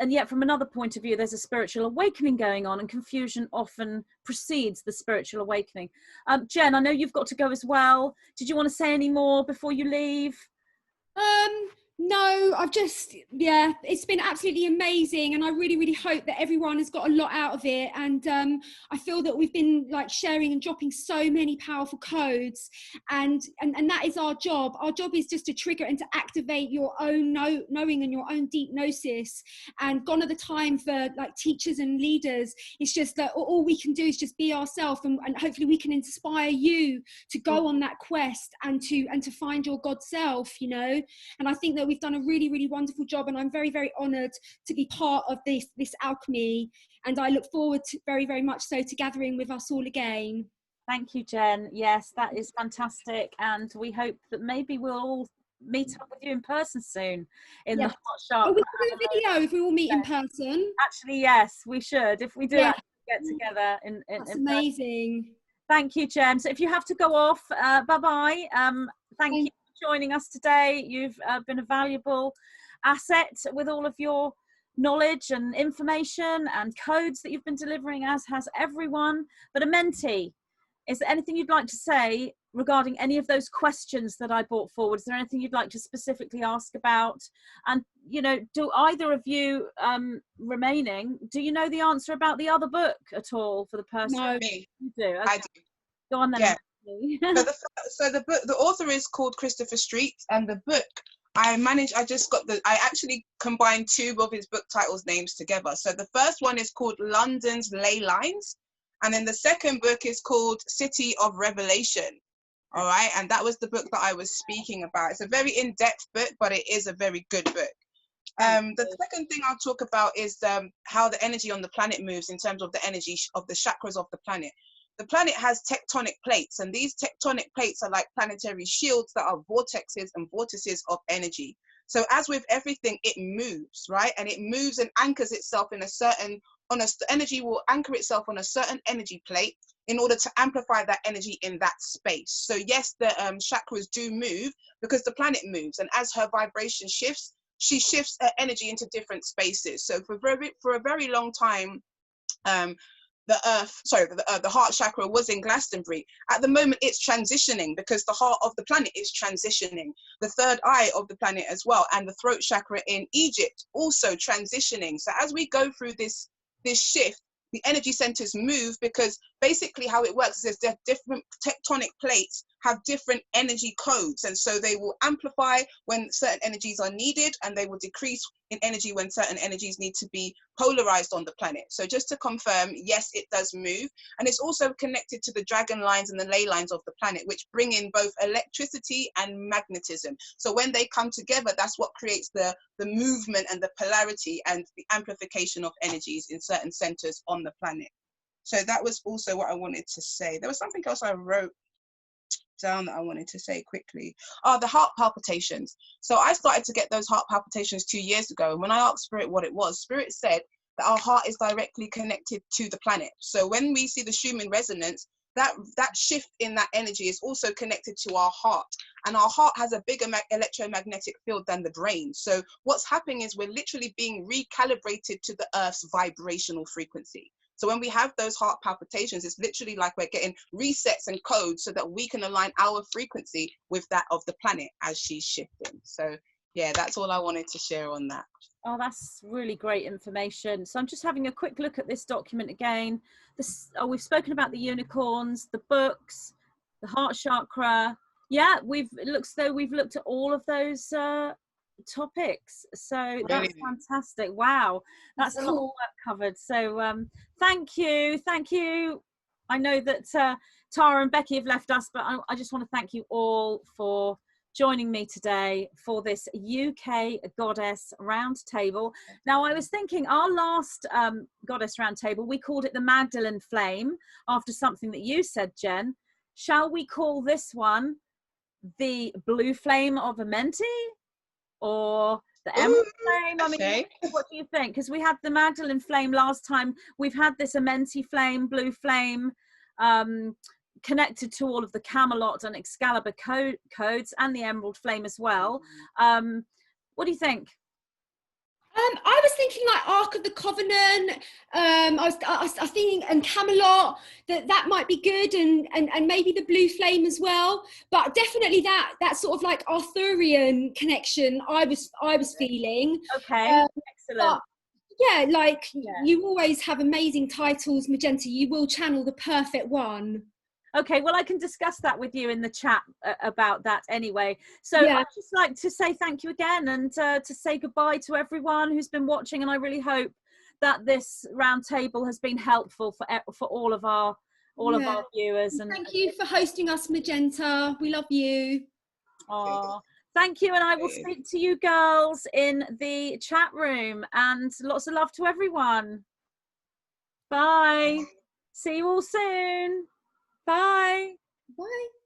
Speaker 1: And yet from another point of view, there's a spiritual awakening going on, and confusion often precedes the spiritual awakening. Jen, I know you've got to go as well. Did you want to say any more before you leave?
Speaker 3: No, yeah, it's been absolutely amazing, and I really, really hope that everyone has got a lot out of it. And I feel that we've been like sharing and dropping so many powerful codes, and that is our job. Our job is just to trigger and to activate your own knowing and your own deep gnosis. And gone are the time for like teachers and leaders. It's just that all we can do is just be ourselves, and hopefully we can inspire you to go on that quest and to find your God self, you know. And I think that we've done a really, really wonderful job, and I'm very, very honoured to be part of this alchemy, and I look forward to very, very much so to gathering with us all again.
Speaker 1: Thank you, Jen. Yes, that is fantastic, and we hope that maybe we'll all meet up with you in person soon in the hot shop.
Speaker 3: We can do a video if we all meet in person.
Speaker 1: Actually, yes, we should. If we do actually get together
Speaker 3: That's amazing.
Speaker 1: Person. Thank you, Jen. So if you have to go off, bye-bye. Thank you for joining us today. You've been a valuable asset with all of your knowledge and information and codes that you've been delivering, as has everyone. But Amenti, is there anything you'd like to say regarding any of those questions that I brought forward? Is there anything you'd like to specifically ask about? And, you know, do either of you remaining, do you know the answer about the other book at all for the person?
Speaker 4: No, me.
Speaker 1: You do? Okay.
Speaker 4: I do.
Speaker 1: Go on then.
Speaker 4: Yeah. So the book, the author is called Christopher Street, and the book I actually combined two of his book titles names together. So the first one is called London's Ley Lines, and then the second book is called City of Revelation. All right, and that was the book that I was speaking about. It's a very in-depth book, but it is a very good book. The second thing I'll talk about is how the energy on the planet moves in terms of the energy of the chakras of the planet. The planet has tectonic plates, and these tectonic plates are like planetary shields that are vortexes and vortices of energy. So as with everything, it moves, right? And it moves and anchors itself in energy will anchor itself on a certain energy plate in order to amplify that energy in that space. So yes, the chakras do move because the planet moves, and as her vibration shifts, she shifts her energy into different spaces. So for a very long time, the heart chakra was in Glastonbury. At the moment, it's transitioning because the heart of the planet is transitioning. The third eye of the planet as well, and the throat chakra in Egypt also transitioning. So as we go through this shift, the energy centers move, because basically how it works is that different tectonic plates have different energy codes, and so they will amplify when certain energies are needed, and they will decrease in energy when certain energies need to be polarized on the planet. So just to confirm, yes, it does move. And it's also connected to the dragon lines and the ley lines of the planet, which bring in both electricity and magnetism. So when they come together, that's what creates the movement and the polarity and the amplification of energies in certain centers on the planet. So that was also what I wanted to say. There was something else I wrote down that I wanted to say quickly. Oh, the heart palpitations. So I started to get those heart palpitations 2 years ago. And when I asked Spirit what it was, Spirit said that our heart is directly connected to the planet. So when we see the Schumann resonance, that shift in that energy is also connected to our heart. And our heart has a bigger electromagnetic field than the brain. So what's happening is we're literally being recalibrated to the Earth's vibrational frequency. So when we have those heart palpitations, it's literally like we're getting resets and codes so that we can align our frequency with that of the planet as she's shifting. So yeah, that's all I wanted to share on that.
Speaker 1: Oh, that's really great information. So I'm just having a quick look at this document again. We've spoken about the unicorns, the books, the heart chakra. Yeah, it looks though we've looked at all of those topics. So that's fantastic. Wow, that's a lot of work covered. So thank you. I know that Tara and Becky have left us, but I just want to thank you all for joining me today for this UK Goddess Roundtable. Now, I was thinking our last Goddess Roundtable, we called it the Magdalene Flame after something that you said, Jen. Shall we call this one the Blue Flame of Amenti? Or the Emerald Flame? I mean, what do you think? Because we had the Magdalene Flame last time. We've had this Amenti Flame, Blue Flame, connected to all of the Camelot and Excalibur codes and the Emerald Flame as well. What do you think?
Speaker 3: I was thinking like Ark of the Covenant. I was thinking, and Camelot, that might be good, and maybe the Blue Flame as well. But definitely that sort of like Arthurian connection I was feeling.
Speaker 1: Okay, excellent.
Speaker 3: Yeah, like you always have amazing titles, Magenta. You will channel the perfect one.
Speaker 1: Okay, well, I can discuss that with you in the chat about that anyway. So I'd just like to say thank you again, and to say goodbye to everyone who's been watching. And I really hope that this roundtable has been helpful for all of our viewers. And
Speaker 3: thank you for hosting us, Magenta. We love you.
Speaker 1: Oh, thank you, and I will speak to you girls in the chat room. And lots of love to everyone. Bye. See you all soon. Bye.
Speaker 3: Bye.